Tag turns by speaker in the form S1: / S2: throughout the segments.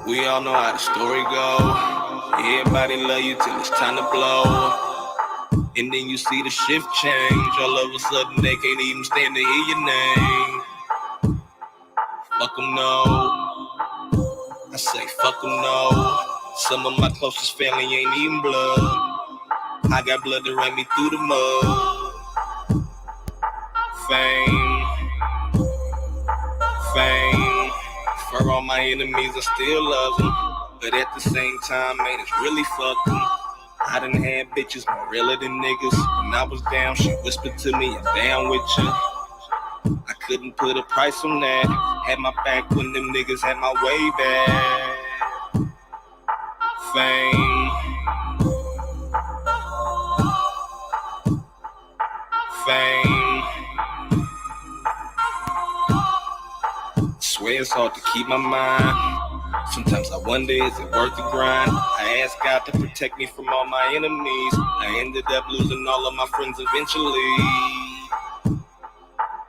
S1: We all know how the story go. Everybody love you till it's time to blow. And then you see the shift change. All of a sudden they can't even stand to hear your name. Fuck them no. I say fuck them no. Some of my closest family ain't even blood. I got blood that ran me through the mud. Fame. For all my enemies, I still love them. But at the same time, man, it's really fucked them. I done had bitches more realer than niggas. When I was down, she whispered to me, I'm down with you. I couldn't put a price on that. Had my back when them niggas had my way back. Fame. Swear it's hard to keep my mind. Sometimes I wonder, is it worth the grind? I ask God to protect me from all my enemies. I ended up losing all of my friends eventually.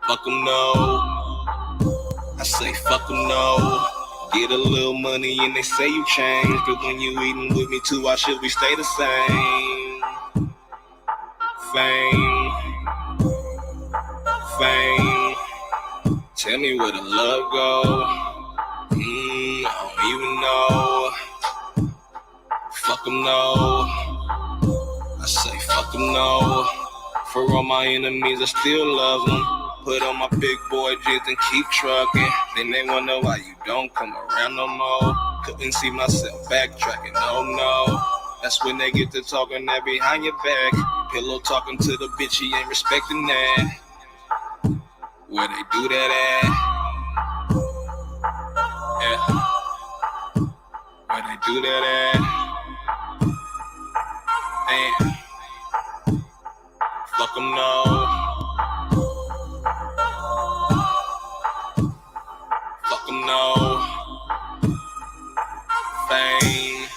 S1: Fuck them no. I say fuck them no. Get a little money and they say you changed. But when you eating with me too, why should we stay the same? Fame. Tell me where the love go. I don't even know. Fuck them no. I say fuck them no. For all my enemies, I still love them. Put on my big boy jeans and keep trucking. Then they wonder why you don't come around no more. Couldn't see myself backtracking, no. That's when they get to talking that behind your back. Pillow talking to the bitch, he ain't respecting that. Where they do that at? Yeah. Where they do that at? Damn. Fuck them no. Fuck them no. Fame.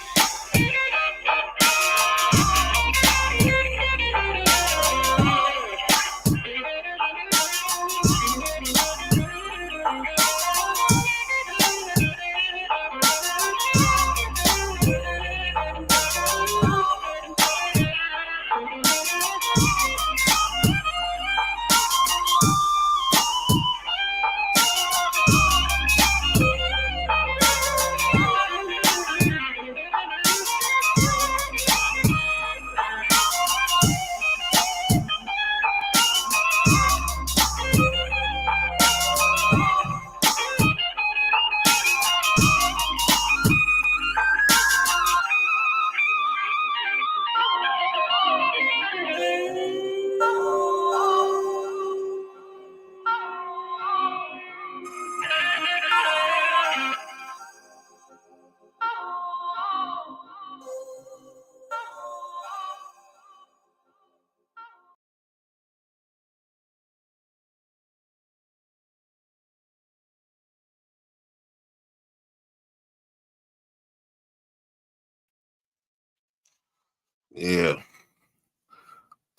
S2: Yeah.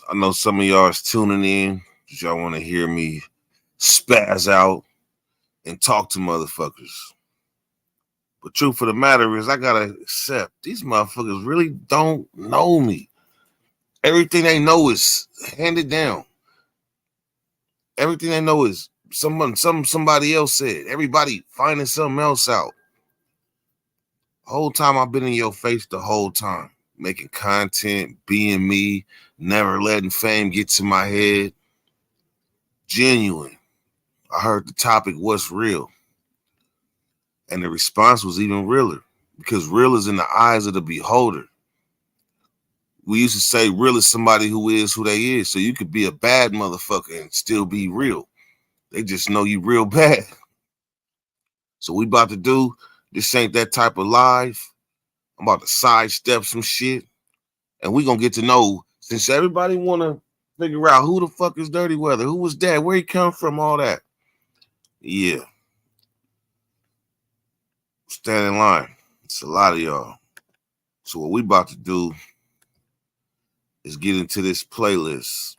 S2: I know some of y'all is tuning in. Y'all want to hear me spaz out and talk to motherfuckers. But truth of the matter is, I gotta accept these motherfuckers really don't know me. Everything they know is handed down. Everything they know is somebody else said. Everybody finding something else out. Whole time I've been in your face the whole time, making content, being me, never letting fame get to my head. Genuine. I heard the topic, what's real? And the response was even realer because real is in the eyes of the beholder. We used to say real is somebody who is who they is. So you could be a bad motherfucker and still be real. They just know you real bad. So we about to do, this ain't that type of live. I'm about to sidestep some shit. And we gonna get to know, since everybody wanna figure out who the fuck is Dirty Weather, who was that, where he come from, all that. Yeah. Stand in line. It's a lot of y'all. So what we about to do is get into this playlist.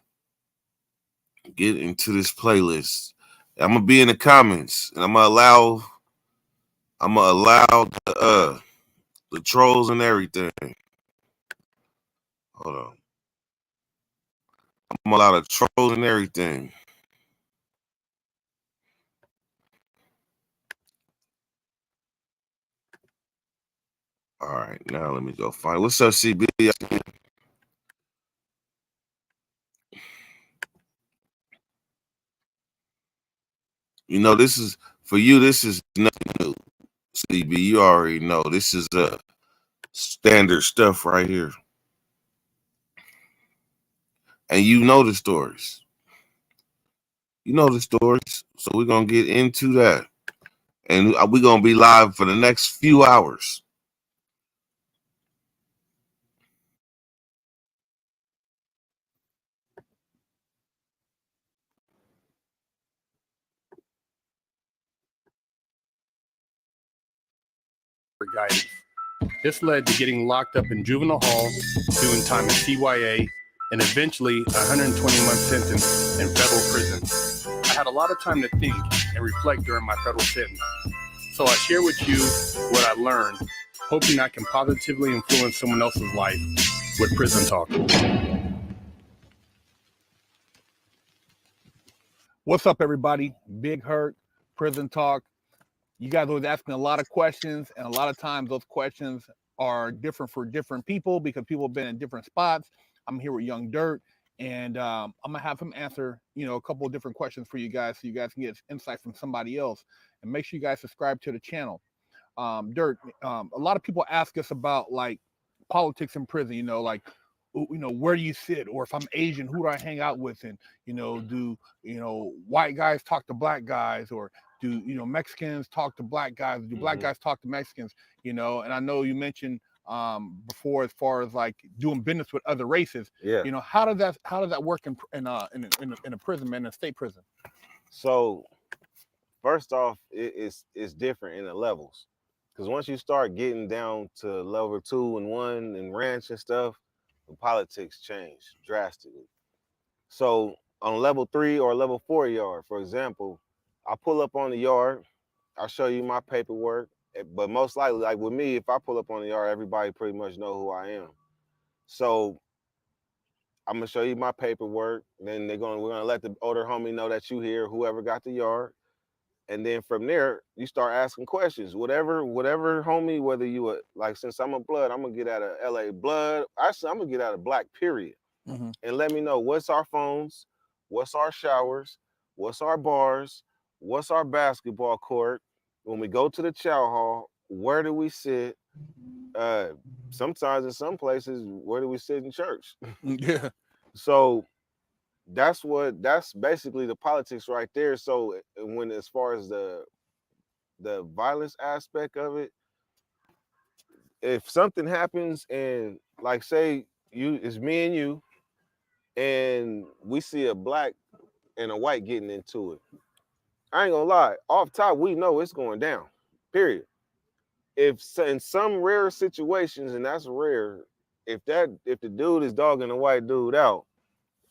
S2: Get into this playlist. I'm gonna be in the comments, and I'm gonna allow the trolls and everything. Hold on. I'm gonna allow the trolls and everything. All right, now let me go find. What's up, CB? You know, this is for you. This is nothing new, CB. You already know this is standard stuff right here, and you know the stories. You know the stories, so we're gonna get into that, and we're gonna be live for the next few hours.
S3: Guidance. This led to getting locked up in juvenile hall, doing time in CYA, and eventually a 120-month sentence in federal prison. I had a lot of time to think and reflect during my federal sentence. So I share with you what I learned, hoping I can positively influence someone else's life with Prison Talk. What's up, everybody? Big Hurt, Prison Talk. You guys always asking a lot of questions, and a lot of times those questions are different for different people because people have been in different spots. I'm here with Young Dirt, and I'm gonna have him answer, a couple of different questions for you guys, so you guys can get insight from somebody else. And make sure you guys subscribe to the channel. Dirt, a lot of people ask us about like politics in prison. Where do you sit, or if I'm Asian, who do I hang out with, and do white guys talk to black guys, or do Mexicans talk to black guys, do black guys talk to Mexicans, and I know you mentioned before as far as like doing business with other races.
S4: Yeah.
S3: How does that work in a prison, man, in a state prison?
S4: So first off, it's different in the levels, because once you start getting down to level 2 and 1 and ranch and stuff, the politics change drastically. So on level 3 or level 4 yard, for example, I pull up on the yard, I'll show you my paperwork, but most likely, like with me, if I pull up on the yard, everybody pretty much know who I am. So I'm gonna show you my paperwork, then we're gonna let the older homie know that you here, whoever got the yard. And then from there, you start asking questions. Whatever homie, whether you like, since I'm a blood, I'm gonna get out of LA blood. Actually, I'm gonna get out of black, period.
S3: Mm-hmm.
S4: And let me know what's our phones, what's our showers, what's our bars, what's our basketball court. When we go to the chow hall, where do we sit? Sometimes in some places, where do we sit in church?
S3: Yeah.
S4: So that's basically the politics right there. So when, as far as the violence aspect of it, if something happens and like say it's me and you, and we see a black and a white getting into it, I ain't gonna lie, off top we know it's going down, period. If in some rare situations, and that's rare, if the dude is dogging the white dude out,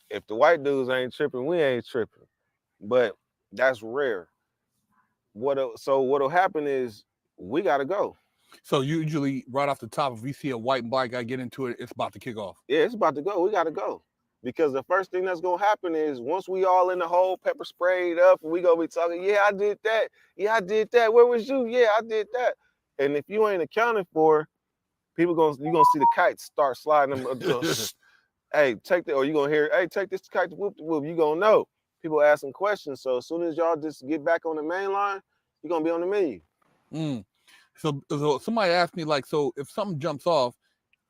S4: if the white dudes ain't tripping, we ain't tripping. But that's rare. What'll happen is we gotta go.
S3: So usually, right off the top, if we see a white and black guy get into it, it's about to kick off.
S4: Yeah, it's about to go. We gotta go. Because the first thing that's gonna happen is once we all in the hole, pepper sprayed up, and we gonna be talking, yeah, I did that. Yeah, I did that. Where was you? Yeah, I did that. And if you ain't accounted for, you gonna see the kites start sliding them. Hey, take that, or you gonna hear, hey, take this kite to whoop the whoop. You gonna know. People asking questions. So as soon as y'all just get back on the main line, you're gonna be on the menu.
S3: So somebody asked me, like, so if something jumps off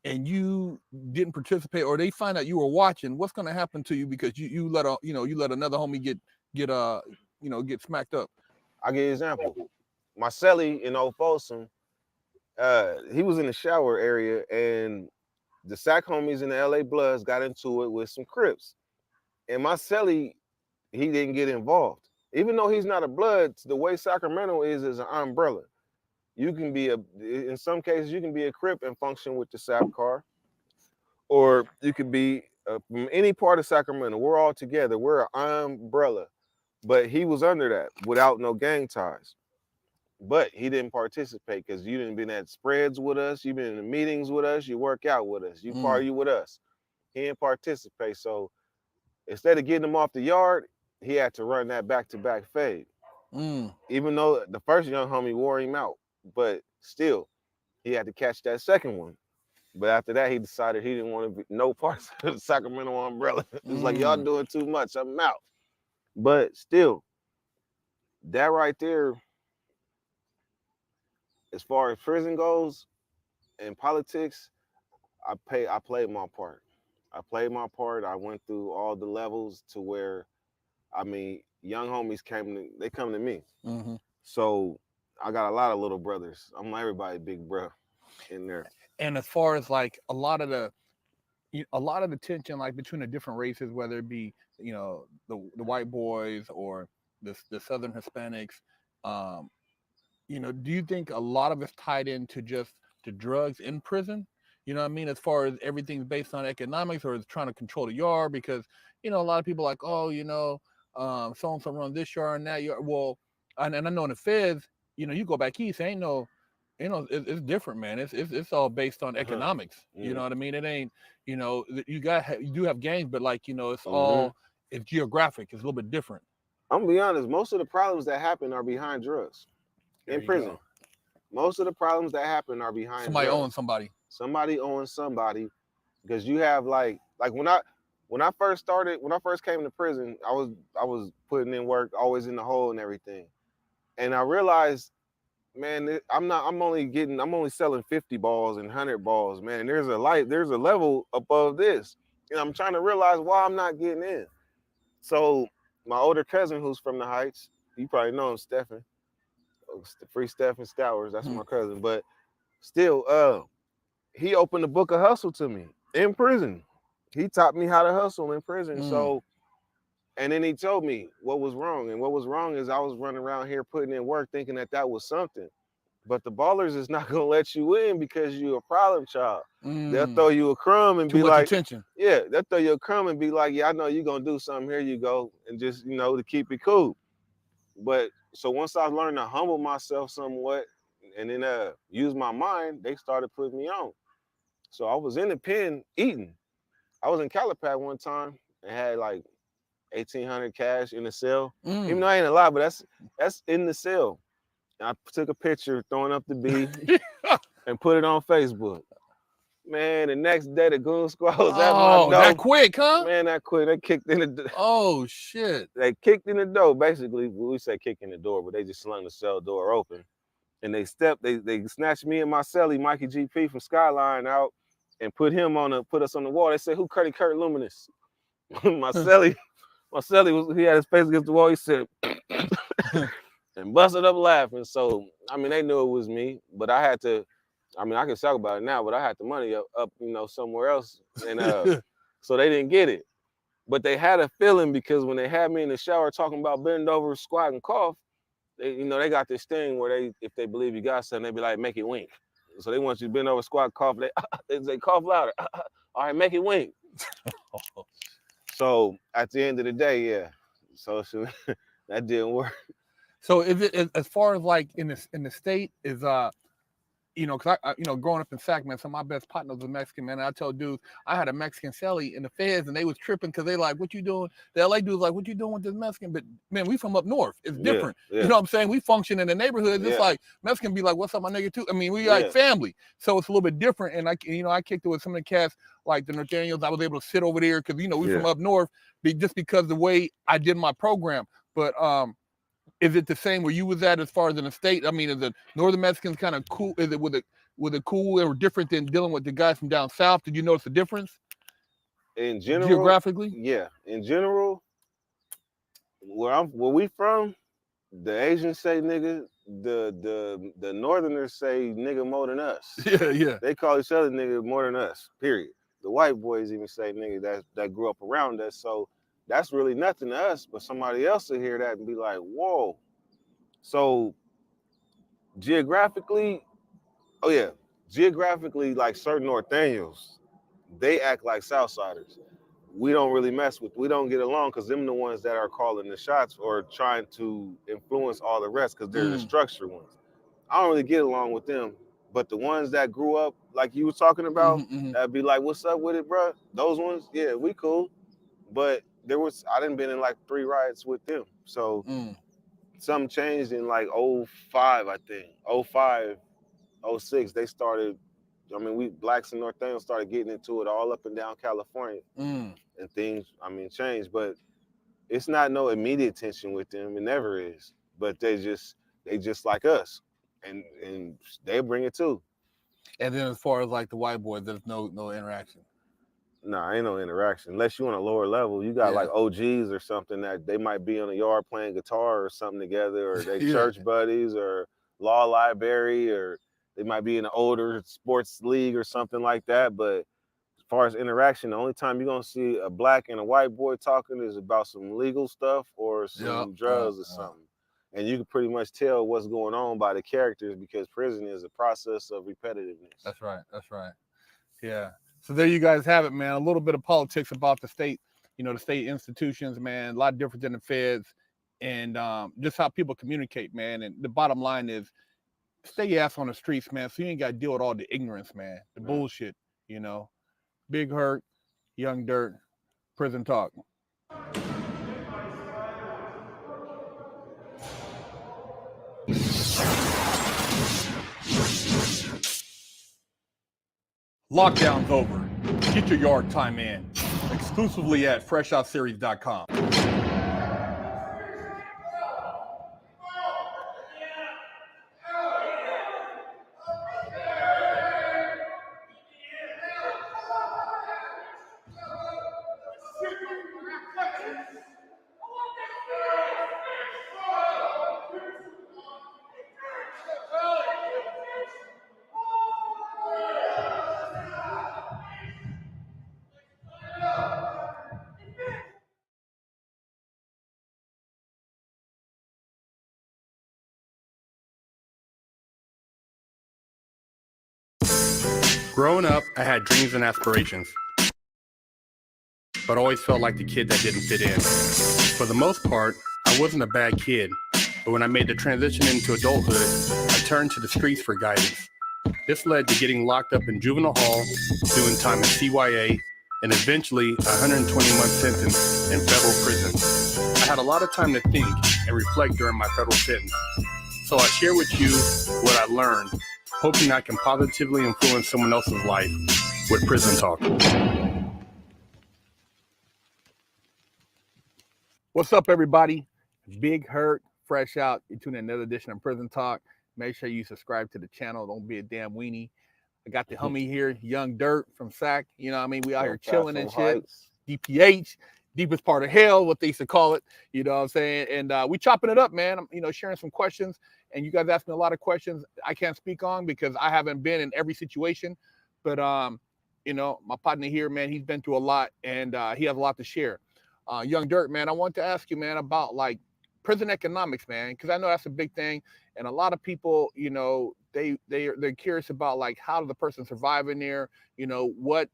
S3: and you didn't participate, or they find out you were watching, what's gonna happen to you because you let another homie get smacked up?
S4: I'll give you an example. My celly in Old Folsom, he was in the shower area, and the SAC homies in the LA Bloods got into it with some Crips. And my celly, he didn't get involved. Even though he's not a Blood, the way Sacramento is an umbrella. You can be in some cases, you can be a Crip and function with the SAP car. Or you could be from any part of Sacramento. We're all together. We're an umbrella. But he was under that without no gang ties. But he didn't participate because you didn't been at spreads with us. You've been in the meetings with us. You work out with us. You party with us. He didn't participate. So instead of getting him off the yard, he had to run that back-to-back fade. Even though the first young homie wore him out. But still, he had to catch that second one. But after that, he decided he didn't want to be no parts of the Sacramento umbrella. It's like, y'all doing too much. I'm out. But still, that right there, as far as prison goes and politics, I played my part. I played my part. I went through all the levels to where, I mean, young homies come to me. So I got a lot of little brothers. I'm everybody big bro in there.
S3: And as far as like a lot of the tension, like between the different races, whether it be the white boys or the Southern Hispanics, do you think a lot of it's tied into just the drugs in prison? You know what I mean? As far as everything's based on economics, or is trying to control the yard? Because a lot of people are like, oh, so and so run this yard and that yard. Well, and I know in the feds, you go back east, it's different, man. It's all based on economics. You know what I mean? It ain't, you do have gangs, but like, it's all, it's geographic. It's a little bit different.
S4: I'm gonna be honest. Most of the problems that happen are behind drugs in prison. Go. Most of the problems that happen are behind
S3: somebody
S4: drugs.
S3: owing somebody.
S4: Somebody owing somebody, because you have like when I first came to prison, I was putting in work, always in the hole and everything, and I realized, man, I'm only selling 50 balls and 100 balls, man. There's a level above this, and I'm trying to realize why I'm not getting in. So my older cousin, who's from the Heights, you probably know him, Stephen, Free Stephen Stowers. That's my cousin, but still, he opened the book of hustle to me in prison. He taught me how to hustle in prison. So, and then he told me what was wrong. And what was wrong is I was running around here putting in work thinking that was something. But the ballers is not going to let you in because you're a problem child. They'll throw you a crumb and be like,
S3: attention.
S4: Yeah, they'll throw you a crumb and be like, yeah, I know you're going to do something. Here you go. And just, to keep it cool. But so once I learned to humble myself somewhat and then use my mind, they started putting me on. So I was in the pen eating. I was in Calipat one time and had like 1,800 cash in the cell. Even though I ain't a lot, but that's in the cell. And I took a picture throwing up the B and put it on Facebook. Man, the next day the goon squad was at my door.
S3: That quick, huh?
S4: Man, that quick. They kicked in the door.
S3: Oh shit.
S4: They kicked in the door. Basically, we say kick in the door, but they just slung the cell door open. And they snatched me and my cellie, Mikey GP from Skyline, out and put us on the wall. They said, who Kurt Luminous? my cellie he had his face against the wall. He said and busted up laughing. So I mean, they knew it was me, but I had to. I mean, I can talk about it now, but I had the money up somewhere else, and so they didn't get it. But they had a feeling because when they had me in the shower talking about bend over, squat, and cough, they got this thing where if they believe you got something, they be like, make it wink. So they want you to bend over, squat, cough. They say cough louder. All right, make it wink. So at the end of the day, yeah. So that didn't work.
S3: So is it as far as like in the state is you know, because I growing up in Sac, man, some of my best partners were Mexican, man. And I tell dudes, I had a Mexican celly in the feds, and they was tripping because they like, what you doing? The LA dudes like, what you doing with this Mexican? But man, we from up north. It's different.
S4: Yeah.
S3: You know what I'm saying? We function in the neighborhood. It's
S4: Yeah.
S3: like Mexican be like, what's up, my nigga too? I mean, we like family. So it's a little bit different. And I kicked it with some of the cats, like the Nathaniels. I was able to sit over there because, you know, we from up north just because the way I did my program. But is it the same where you was at as far as in the state? I mean, is the Northern Mexicans kind of cool? Is it with it cool or different than dealing with the guys from down south? Did you notice a difference?
S4: In general,
S3: geographically?
S4: Yeah. In general, where we from, the Asians say nigga, the Northerners say nigga more than us.
S3: Yeah.
S4: They call each other nigga more than us, period. The white boys even say nigga that grew up around us. So that's really nothing to us, but somebody else will hear that and be like, whoa. So geographically, like certain Northaniels, they act like Southsiders. We don't really we don't get along because them the ones that are calling the shots or trying to influence all the rest because they're the structured ones. I don't really get along with them, but the ones that grew up, like you were talking about, that'd be like, what's up with it, bro? Those ones, yeah, we cool. But I didn't been in like 3 riots with them. So something changed in like 05, I think. 05, 06, they started, I mean, we blacks in Northaniel started getting into it all up and down California. And things, I mean, changed. But it's not no immediate tension with them. It never is. But they just like us. And they bring it too.
S3: And then as far as like the white boys, there's no interaction.
S4: Nah, ain't no interaction. Unless you on a lower level. You got like OGs or something that they might be on the yard playing guitar or something together, or they church buddies or law library, or they might be in an older sports league or something like that. But as far as interaction, the only time you're gonna see a black and a white boy talking is about some legal stuff or some drugs or something. And you can pretty much tell what's going on by the characters because prison is a process of repetitiveness.
S3: That's right. Yeah. So there you guys have it, man. A little bit of politics about the state, the state institutions, man. A lot different than the feds, and just how people communicate, man. And the bottom line is, stay your ass on the streets, man. So you ain't got to deal with all the ignorance, man. The bullshit, Big Hurt, Young Dirt, Prison Talk. Lockdown's over. Get your yard time in. Exclusively at FreshOutSeries.com. Growing up, I had dreams and aspirations, but always felt like the kid that didn't fit in. For the most part, I wasn't a bad kid, but when I made the transition into adulthood, I turned to the streets for guidance. This led to getting locked up in juvenile hall, doing time in CYA, and eventually a 120-month sentence in federal prison. I had a lot of time to think and reflect during my federal sentence, so I share with you what I learned, hoping I can positively influence someone else's life with Prison Talk. What's up, everybody? Big Hurt, fresh out. You're tuning in another edition of Prison Talk. Make sure you subscribe to the channel. Don't be a damn weenie. I got the homie here, Young Dirt from Sac. You know what I mean? We out here chilling and shit. DPH, deepest part of hell, what they used to call it. You know what I'm saying? And we chopping it up, man. I'm, sharing some questions. And you guys asked me a lot of questions I can't speak on because I haven't been in every situation. But, my partner here, man, he's been through a lot and he has a lot to share. Young Dirt, man, I want to ask you, man, about like prison economics, man, because I know that's a big thing. And a lot of people, they're curious about like how does the person survive in there? You know, what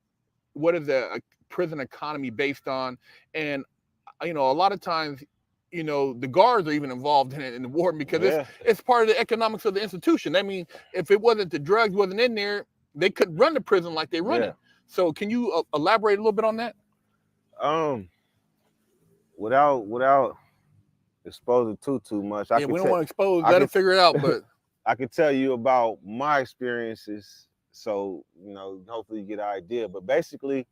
S3: is the prison economy based on? And you know, a lot of times, you know, the guards are even involved in it in the warden because
S4: Yeah.
S3: it's part of the economics of the institution. I mean, if it wasn't the drugs wasn't in there, they couldn't run the prison like they run
S4: Yeah.
S3: it. So can you elaborate a little bit on that?
S4: Without exposing too much,
S3: Yeah, we don't want to expose.
S4: I
S3: Let
S4: can-
S3: them figure it out. But
S4: I can tell you about my experiences, so you know, hopefully you get an idea. But basically,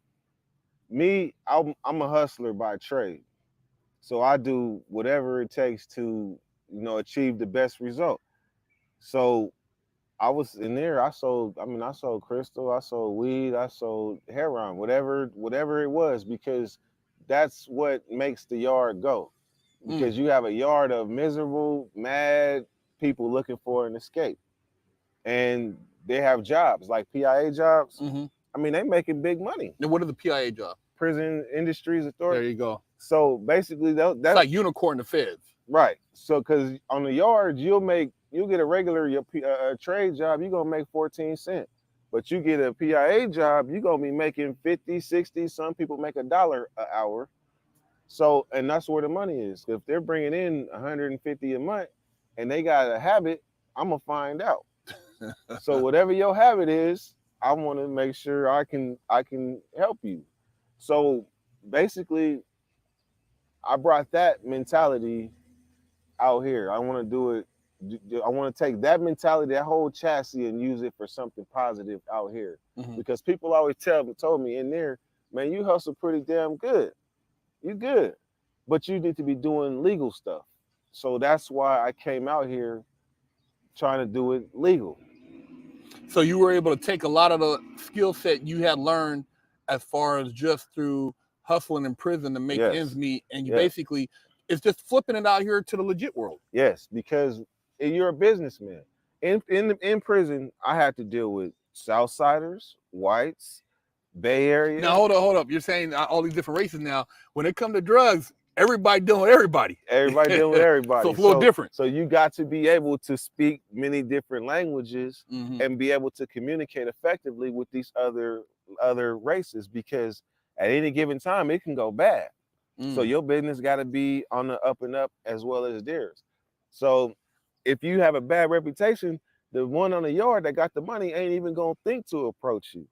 S4: I'm a hustler by trade, so I do whatever it takes to, you know, achieve the best result. So I was in there. I sold crystal, I sold weed, I sold heroin, whatever it was, because that's what makes the yard go. Because you have a yard of miserable, mad people looking for an escape, and they have jobs like PIA jobs. I mean, they making big money.
S3: And what is the PIA job?
S4: Prison Industries
S3: There
S4: Authority.
S3: you go.
S4: So basically, that's
S3: It's like unicorn the feds.
S4: right. So because on the yard, you'll get a regular trade job, you're gonna make 14 cents. But you get a PIA job, you're gonna be making 50, 60. Some people make $1 an hour. So, and that's where the money is. If they're bringing in 150 a month and they got a habit, I'm gonna find out. So whatever your habit is, I want to make sure I can help you. So basically, I brought that mentality out here. I want to do it. I want to take that mentality, that whole chassis, and use it for something positive out here. Because people always told me in there, man, you hustle pretty damn good. You good, but you need to be doing legal stuff. So that's why I came out here trying to do it legal.
S3: So you were able to take a lot of the skill set you had learned as far as just through hustling in prison to make ends meet, and you basically it's just flipping it out here to the legit world.
S4: Yes, because you're a businessman. In prison, I had to deal with Southsiders, whites, Bay Area.
S3: Now hold up. You're saying all these different races now. When it comes to drugs, everybody dealing with everybody.
S4: Everybody dealing with everybody.
S3: So it's a little different.
S4: So you got to be able to speak many different languages and be able to communicate effectively with these other races, because at any given time it can go bad. So your business got to be on the up and up as well as theirs. So if you have a bad reputation, the one on the yard that got the money ain't even gonna think to approach you.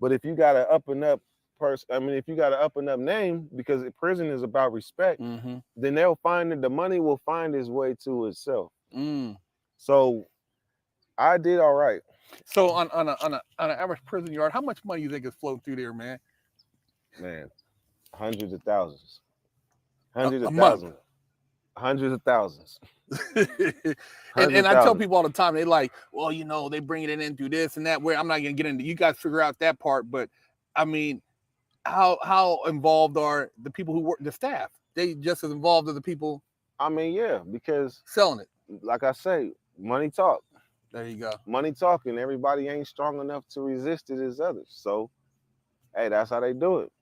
S4: But if you got an up and up person, I mean, if you got an up and up name, because prison is about respect, then they'll find that the money will find its way to itself. So I did all right.
S3: So on an average prison yard, how much money you think is flowing through there, man?
S4: Man, hundreds of thousands. Hundreds
S3: A
S4: of
S3: month.
S4: thousands. Hundreds of thousands.
S3: and I tell people all the time, they like, well, you know, they bring it in through this and that. Where I'm not gonna get into, you guys figure out that part. But I mean, how involved are the people who work, the staff? They just as involved as the people.
S4: I mean, yeah, because
S3: selling it.
S4: Like I say, money talk.
S3: There you go.
S4: Money talking. Everybody ain't strong enough to resist it as others. So, hey, that's how they do it.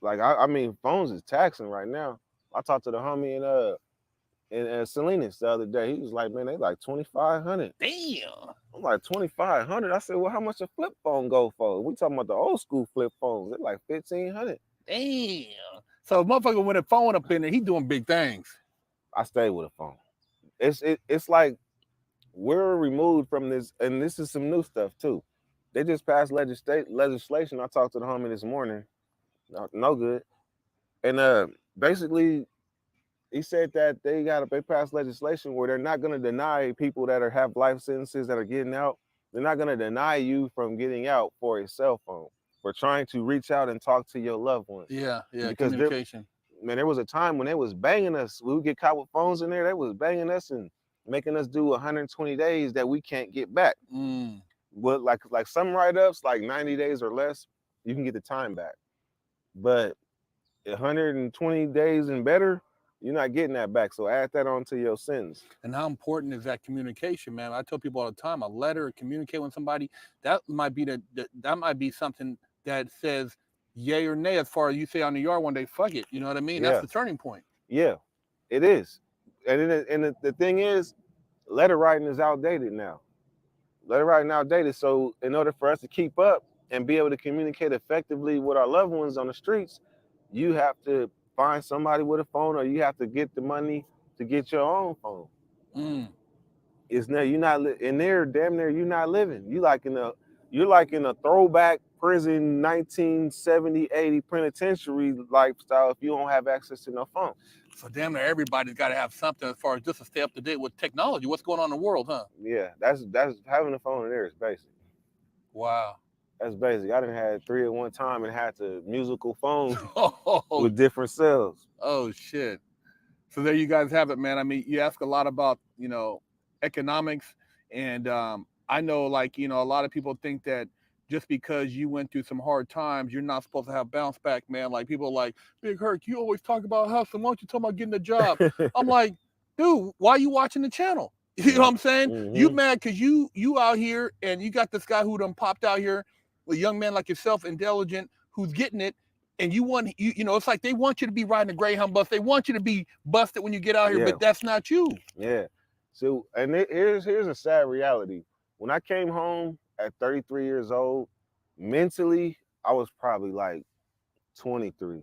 S4: Like I mean, phones is taxing right now. I talked to the homie in Salinas the other day. He was like, man, they like 2,500.
S3: Damn.
S4: I'm like, 2,500. I said, well, how much a flip phone go for? We talking about the old school flip phones. They're like 1,500.
S3: Damn. So motherfucker with a phone up in there, he doing big things.
S4: I stayed with a phone. It's like we're removed from this, and this is some new stuff too. They just passed legislation. I talked to the homie this morning. No good. And basically, he said that they passed legislation where they're not going to deny people that have life sentences that are getting out. They're not going to deny you from getting out for a cell phone, for trying to reach out and talk to your loved ones.
S3: Yeah,
S4: because
S3: communication.
S4: There was a time when they was banging us. We would get caught with phones in there. They was banging us and making us do 120 days that we can't get back. But like some write-ups, like 90 days or less, you can get the time back. But 120 days and better, you're not getting that back. So add that on to your sentence.
S3: And how important is that communication, man? I tell people all the time, a letter, communicate with somebody, that might be something that says yay or nay as far as you say on the yard one day, fuck it. You know what I mean?
S4: Yeah.
S3: That's the turning point.
S4: Yeah, it is. And the thing is, letter writing is outdated now. Let it ride and outdated. So in order for us to keep up and be able to communicate effectively with our loved ones on the streets, you have to find somebody with a phone, or you have to get the money to get your own phone. It's now you're not in there, damn near you're not living. You're like in a throwback prison 1970, 80 penitentiary lifestyle if you don't have access to no phone.
S3: So damn near everybody's got to have something as far as just to stay up to date with technology. What's going on in the world, huh?
S4: Yeah, that's having a phone in there is basic.
S3: Wow.
S4: That's basic. I done had 3 at one time and had to musical phone
S3: Oh,
S4: with different cells.
S3: oh shit. So there you guys have it, man. I mean, you ask a lot about, economics, and I know, like, a lot of people think that just because you went through some hard times, you're not supposed to have bounce back, man. Like, people are like, Big Herc, you always talk about hustling. Why don't you talk about getting a job? I'm like, dude, why are you watching the channel? You know what I'm saying?
S4: Mhm.
S3: You mad because you out here and you got this guy who done popped out here, a young man like yourself, intelligent, who's getting it. And you want, it's like they want you to be riding a Greyhound bus. They want you to be busted when you get out here,
S4: Yeah.
S3: but that's not you.
S4: Yeah. So, and here's a sad reality. When I came home at 33 years old, mentally, I was probably like 23,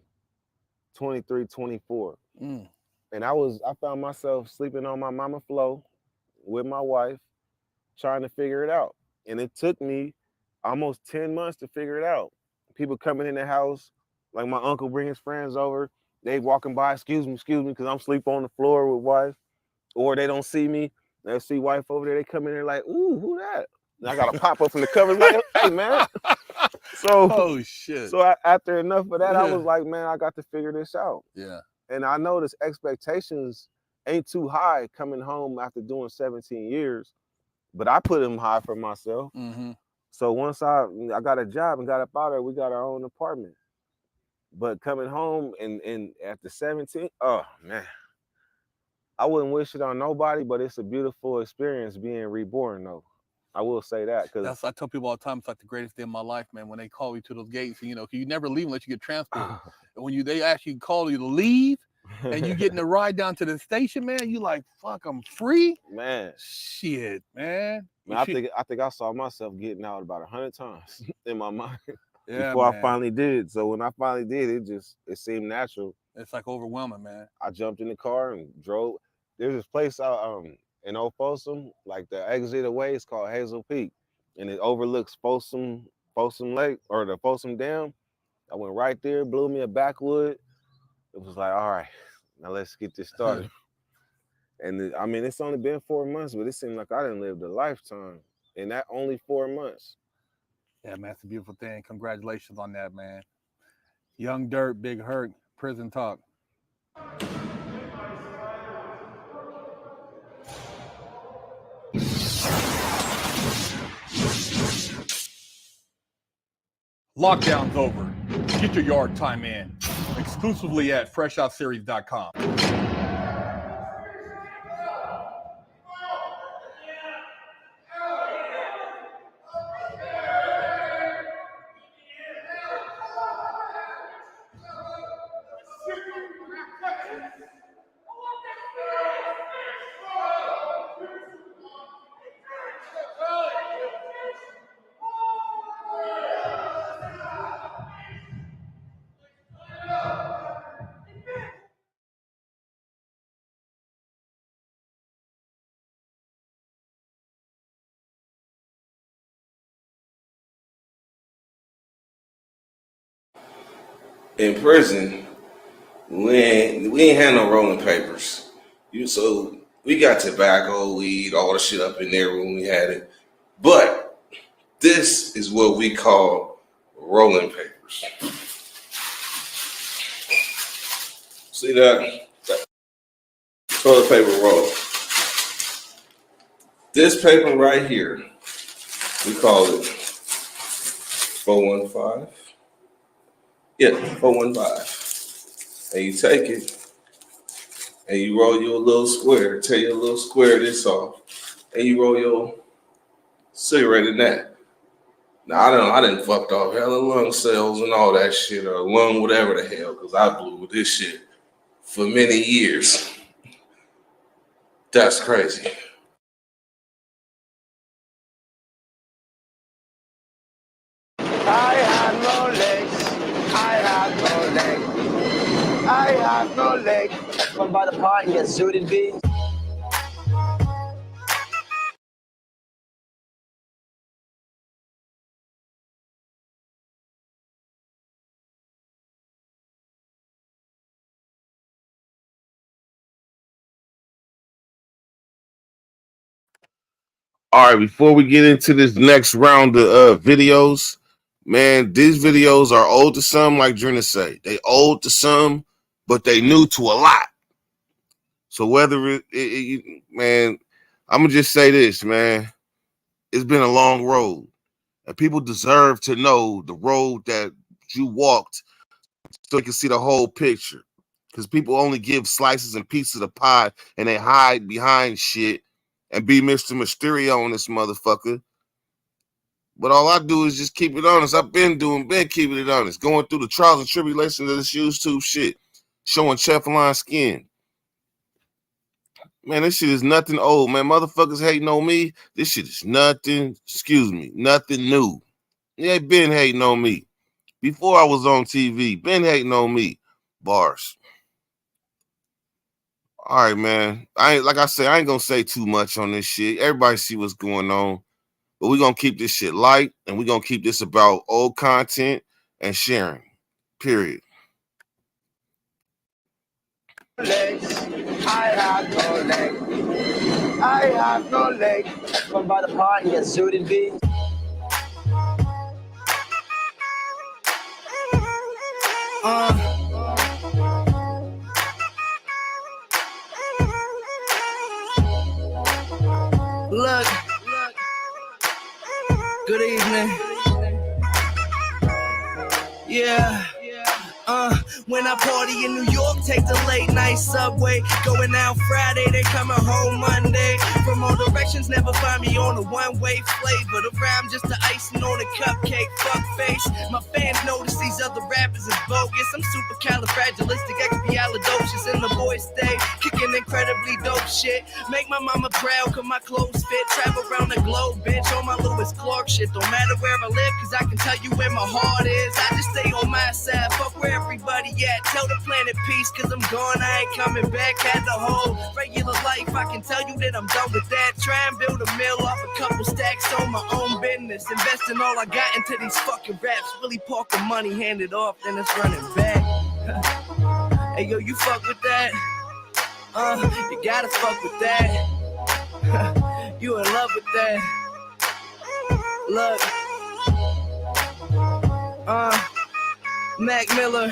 S4: 24.
S3: Mm.
S4: And I found myself sleeping on my mama floor with my wife, trying to figure it out. And it took me almost 10 months to figure it out. People coming in the house, like my uncle bring his friends over, they walking by, excuse me, because I'm sleeping on the floor with wife. Or they don't see me, they see wife over there, they come in there like, ooh, who that? And I gotta pop up from the covers like, hey man. So,
S3: oh shit.
S4: So after enough of that, I was like, man, I got to figure this out.
S3: Yeah.
S4: And I noticed expectations ain't too high coming home after doing 17 years, but I put them high for myself.
S3: Mm-hmm.
S4: So once I got a job and got up out there, we got our own apartment. But coming home and after 17, oh man, I wouldn't wish it on nobody, but it's a beautiful experience being reborn though. I will say that, because
S3: I tell people all the time, it's like the greatest day of my life, man. When they call you to those gates, and, you never leave unless you get transported. And when they actually call you to leave, and you getting a ride down to the station, man, you like, fuck, I'm free,
S4: man.
S3: Shit, man.
S4: I think I saw myself getting out about 100 times in my mind
S3: man.
S4: before I finally did. So when I finally did, it seemed natural.
S3: It's like overwhelming, man.
S4: I jumped in the car and drove. There's this place out in Old Folsom, like the exit away, it's called Hazel Peak, and it overlooks Folsom Lake, or the Folsom Dam. I went right there, blew me a backwood. It was like, all right, now let's get this started. And it's only been 4 months, but it seemed like I didn't live a lifetime in that only 4 months.
S3: Yeah, man, it's a beautiful thing. Congratulations on that, man. Young Dirt, Big Herc, Prison Talk. Lockdown's over. Get your yard time in. Exclusively at FreshOutSeries.com.
S2: In prison, we ain't had no rolling papers. So we got tobacco, weed, all the shit up in there when we had it. But this is what we call rolling papers. See that toilet paper roll. This paper right here, we call it 415. Yeah, 415. And you take it and you roll your little square, tear your little square this off, and you roll your cigarette in that. Now I done fucked off hella lung cells and all that shit, or lung whatever the hell, because I blew with this shit for many years. That's crazy.
S5: have no leg. Come by the pot and get zooted, B.
S2: All right, before we get into this next round of videos, man, these videos are old to some, like Drina say. They old to some, but they new to a lot. So whether man, I'm gonna just say this, man. It's been a long road, and people deserve to know the road that you walked so they can see the whole picture. Because people only give slices and pieces of pie, and they hide behind shit and be Mr. Mysterio on this motherfucker. But all I do is just keep it honest. I've been keeping it honest, going through the trials and tribulations of this YouTube shit, showing Chefalon skin. Man, this shit is nothing old, man. Motherfuckers hating on me. This shit is nothing new. They been hating on me. Before I was on TV, been hating on me. Bars. All right, man. I ain't gonna say too much on this shit. Everybody see what's going on. But we're gonna keep this shit light, and we're gonna keep this about old content and sharing. Period.
S5: Legs. I have no leg. I have no leg. Come by the pot and get zooted, B.
S6: Look, good evening. Yeah. When I party in New York, take the late night subway. Going out Friday, they coming home Monday. From all directions, never find me on a one-way flavor. The rhyme just the icing on a cupcake, fuck face. My fans notice these other rappers is bogus. I'm supercalifragilisticexpialidocious, and the boys stay kicking incredibly dope shit. Make my mama proud, cause my clothes fit. Travel around the globe, bitch, on my Lewis Clark shit. Don't matter where I live, cause I can tell you where my heart is. I just stay on my side, fuck where everybody at. Tell the planet peace, cause I'm gone, I ain't coming back. Had the whole regular life, I can tell you that I'm done with that. Try and build a mill off a couple stacks on my own business. Investing all I got into these fucking raps. Really park the money, hand it off, then it's running back. Hey yo, you fuck with that? You gotta fuck with that. You in love with that? Look, Mac Miller.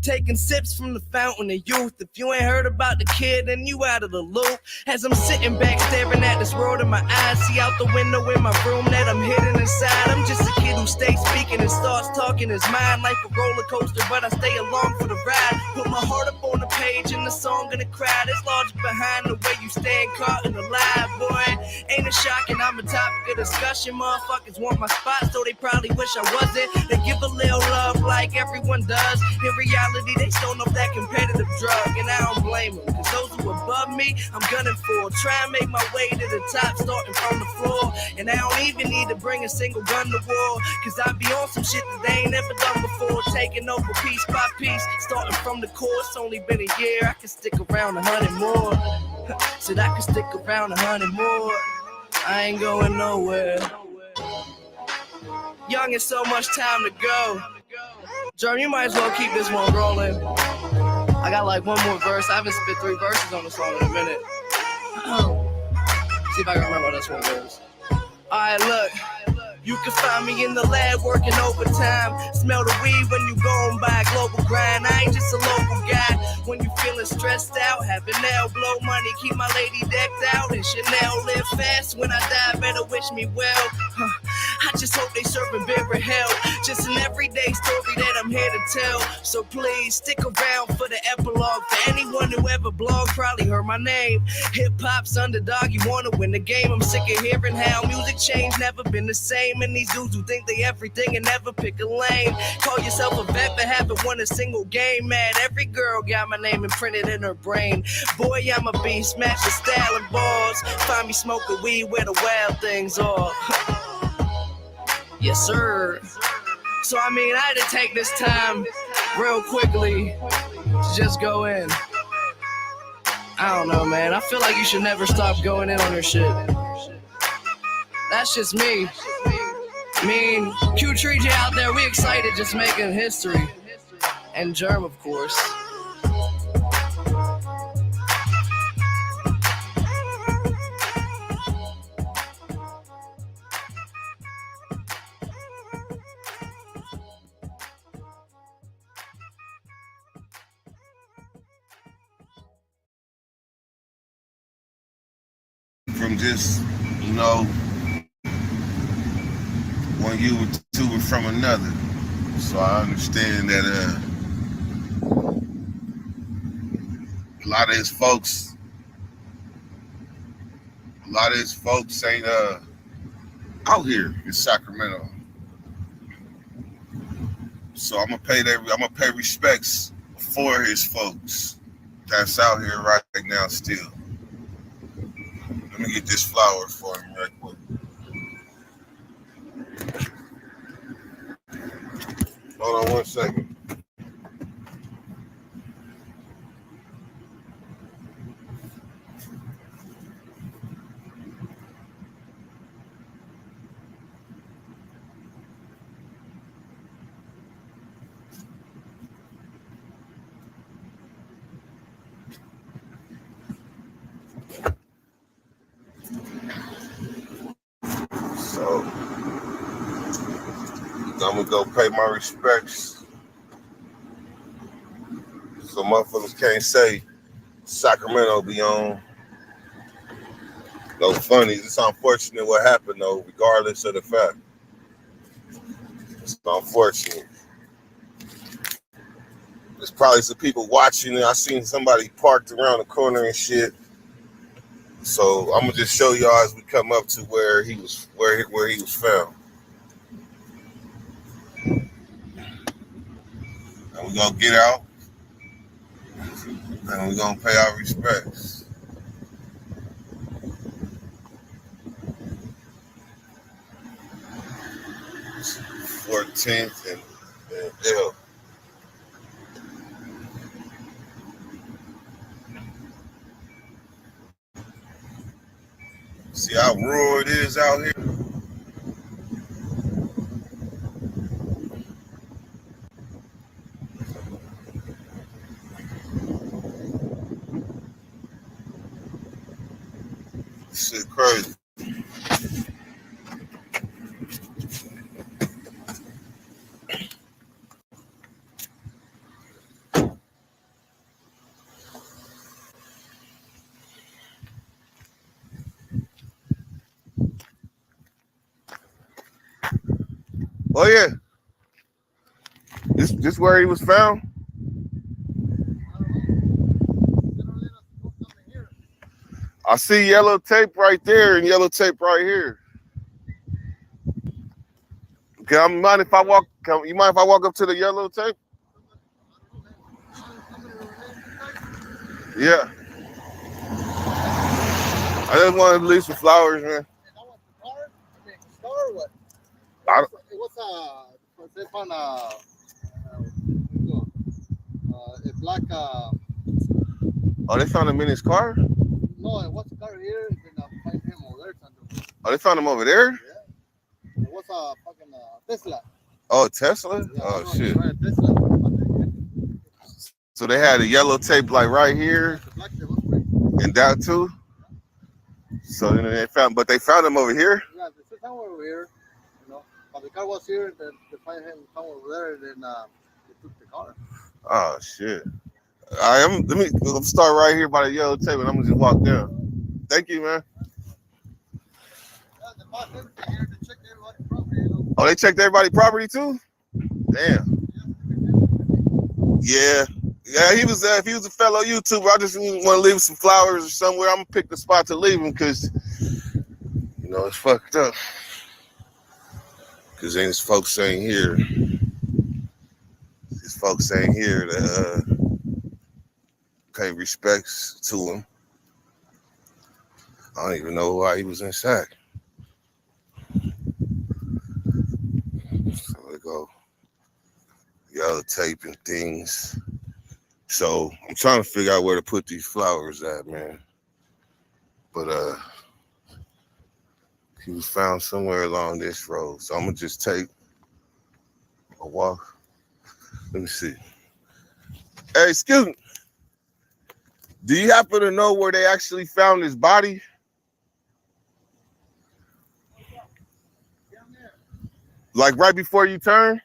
S6: Taking sips from the fountain of youth. If you ain't heard about the kid, then you out of the loop. As I'm sitting back staring at this world in my eyes, see out the window in my room that I'm hidden inside. I'm just a kid who stays speaking and starts talking his mind like a roller coaster, but I stay along for the ride. Put my heart up on the page and the song in the crowd. It's larger behind the way you stand caught in the lie, boy. Ain't it shocking? I'm a topic of discussion. Motherfuckers want my spot, so they probably wish I wasn't. They give a little love like everyone does. In reality, they stone up that competitive drug, and I don't blame them, cause those who above me, I'm gunning for. Try and make my way to the top, starting from the floor. And I don't even need to bring a single gun to war, cause I be on some shit that they ain't never done before. Taking over piece by piece, starting from the core. It's only been a year, I can stick around 100 more. Said I can stick around 100 more. I ain't going nowhere. Young and so much time to go. Jeremy, you might as well keep this one rolling. I got like one more verse. I haven't spit 3 verses on the song in a minute. See if I can remember this one goes. Alright, look. You can find me in the lab working overtime. Smell the weed when you going by a global grind. I ain't just a local guy. When you feeling stressed out, having nail blow money, keep my lady decked out. And Chanel live fast. When I die, better wish me well. I just hope they serving bitter hell. Just an everyday story that I'm here to tell. So please stick around for the epilogue. For anyone who ever blogged, probably heard my name. Hip-hop's underdog, you wanna win the game. I'm sick of hearing how music changed, never been the same. And these dudes who think they everything and never pick a lane. Call yourself a vet but haven't won a single game. Mad every girl got my name imprinted in her brain. Boy, I'm a beast, smash the style and balls. Find me smoking weed where the wild things are. Yes, sir. So I mean, I had to take this time real quickly, just go in. I don't know, man. I feel like you should never stop going in on your shit. That's just me. I mean, Q3J out there, we excited just making history. And Germ, of course.
S2: From just, you know, one you were to and from another. So I understand that a lot of his folks ain't out here in Sacramento. So I'm gonna pay respects for his folks that's out here right now still. Let me get this flower for him right quick. Hold on 1 second. So I'm gonna go pay my respects. So motherfuckers can't say Sacramento be on no funnies. It's unfortunate what happened though, regardless of the fact. It's unfortunate. There's probably some people watching it. I seen somebody parked around the corner and shit. So I'm gonna just show y'all as we come up to where he was found. And we're gonna get out and we're gonna pay our respects. It's 14th and L. See how rural it is out here? Shit crazy. Oh yeah. This where he was found? I see yellow tape right there and yellow tape right here. Okay, you mind if I walk up to the yellow tape? Yeah. I just wanted to leave some flowers, man.
S7: Star or what? They found a black.
S2: Oh, they found him in his car?
S7: No, what's the car here? Then find him over there.
S2: Oh, they found him over there?
S7: Yeah. What's a fucking Tesla?
S2: Oh, Tesla?
S7: Yeah,
S2: Oh, shit.
S7: Tesla.
S2: So they had a yellow tape like right here and that too? So then they found him over here?
S7: Yeah, they somewhere over here. You know, but the car was here, then they find him somewhere over there, and then they took the car.
S2: Oh, shit. Let me start right here by the yellow tape and I'm gonna just walk down. Thank you, man.
S7: Yeah, the boss here, they checked everybody's property. You know?
S2: Oh, they checked everybody's property too? Damn. Yeah. Yeah, he was if he was a fellow YouTuber, I just want to leave some flowers or somewhere. I'm gonna pick the spot to leave him because you know it's fucked up. Cause his folks ain't here. His folks ain't here to pay respects to him. I don't even know why he was in Sac. So they go. The other videotape and things. So I'm trying to figure out where to put these flowers at, man. But he was found somewhere along this road. So I'm gonna just take a walk. Let me see. Hey, excuse me. Do you happen to know where they actually found his body? Like right before you turn?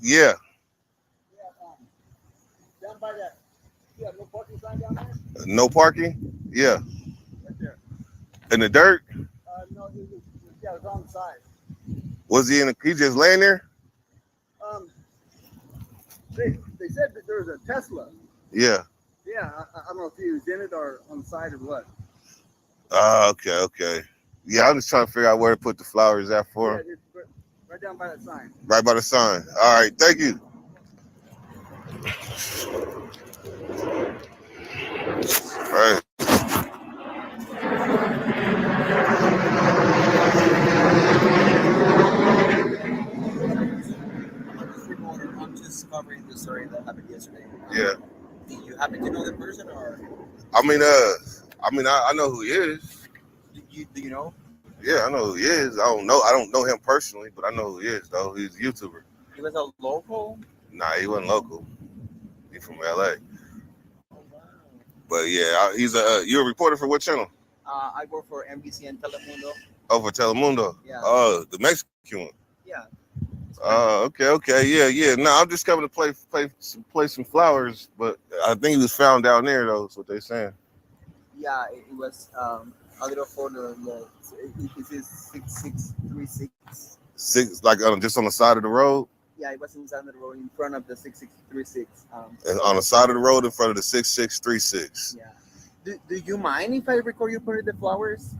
S2: Yeah.
S7: Down by that. Yeah, no parking sign down there?
S2: No parking? Yeah.
S7: Right there.
S2: In the dirt?
S7: No, yeah, it's on the side.
S2: Was he he just laying there?
S7: They said that there was a Tesla.
S2: Yeah.
S7: Yeah, I don't know if he was in it or on the side or what.
S2: Okay. Yeah, I'm just trying to figure out where to put the flowers at for him.
S7: Yeah, it's right down by that sign.
S2: Right by the sign. All right, thank you. All right.
S8: I'm just covering the story that happened yesterday.
S2: Yeah.
S8: Do you happen to know the person, or
S2: I know who he is.
S8: do you know?
S2: Yeah, I know who he is. I don't know him personally, but I know who he is though. He's a YouTuber.
S8: He was a local.
S2: Nah, he wasn't local. He's from LA.
S8: Oh, wow.
S2: But yeah, he's you're a reporter for what channel?
S8: I work for NBC and Telemundo.
S2: Oh, for Telemundo.
S8: Yeah.
S2: Oh, the Mexican one.
S8: Yeah.
S2: Okay. Yeah. No, I'm just coming to play some flowers, but I think he was found down there though. That's what they're saying.
S8: Yeah, it was a little further. It is 6636.
S2: Six, like just on the side of the road.
S8: Yeah, it was inside the road in front of the 6636.
S2: And on the side of the road in front of the 6636.
S8: Yeah. Do you mind if I record you putting the flowers?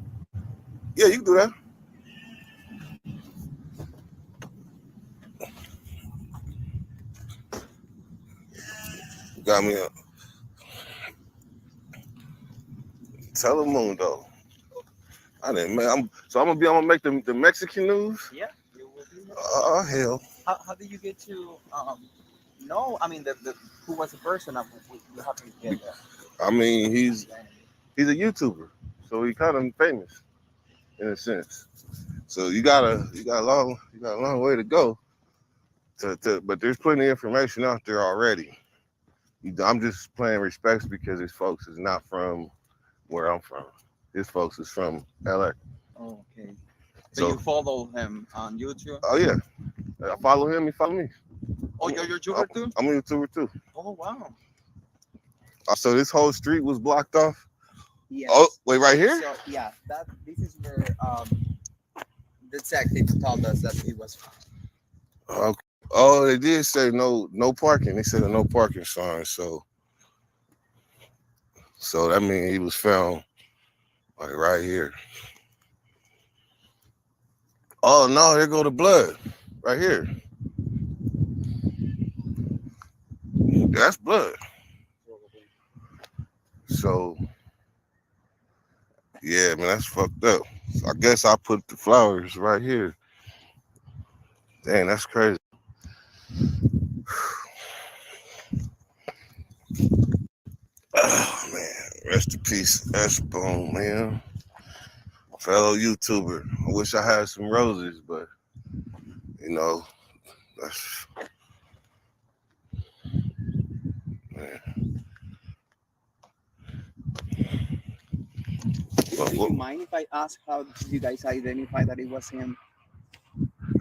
S2: Yeah, you can do that. Got me up. Telemundo. I'm gonna make the Mexican news.
S8: Yeah, you will be.
S2: Oh hell.
S8: How did you get to know? I mean, who was the person? You have to get that.
S2: I mean, he's a YouTuber, so he kind of famous in a sense. So you got a long way to go. But there's plenty of information out there already. I'm just playing respects because his folks is not from where I'm from. His folks is from LA.
S8: Oh, okay. So you follow him on YouTube?
S2: Oh yeah, I follow him. He follow me.
S8: Oh, you're a YouTuber too?
S2: I'm a YouTuber too.
S8: Oh wow.
S2: So this whole street was blocked off.
S8: Yeah.
S2: Oh wait, right here?
S8: So yeah, this is where the detective told us that he was found.
S2: Okay. Oh, they did say no parking. They said a no parking sign. So that means he was found like right here. Oh no, there go the blood right here. That's blood. So yeah, man, that's fucked up. So I guess I put the flowers right here. Dang, that's crazy. Oh man, rest in peace, S-Bone, man. Fellow YouTuber. I wish I had some roses, but you know, that's man.
S8: Do you mind if I ask how did you guys identify that it was him?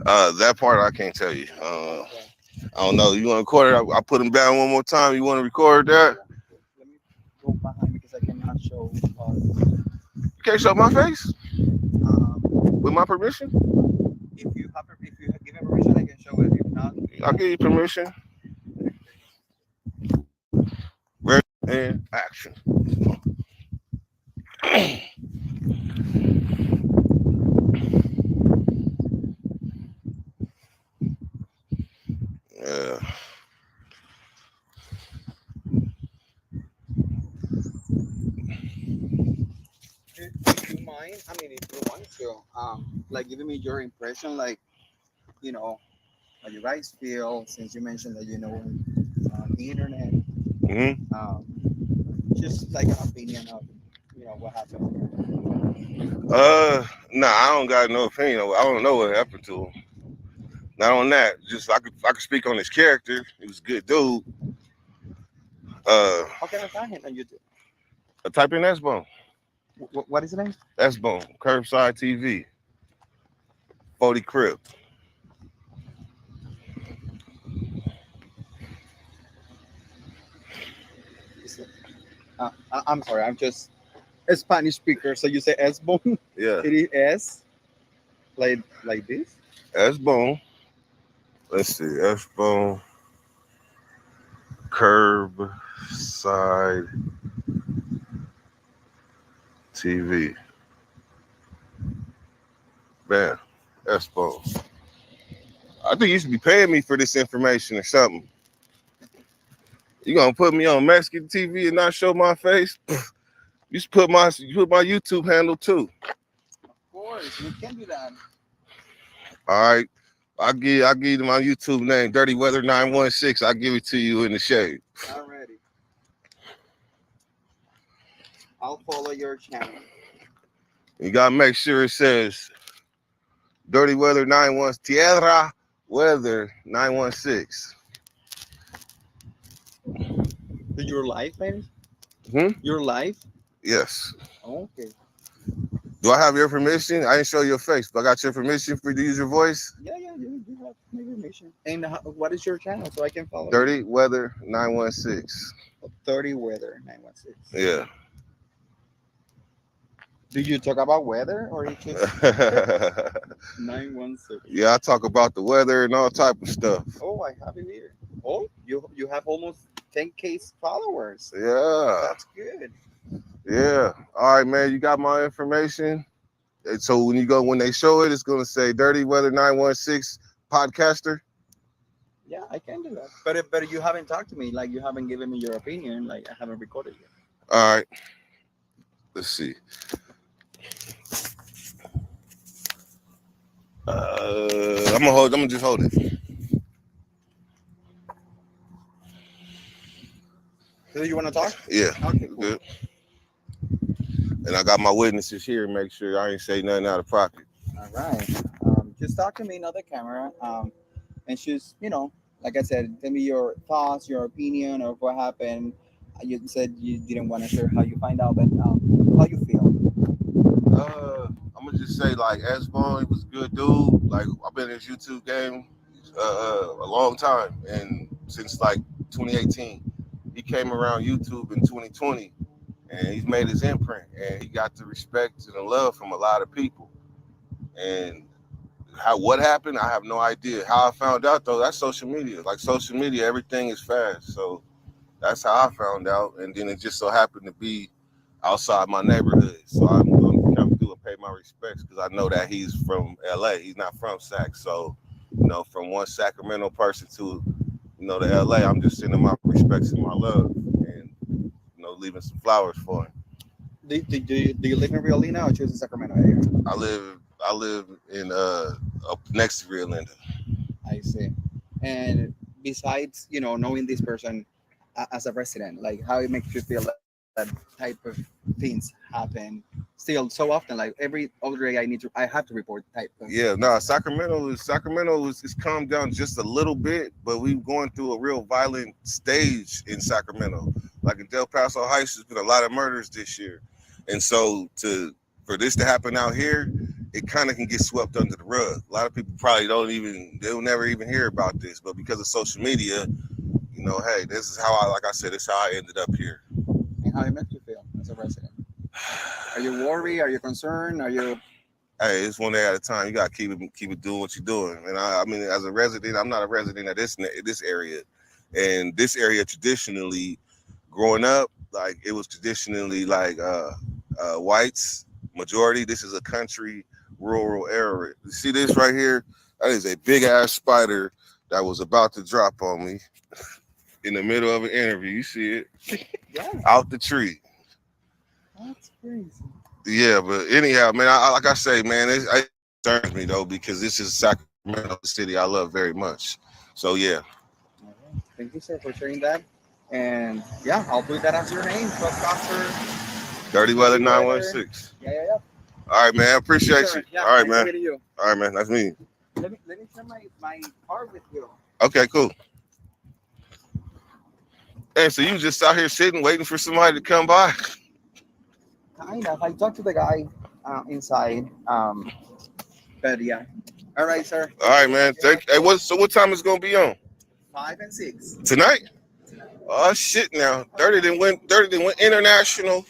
S2: That part I can't tell you. I don't know. You want to record it? I put him down one more time. You want to record that?
S8: Let me go behind because I cannot show.
S2: You can't show my face with my permission.
S8: If you give me permission, I can show it. If not,
S2: I'll give you permission. Ready and action.
S8: if you mind, I mean, if you want to, like giving me your impression, like, you know, how you guys feel, since you mentioned that you know the internet, um, just like an opinion of, you know, what happened.
S2: Nah, I don't got no opinion. I don't know what happened to him. Not on that. Just I could speak on his character. He was a good dude.
S8: How can I find him on YouTube?
S2: Type in S-Bone.
S8: What is the name?
S2: S-Bone. Curbside TV. 40 Crib.
S8: I'm sorry, I'm just a Spanish speaker, so you say S-Bone?
S2: Yeah.
S8: It is S, like this?
S2: S-Bone. Let's see. S-Bone. Curbside TV. Man, S-Bone. I think you should be paying me for this information or something. You gonna put me on Mexican TV and not show my face? You should put my YouTube handle too.
S8: Of course, you can do that.
S2: All right. I'll give you my YouTube name, Dirty Weather 916. I'll give it to you in the shade.
S8: Alrighty. I'll follow your channel.
S2: You gotta make sure it says Dirty Weather 916, Tierra Weather 916.
S8: Your life, maybe?
S2: Hmm?
S8: Your life?
S2: Yes.
S8: Okay.
S2: Do I have your permission? I didn't show your face, but I got your permission for you to use your voice?
S8: Yeah, you have my information. And what is your channel so I can follow?
S2: Dirty Weather 916.
S8: 30 Weather 916.
S2: Yeah.
S8: Do you talk about weather or you just 916?
S2: Yeah, I talk about the weather and all type of stuff.
S8: Oh, I have it here. Oh, you have almost 10K followers.
S2: Yeah.
S8: That's good.
S2: Yeah. All right, man. You got my information. And so when they show it, it's gonna say Dirty Weather 916 podcaster.
S8: Yeah, I can do that. But you haven't talked to me. Like you haven't given me your opinion. Like I haven't recorded yet.
S2: All right. Let's see. I'm gonna just hold it.
S8: Do you want to talk?
S2: Yeah.
S8: Okay, cool.
S2: Good. And I got my witnesses here. Make sure I ain't say nothing out of pocket.
S8: All right. Just talk to me, not the camera. And just, you know, like I said, tell me your thoughts, your opinion of what happened. You said you didn't want to share how you find out, but how you feel.
S2: I'm gonna just say like S-Bone, he was a good dude. Like I've been in this YouTube game a long time, and since like 2018, he came around YouTube in 2020, and he's made his imprint, and he got the respect and the love from a lot of people. And what happened, I have no idea. How I found out though, that's social media. Like social media, everything is fast, so that's how I found out. And then it just so happened to be outside my neighborhood, so I'm gonna come through and pay my respects because I know that he's from LA. He's not from Sac, so you know, from one Sacramento person to the LA, I'm just sending my respects and my love, and leaving some flowers for him.
S8: Do you live in Rio Linda or just in Sacramento area?
S2: I live in up next to Rio Linda.
S8: I see. And besides, knowing this person as a resident, like how it makes you feel that type of things happen still so often, like every other day I have to report type of.
S2: Yeah, no, Sacramento is calmed down just a little bit, but we're going through a real violent stage in Sacramento. Like in Del Paso Heights, there's been a lot of murders this year. And so for this to happen out here, it kind of can get swept under the rug. A lot of people probably they'll never even hear about this, but because of social media, hey, this is how this is how I ended up here.
S8: And how it makes you feel as a resident? Are you worried? Are you concerned? Are you?
S2: Hey, it's one day at a time. You gotta keep it doing what you're doing. And I mean, as a resident, I'm not a resident of this area, and this area traditionally, growing up, like it was traditionally like whites majority. This is a country rural area. You see this right here? That is a big ass spider that was about to drop on me in the middle of an interview. You see it?
S8: Yeah.
S2: Out the tree.
S8: What? crazy.
S2: Yeah, but anyhow, man, like I say, man, it concerns me though because this is Sacramento City I love very much. So yeah.
S8: All right. Thank you, sir, for sharing that. And yeah, I'll put that as your name, Trustcaster.
S2: Dirty Weather
S8: Dirty Weather.
S2: 916.
S8: Yeah.
S2: All right, man. I appreciate
S8: Sure.
S2: you.
S8: Yeah,
S2: All right,
S8: nice
S2: man.
S8: meeting you.
S2: All right, man. Nice meeting you.
S8: Let me share my card with you.
S2: Okay, cool. Hey, so you just out here sitting, waiting for somebody to come by?
S8: Kind of. I talked to the guy inside. But yeah. All right, sir.
S2: All right, man. Hey, what time is it gonna be on?
S8: 5 and 6
S2: Tonight? Oh shit! Now, Dirty then went international.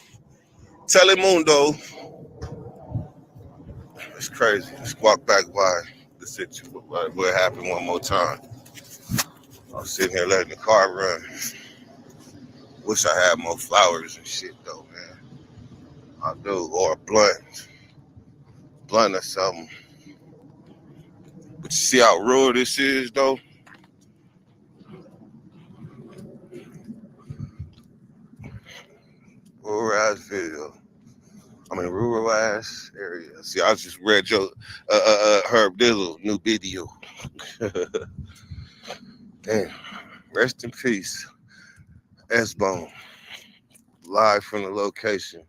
S2: Telemundo. It's crazy. Let's walk back by the situation. What happened one more time? I was sitting here letting the car run. Wish I had more flowers and shit though, man. I do, or a blunt or something. But you see how rural this is though? Rural ass video. I mean, rural ass area. See, I just read your Herb Dizzle new video. Damn. Rest in peace. S-Bone. Live from the location.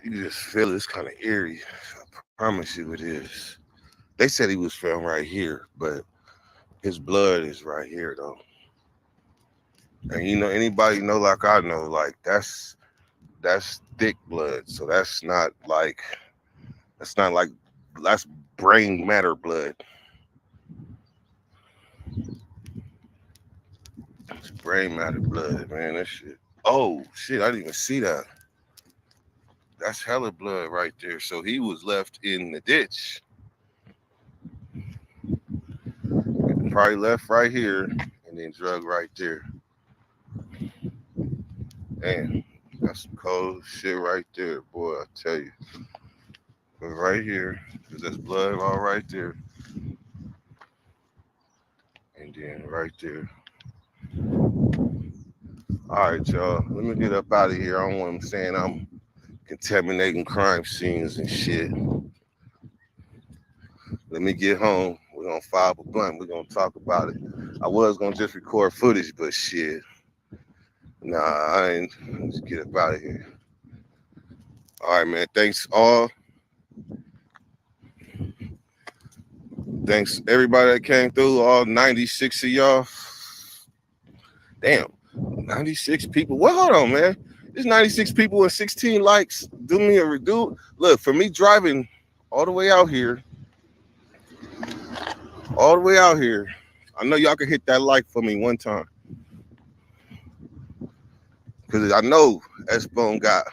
S2: You just feel it's kind of eerie. I promise you it is. They said he was found right here, but his blood is right here though. And you know, anybody know like I know, like that's thick blood. So that's brain matter blood. It's brain matter blood, man. That shit. Oh shit, I didn't even see that. That's hella blood right there. So he was left in the ditch. Probably left right here and then drug right there. Damn, that's some cold shit right there, boy. I tell you. But right here, because there's blood all right there. And then right there. All right, y'all. Let me get up out of here. I don't want them saying I'm contaminating crime scenes and shit. Let me get home. We're going to file a blunt. We're going to talk about it. I was going to just record footage, but shit. Nah, I ain't. Let's get up out of here. All right, man. Thanks all. Thanks everybody that came through. All 96 of y'all. Damn. 96 people. Well, hold on, man. There's 96 people and 16 likes. Do me a redo. Look, for me driving all the way out here. I know y'all can hit that like for me one time. Because I know S-Bone got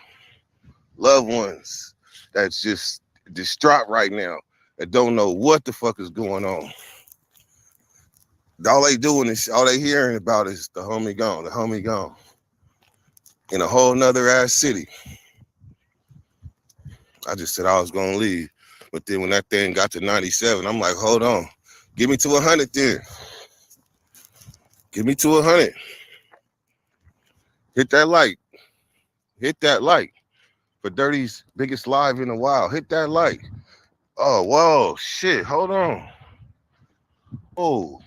S2: loved ones that's just distraught right now that don't know what the fuck is going on. All they hearing about is the homie gone. In a whole nother ass city. I just said I was gonna leave. But then when that thing got to 97, I'm like, hold on. Give me to 100 then. Give me to 100. Hit that like. For Dirty's biggest live in a while. Hit that like. Oh, whoa, shit. Hold on. Oh.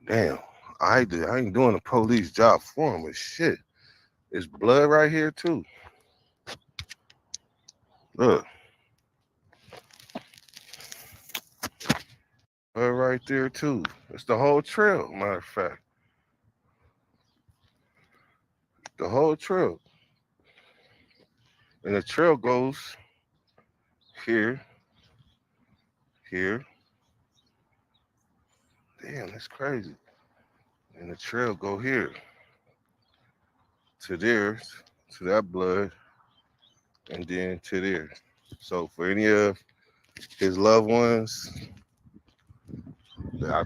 S2: Damn. I ain't doing a police job for him, but shit. There's blood right here too. Look. Blood right there too. It's the whole trail, matter of fact. The whole trail. And the trail goes here. Damn, that's crazy. And the trail go here. To there, to that blood, and then to there. So for any of his loved ones, I'm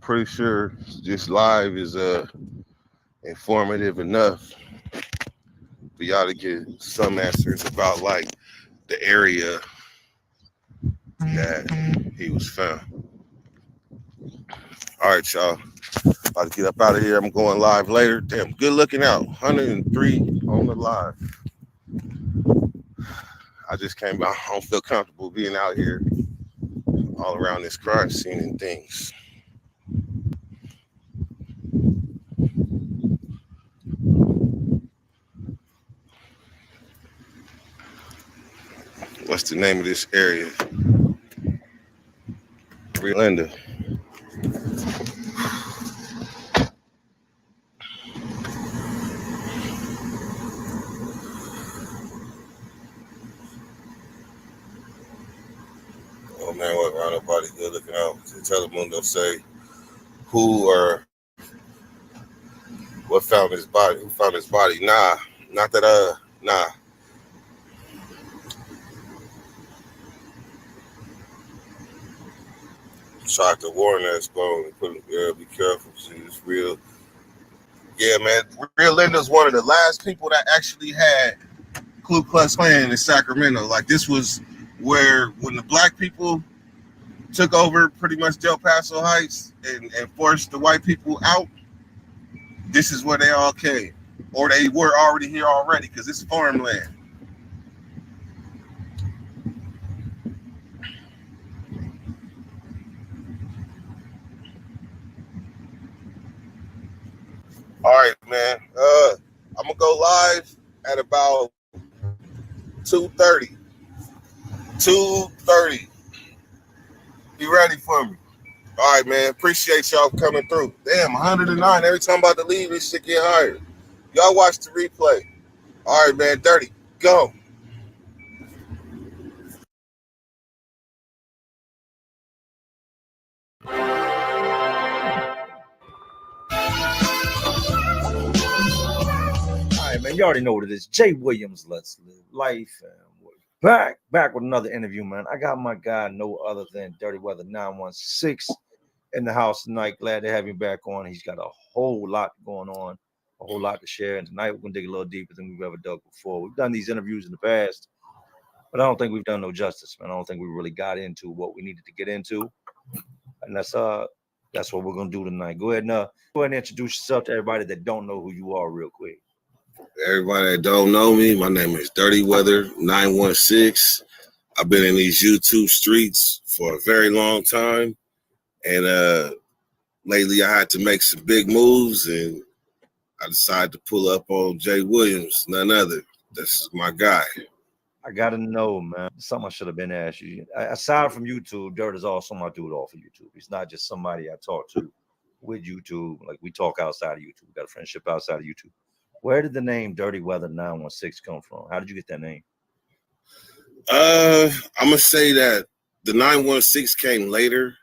S2: pretty sure this live is informative enough for y'all to get some answers about like the area that he was found. All right, y'all. About to get up out of here. I'm going live later. Damn, good looking out. 103 on the live. I just came out. I don't feel comfortable being out here all around this crime scene and things. What's the name of this area? Linda. Oh man, what around nobody good looking out. Telemundo say who or what found his body? Who found his body? Nah, not that nah. Tried to warn us, going be careful. It's real. Yeah, man. Real Linda's one of the last people that actually had Ku Klux Klan in Sacramento. Like this was where when the black people took over pretty much Del Paso Heights and forced the white people out, this is where they all came. Or they were already here already because it's farmland. All right, man. I'm gonna go live at about 2:30. 2:30. Be ready for me. All right, man. Appreciate y'all coming through. Damn, 109. Every time I'm about to leave, this shit get higher. Y'all watch the replay. All right, man. Dirty. Go.
S9: Man, you already know what it is. Jay Williams, Let's Live Life. And we're back with another interview, man. I got my guy, no other than Dirty Weather 916 in the house tonight. Glad to have him back on. He's got a whole lot going on, a whole lot to share. And tonight we're going to dig a little deeper than we've ever dug before. We've done these interviews in the past, but I don't think we've done no justice, man. I don't think we really got into what we needed to get into. And that's what we're going to do tonight. Go ahead and introduce yourself to everybody that don't know who you are real quick.
S2: Everybody that don't know me, my name is Dirty Weather 916. I've been in these YouTube streets for a very long time, and lately I had to make some big moves, and I decided to pull up on Jay Williams, none other. This is my guy.
S9: I gotta know, man. Something I should have been asked you. Aside from YouTube, Dirt is also my dude off of YouTube. He's not just somebody I talk to with YouTube. Like we talk outside of YouTube. We got a friendship outside of YouTube. Where did the name Dirty Weather 916 come from? How did you get that name?
S2: I'm gonna say that the 916 came later,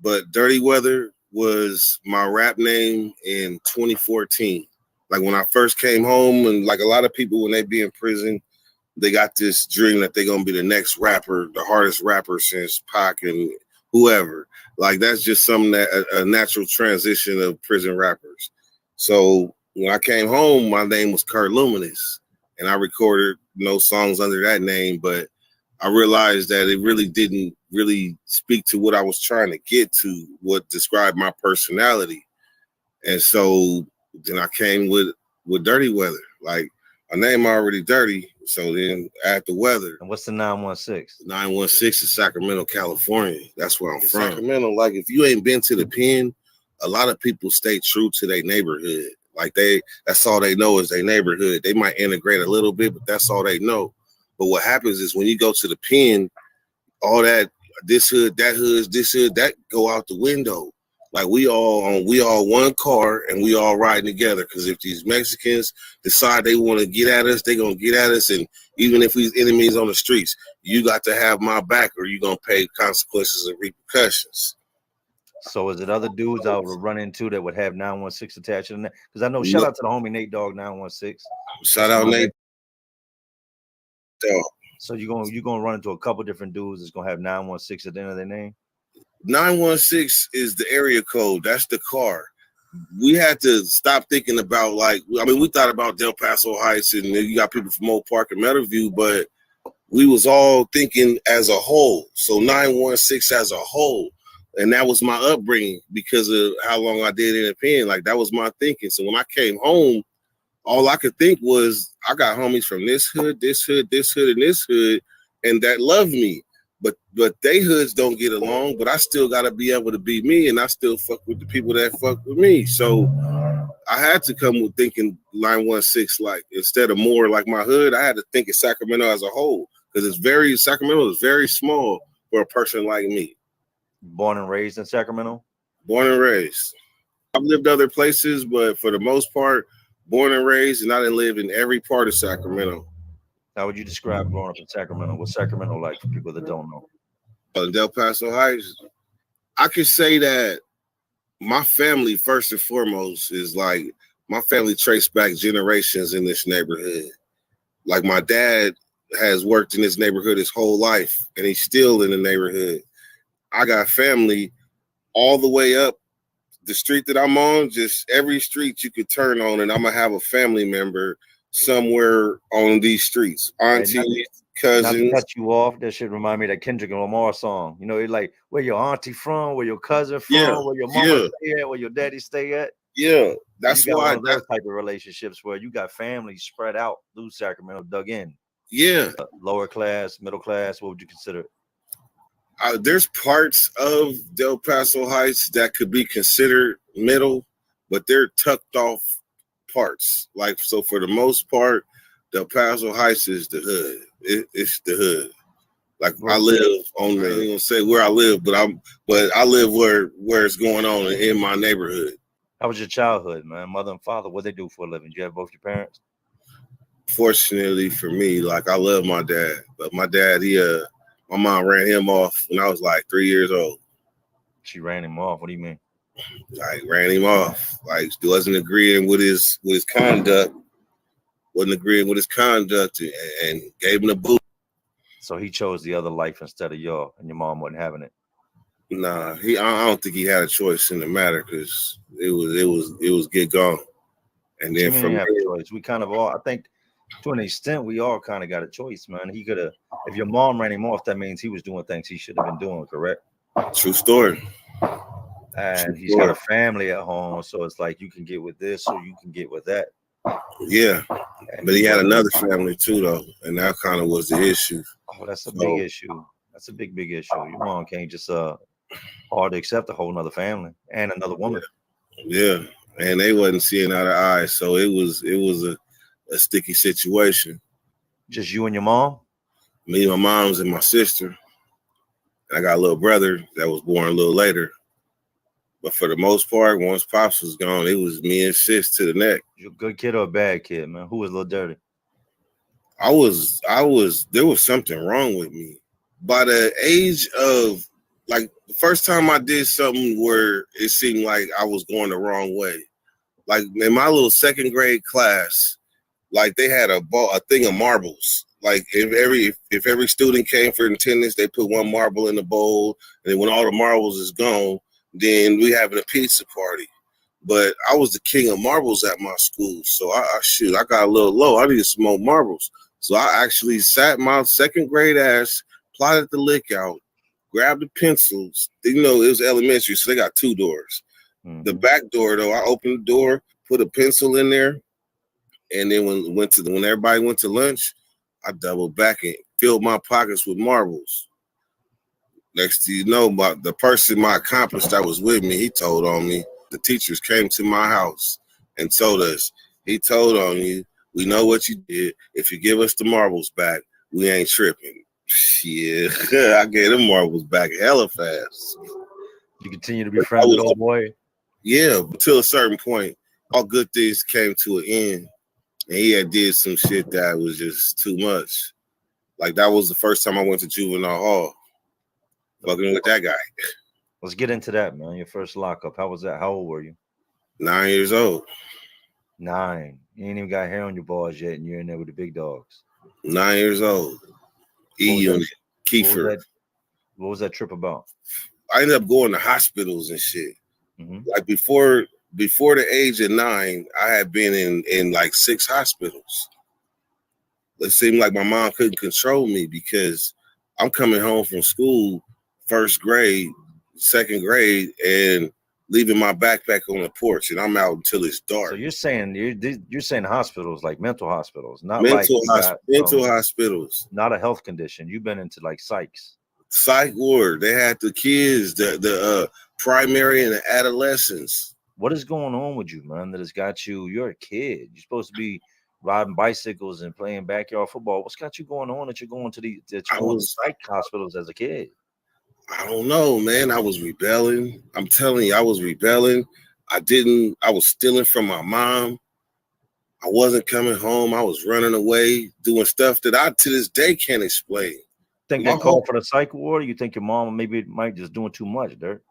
S2: but Dirty Weather was my rap name in 2014. Like when I first came home, and like a lot of people when they be in prison, they got this dream that they're gonna be the next rapper, the hardest rapper since Pac and whoever. Like that's just something that a natural transition of prison rappers. So when I came home, my name was Kurt Luminous, and I recorded no songs under that name, but I realized that it really didn't really speak to what I was trying to get to, what described my personality. And so then I came with Dirty Weather. Like my name already dirty, so then add the weather.
S9: And what's the 916?
S2: 916 is Sacramento, California. That's where I'm from. Sacramento, like if you ain't been to the pen, a lot of people stay true to their neighborhood. Like that's all they know is their neighborhood. They might integrate a little bit, but that's all they know. But what happens is when you go to the pen, all that, this hood, that go out the window. Like we all one car and we all riding together. Because if these Mexicans decide they want to get at us, they gonna get at us. And even if we enemies on the streets, you got to have my back or you're gonna pay consequences and repercussions.
S9: So is it other dudes I would run into that would have 916 attached to them? Because I know, shout out to the homie Nate Dogg 916.
S2: Shout out Nate Dogg.
S9: So you're gonna run into a couple different dudes that's gonna have 916 at the end of their name?
S2: 916 is the area code. That's the car. We had to stop thinking about we thought about Del Paso Heights and you got people from Oak Park and Meadowview, but we was all thinking as a whole. So 916 as a whole. And that was my upbringing because of how long I did in the pen. Like that was my thinking. So when I came home, all I could think was I got homies from this hood, this hood, this hood, and this hood, and that love me. But they hoods don't get along, but I still gotta be able to be me, and I still fuck with the people that fuck with me. So I had to come with thinking 916 like instead of more like my hood, I had to think of Sacramento as a whole. Because Sacramento is very small for a person like me.
S9: Born and raised in Sacramento?
S2: Born and raised. I've lived other places, but for the most part, born and raised, and I didn't live in every part of Sacramento.
S9: How would you describe growing up in Sacramento? What's Sacramento like for people that don't know?
S2: Del Paso Heights, I could say that my family, first and foremost, is like my family traced back generations in this neighborhood. Like my dad has worked in this neighborhood his whole life, and he's still in the neighborhood. I got family all the way up the street that I'm on, just every street you could turn on, and I'm going to have a family member somewhere on these streets. Auntie, cousins.
S9: Not to cut you off, that should remind me of that Kendrick Lamar song. You know, it's like, where your auntie from, where your cousin from, where your mama stay at, where your daddy stay at.
S2: Yeah, that's why.
S9: Those type of relationships where you got families spread out through Sacramento, dug in.
S2: Yeah.
S9: Lower class, middle class, what would you consider it?
S2: There's parts of Del Paso Heights that could be considered middle, but they're tucked off parts. Like, so for the most part, Del Paso Heights is the hood. It's the hood. Like I live on the, I ain't gonna say where I live, but I live where it's going on in my neighborhood.
S9: How was your childhood, man? Mother and father, what they do for a living? Do you have both your parents?
S2: Fortunately for me, like I love my dad, but my dad, my mom ran him off when I was like 3 years old.
S9: She ran him off. What do you mean?
S2: Like ran him off. Like wasn't agreeing with his conduct. Wasn't agreeing with his conduct and gave him the boot.
S9: So he chose the other life instead of y'all, and your mom wasn't having it.
S2: Nah, I don't think he had a choice in the matter because it was get gone. And then from
S9: there, choice. We kind of all, I think, to an extent, we all kind of got a choice, man. He could have, if your mom ran him off, that means he was doing things he should have been doing, correct?
S2: True story.
S9: And he's got a family at home, so it's like you can get with this or you can get with that.
S2: Yeah, but he had another family too, though, and that kind of was the issue.
S9: Oh, that's a big issue. That's a big issue. Your mom can't just hard to accept a whole nother family and another woman.
S2: Yeah, and they wasn't seeing eye to eye, so it was a sticky situation.
S9: Just you and your mom?
S2: Me, my mom's, and my sister. And I got a little brother that was born a little later. But for the most part, once Pops was gone, it was me and sis to the neck.
S9: You a good kid or a bad kid, man? Who was a little dirty?
S2: There was something wrong with me. By the age of, like, the first time I did something where it seemed like I was going the wrong way. Like, in my little second grade class, like, they had a thing of marbles. Like, if every student came for attendance, they put one marble in the bowl. And then when all the marbles is gone, then we having a pizza party. But I was the king of marbles at my school. So I got a little low. I needed some more marbles. So I actually sat my second grade ass, plotted the lick out, grabbed the pencils. You know, it was elementary, so they got two doors. Mm-hmm. The back door, though, I opened the door, put a pencil in there. And then when everybody went to lunch, I doubled back and filled my pockets with marbles. Next thing you know, my accomplice that was with me, he told on me. The teachers came to my house and told us, he told on you, we know what you did. If you give us the marbles back, we ain't tripping. Shit, I gave them marbles back hella fast.
S9: You continue to be friends with old boy?
S2: Yeah, until a certain point, all good things came to an end. And he had did some shit that was just too much. Like, that was the first time I went to juvenile hall. Fucking with that guy.
S9: Let's get into that, man. Your first lockup. How was that? How old were you?
S2: 9 years old.
S9: 9. You ain't even got hair on your balls yet, and you're in there with the big dogs.
S2: 9 years old. E-Unit. Kiefer.
S9: What was that trip about?
S2: I ended up going to hospitals and shit. Mm-hmm. Like before the age of 9, I had been in like 6 hospitals. It seemed like my mom couldn't control me because I'm coming home from school, first grade, second grade, and leaving my backpack on the porch, and I'm out until it's dark.
S9: So you're saying hospitals, like mental hospitals, not
S2: mental
S9: mental
S2: hospitals,
S9: not a health condition. You've been into like
S2: psych ward. They had the kids, the primary and the adolescents.
S9: What is going on with you, man? That has got you? You're a kid. You're supposed to be riding bicycles and playing backyard football. What's got you going on that you're going to psych hospitals as a kid?
S2: I don't know, man. I was rebelling. I'm telling you, I was rebelling. I was stealing from my mom. I wasn't coming home. I was running away, doing stuff that I to this day can't explain.
S9: Think they called for the psych ward, or you think your mom might just doing too much, Dirk?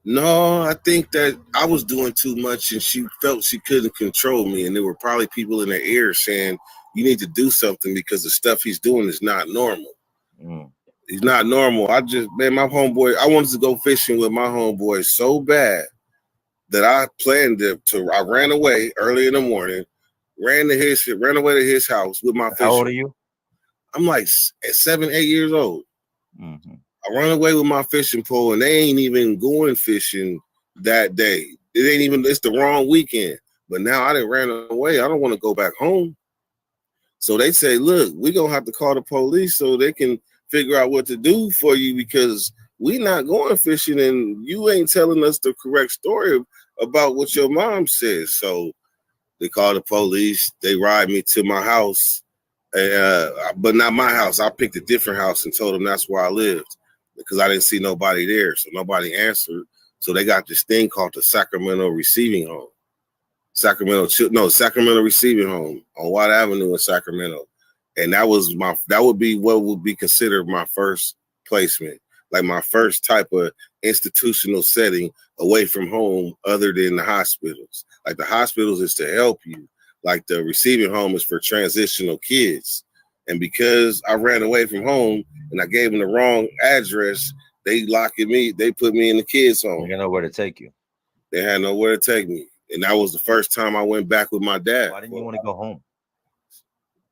S2: No, I think that I was doing too much and she felt she couldn't control me. And there were probably people in her ear saying, you need to do something because the stuff he's doing is not normal. He's not normal. My homeboy, I wanted to go fishing with my homeboy so bad that I planned I ran away early in the morning, ran away to his house with my fishing.
S9: How old are you?
S2: I'm like 7, 8 years old.
S9: Mm-hmm.
S2: I run away with my fishing pole and they ain't even going fishing that day. It's the wrong weekend. But now I done ran away. I don't want to go back home. So they say, look, we're going to have to call the police so they can figure out what to do for you because we not going fishing and you ain't telling us the correct story about what your mom says. So they call the police. They ride me to my house, but not my house. I picked a different house and told them that's where I lived because I didn't see nobody there. So nobody answered. So they got this thing called the Sacramento Receiving Home. Sacramento Receiving Home on Watt Avenue in Sacramento. And that would be what would be considered my first placement, like my first type of institutional setting away from home other than the hospitals. Like the hospitals is to help you. Like the receiving home is for transitional kids. And because I ran away from home and I gave them the wrong address, they put me in the kids' home.
S9: They had nowhere to take you.
S2: They had nowhere to take me. And that was the first time I went back with my dad.
S9: Why didn't you want to go home?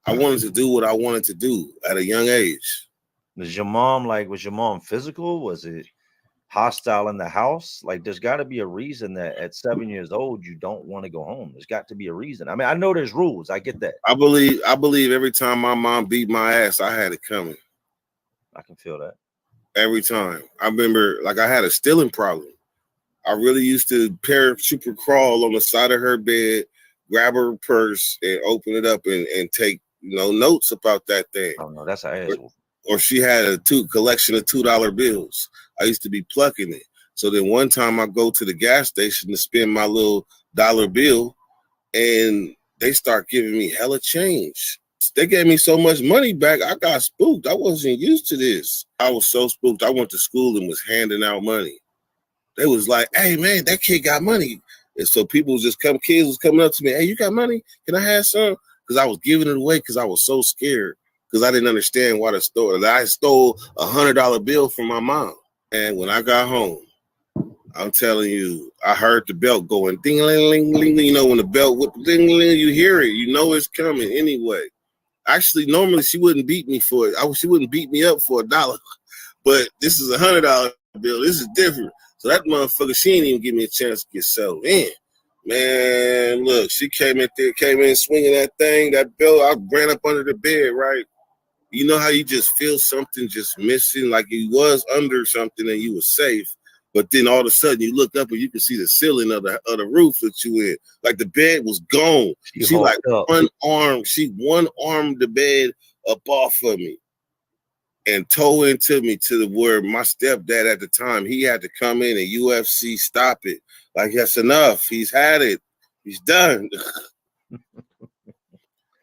S2: I wanted to do what I wanted to do at a young age.
S9: Was your mom physical? Was it hostile in the house? Like, there's got to be a reason that at 7 years old, you don't want to go home. There's got to be a reason. I mean, I know there's rules. I get that.
S2: I believe every time my mom beat my ass, I had it coming.
S9: I can feel that.
S2: Every time. I remember, like, I had a stealing problem. I really used to paratrooper crawl on the side of her bed, grab her purse, and open it up and take notes about that thing.
S9: Oh no, that's an asshole.
S2: Or she had a collection of $2 bills. I used to be plucking it. So then one time I go to the gas station to spend my little dollar bill, and they start giving me hella change. They gave me so much money back, I got spooked. I wasn't used to this. I was so spooked. I went to school and was handing out money. They was like, hey, man, that kid got money. And so kids was coming up to me, hey, you got money? Can I have some? Because I was giving it away because I was so scared because I didn't understand why I stole a $100 bill from my mom. And when I got home, I'm telling you, I heard the belt going ding-a-ling-ling-ling. When the belt whip ding-a-ling, you hear it. You know it's coming anyway. Actually, normally she wouldn't beat me for it. She wouldn't beat me up for $1. But this is a $100 bill. This is different. So that motherfucker, she didn't even give me a chance to get settled in. Man, look, she came in swinging that thing, that belt. I ran up under the bed, right? You know how you just feel something just missing, like you was under something and you were safe, but then all of a sudden you look up and you can see the ceiling of the roof that you in. Like the bed was gone. She like one-armed the bed up off of me and towed into me to where my stepdad at the time, he had to come in and UFC stop it. Like, that's enough. He's had it. He's done.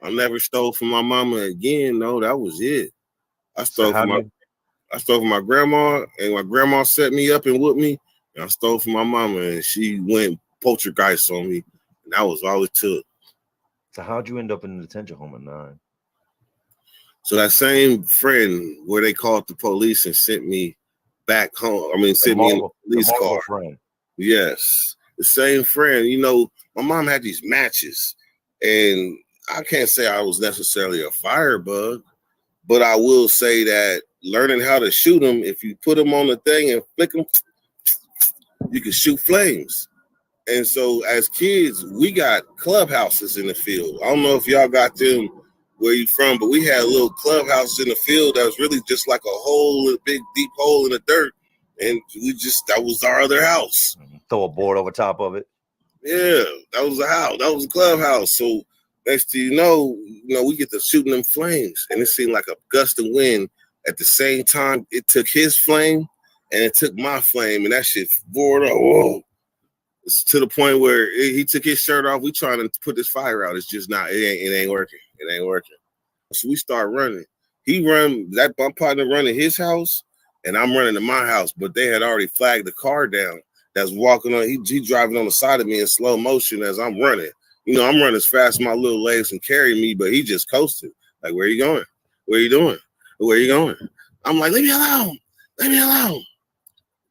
S2: I never stole from my mama again. No, that was it. I stole from my grandma, and my grandma set me up and whooped me. And I stole from my mama, and she went poltergeist on me. And that was all it took.
S9: So how'd you end up in the detention home at 9?
S2: So that same friend where they called the police and sent me back home. Sent me in the police car. Friend. Yes. The same friend. My mom had these matches, and I can't say I was necessarily a firebug, but I will say that learning how to shoot them, if you put them on the thing and flick them, you could shoot flames. And so as kids, we got clubhouses in the field. I don't know if y'all got them where you from, but we had little clubhouses in the field that was really just like a hole, a big deep hole in the dirt. And that was our other house.
S9: Throw a board over top of it.
S2: Yeah, that was the house. That was the clubhouse. So next thing you know, we get to shooting them flames. And it seemed like a gust of wind. At the same time, it took his flame and it took my flame. And that shit roared up. Whoa. It's to the point where he took his shirt off. We trying to put this fire out. It's just not. It ain't working. It ain't working. So we start running. My partner running his house, and I'm running to my house. But they had already flagged the car down. That's walking on. He driving on the side of me in slow motion as I'm running. I'm running as fast as my little legs can carry me, but he just coasted. Like, where are you going? What are you doing? Where are you going? I'm like, leave me alone. Leave me alone.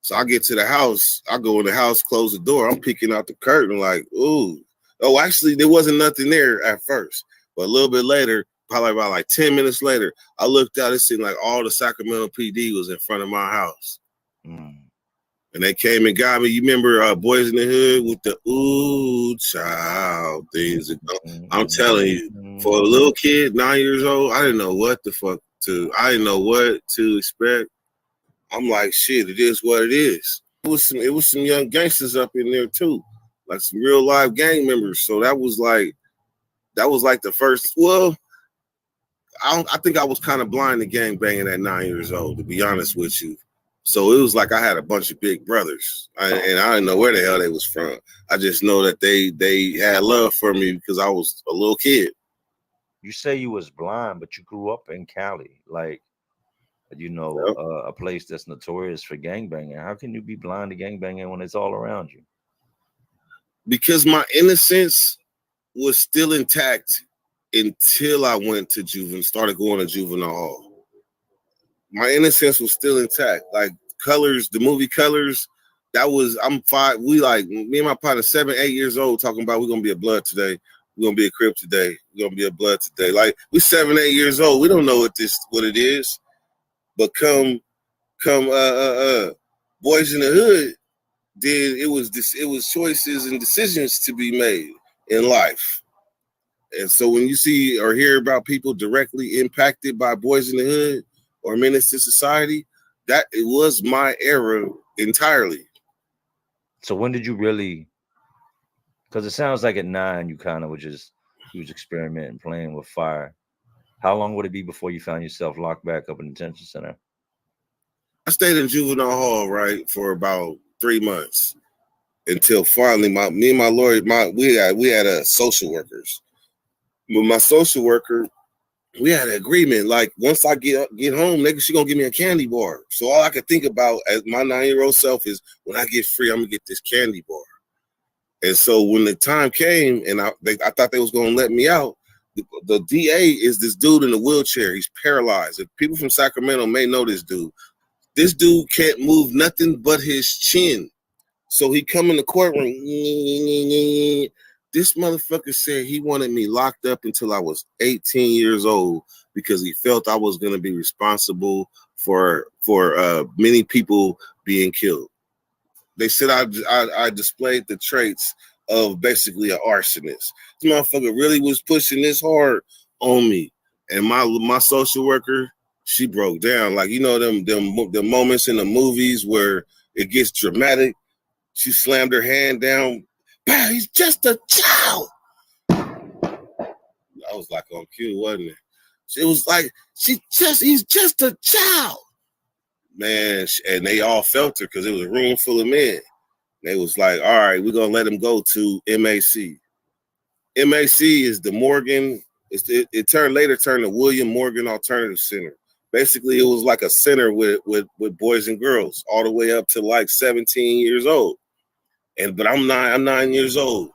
S2: So I get to the house. I go in the house, close the door. I'm peeking out the curtain like, ooh. Oh, actually, there wasn't nothing there at first. But a little bit later, probably about like 10 minutes later, I looked out. It seemed like all the Sacramento PD was in front of my house. And they came and got me. You remember Boys in the Hood with the ooh, child things. I'm telling you, for a little kid, 9 years old, I didn't know what the fuck I didn't know what to expect. I'm like, shit, it is what it is. It was some young gangsters up in there too, like some real live gang members. So that was like the first. Well, I think I was kind of blind to gang banging at 9 years old, to be honest with you. So it was like I had a bunch of big brothers, and I didn't know where the hell they was from. I just know that they had love for me because I was a little kid.
S9: You say you was blind, but you grew up in Cali, like, a place that's notorious for gangbanging. How can you be blind to gangbanging when it's all around you? Because my innocence was still intact until I went to started going to juvenile hall. My innocence was still intact. Like Colors, the movie Colors, I'm 5. We me and my partner 7, 8 years old talking about we're gonna be a blood today. We're gonna be a Crip today. We're gonna be a blood today. Like we 7, 8 years old. We don't know what it is. But come Boys in the Hood, then it was choices and decisions to be made in life. And so when you see or hear about people directly impacted by Boys in the Hood or Menace to Society, that it was my era entirely. So when did you really? Because it sounds like at 9 you kind of you was experimenting, playing with fire. How long would it be before you found yourself locked back up in the detention center? I stayed in juvenile hall, right, for about 3 months until finally me and my lawyer, we had social workers. With my social worker, we had an agreement. Like once I get home, nigga, she gonna give me a candy bar. So all I could think about as my 9-year-old self is when I get free, I'm gonna get this candy bar. And so when the time came and I thought they was gonna let me out, the DA is this dude in a wheelchair. He's paralyzed. If people from Sacramento may know this dude. This dude can't move nothing but his chin. So he come in the courtroom. This motherfucker said he wanted me locked up until I was 18 years old because he felt I was going to be responsible for many people being killed. They said I displayed the traits of basically an arsonist. This motherfucker really was pushing this hard on me. And my social worker, she broke down. Like, the moments in the movies where it gets dramatic. She slammed her hand down. He's just a child. I was like on cue, wasn't it? It was like, he's just a child. Man, and they all felt her because it was a room full of men. They was like, all right, we're going to let him go to MAC. MAC is the Morgan. It later turned to William Morgan Alternative Center. Basically, it was like a center with boys and girls all the way up to like 17 years old. But I'm 9 years old.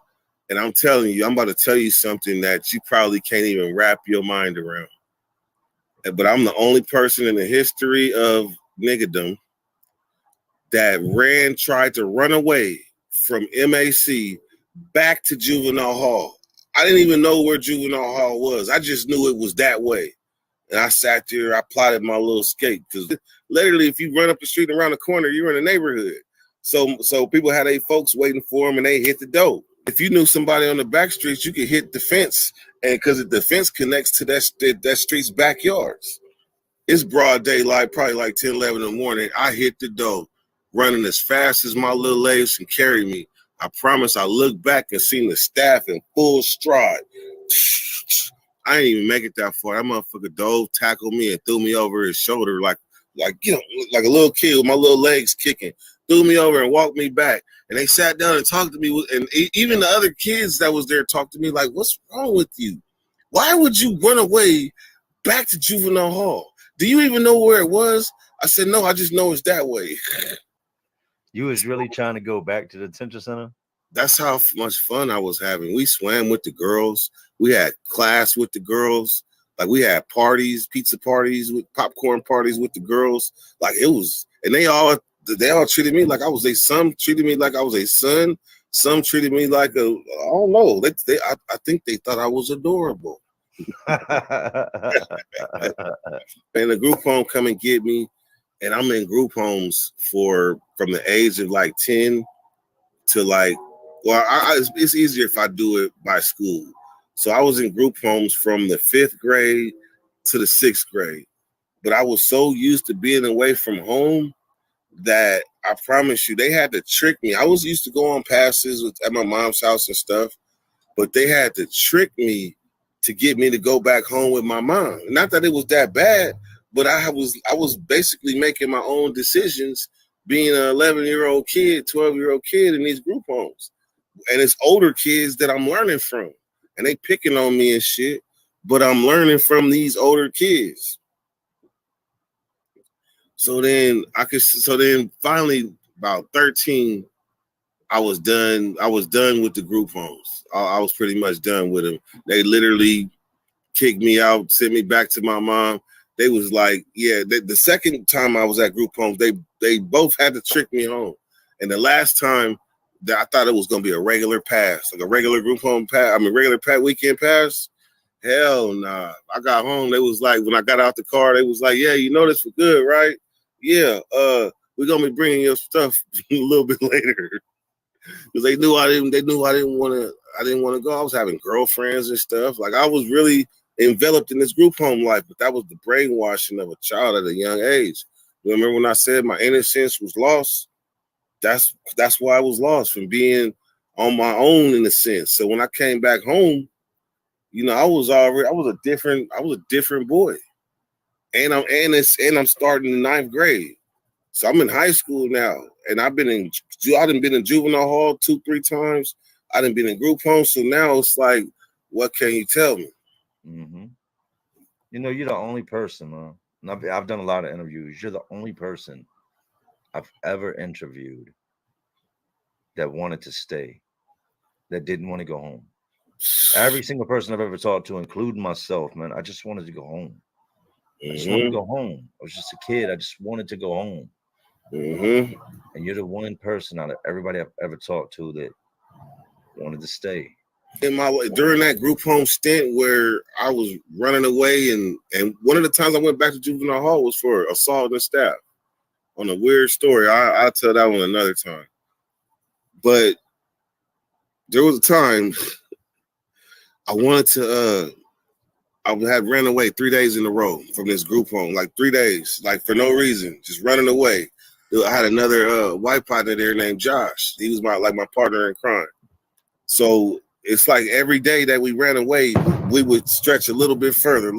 S9: And I'm telling you, I'm about to tell you something that you probably can't even wrap your mind around. But I'm the only person in the history of niggadom that tried to run away from MAC back to juvenile hall. I didn't even know where juvenile hall was. I just knew it was that way. And I sat there, I plotted my little escape. Because literally, if you run up the street around the corner, you're in a neighborhood.
S2: So people had their folks waiting for them, and they hit the door. If you knew somebody on the back streets, you could hit the fence, and because the fence connects to that street's backyards. It's broad daylight, probably like 10, 11 in the morning. I hit the door, running as fast as my little legs can carry me. I promise I looked back and seen the staff in full stride. I didn't even make it that far. That motherfucker dove, tackled me, and threw me over his shoulder like you know, like a little kid with my little legs kicking. Threw me over and walked me back. And they sat down and talked to me. And even the other kids that was there talked to me like, what's wrong with you? Why would you run away back to juvenile hall? Do you even know where it was? I said, no, I just know it's that way.
S9: You was really trying to go back to the detention center?
S2: That's how much fun I was having. We swam with the girls. We had class with the girls. Like we had parties, pizza parties, with popcorn parties with the girls. Like it was, and they all treated me like I was some treated me like I was a son. Some treated me like I don't know. I think they thought I was adorable. And the group home come and get me, and I'm in group homes from the age of like 10 to like, well, it's easier if I do it by school. So I was in group homes from the 5th grade to the 6th grade. But I was so used to being away from home that I promise you, they had to trick me. I was used to go on passes at my mom's house and stuff, but they had to trick me to get me to go back home with my mom. Not that it was that bad, but I was basically making my own decisions, being an 11-year-old kid, 12-year-old kid in these group homes. And it's older kids that I'm learning from. And they picking on me and shit, but I'm learning from these older kids. So then finally about 13, I was done. I was done with the group homes. I was pretty much done with them. They literally kicked me out, sent me back to my mom. They was like, yeah, the second time I was at group homes, they both had to trick me home. And the last time, that I thought it was gonna be a regular pass, like a regular group home pass. Regular weekend pass. Hell nah. I got home. They was like, when I got out the car, they was like, yeah, you know this for good, right? Yeah. We're gonna be bringing your stuff a little bit later, because they knew I didn't want to go. I was having girlfriends and stuff. Like I was really enveloped in this group home life, but that was the brainwashing of a child at a young age. You remember when I said my innocence was lost? That's why I was lost, from being on my own in a sense. So when I came back home, you know, I was a different boy. And I'm starting the 9th grade. So I'm in high school now, and I done been in juvenile hall 2-3 times. I done been in group home. So now it's like, what can you tell me?
S9: Mm-hmm. You know, you're the only person, man. And I've done a lot of interviews. You're the only person I've ever interviewed that wanted to stay, that didn't want to go home. Every single person I've ever talked to, including myself, man, I just wanted to go home. I just wanted to go home. I was just a kid. I just wanted to go home.
S2: Mm-hmm.
S9: And you're the one person out of everybody I've ever talked to that wanted to stay.
S2: During that group home stint where I was running away, and one of the times I went back to juvenile hall was for assaulting staff. On a weird story, I'll tell that one another time. But there was a time I wanted to. I had ran away 3 days in a row from this group home, like 3 days, like for no reason, just running away. I had another white partner there named Josh. He was my partner in crime. So it's like every day that we ran away, we would stretch a little bit further.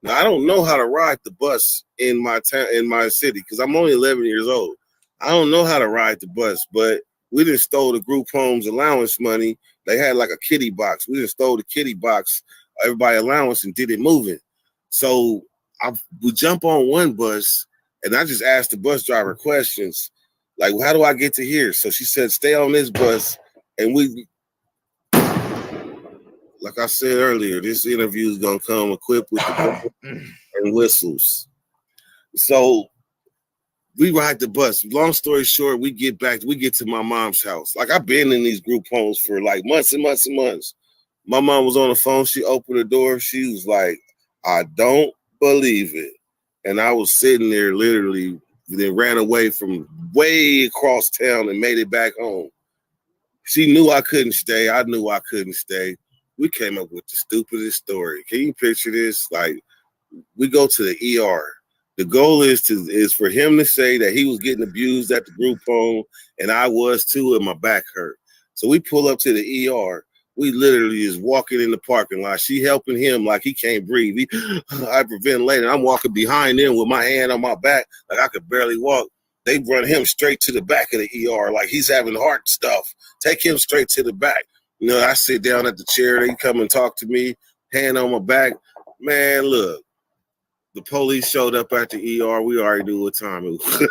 S2: Now I don't know how to ride the bus in my town, in my city, because I'm only 11 years old. I don't know how to ride the bus, but we just stole the group home's allowance money. They had like a kitty box. We just stole the kitty box, everybody allowance, and did it moving. So we jump on one bus, and I just asked the bus driver questions, like, how do I get to here? So she said, stay on this bus. And like I said earlier, this interview is going to come equipped with the and whistles. So we ride the bus. Long story short, we get to my mom's house. Like, I've been in these group homes for like months and months and months. My mom was on the phone. She opened the door. She was like, I don't believe it. And I was sitting there literally then ran away from way across town and made it back home. She knew I couldn't stay. I knew I couldn't stay. We came up with the stupidest story. Can you picture this? Like, we go to the ER. The goal is for him to say that he was getting abused at the group home, and I was too, and my back hurt. So we pull up to the ER. We literally is walking in the parking lot. She helping him like he can't breathe. He hyperventilating. I'm walking behind him with my hand on my back like I could barely walk. They run him straight to the back of the ER like he's having heart stuff. Take him straight to the back. You know, I sit down at the chair. They come and talk to me, hand on my back. Man, look, the police showed up at the ER. We already knew what time it was.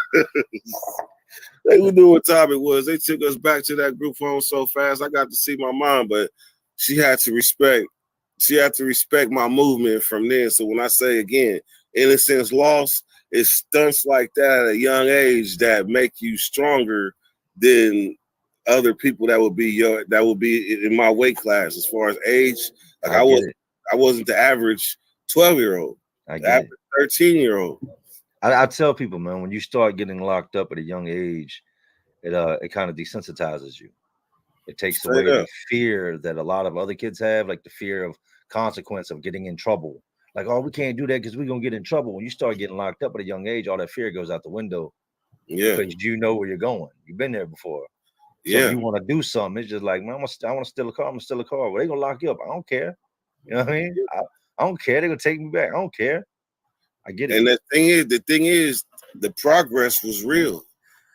S2: They knew what time it was. They took us back to that group home so fast. I got to see my mom, but she had to respect my movement from then. So when I say again, innocence lost, it's stunts like that at a young age that make you stronger than other people that would be in my weight class as far as age. Like I wasn't the average 12-year-old.
S9: I
S2: The
S9: get
S2: average
S9: it.
S2: 13-year-old.
S9: I tell people, man, when you start getting locked up at a young age, it kind of desensitizes you. It takes away
S2: Straight
S9: the
S2: up.
S9: fear that a lot of other kids have, like the fear of consequence of getting in trouble. Like, oh, we can't do that because we're gonna get in trouble. When you start getting locked up at a young age, all that fear goes out the window
S2: Yeah.
S9: because you know where you're going. You've been there before. So
S2: Yeah.
S9: if you want to do something, it's just like, man, I want to steal a car. I'm gonna steal a car. Well, they gonna lock you up. I don't care. You know what I mean? I don't care. They're gonna take me back. I don't care. I get it.
S2: And the thing is, the progress was real.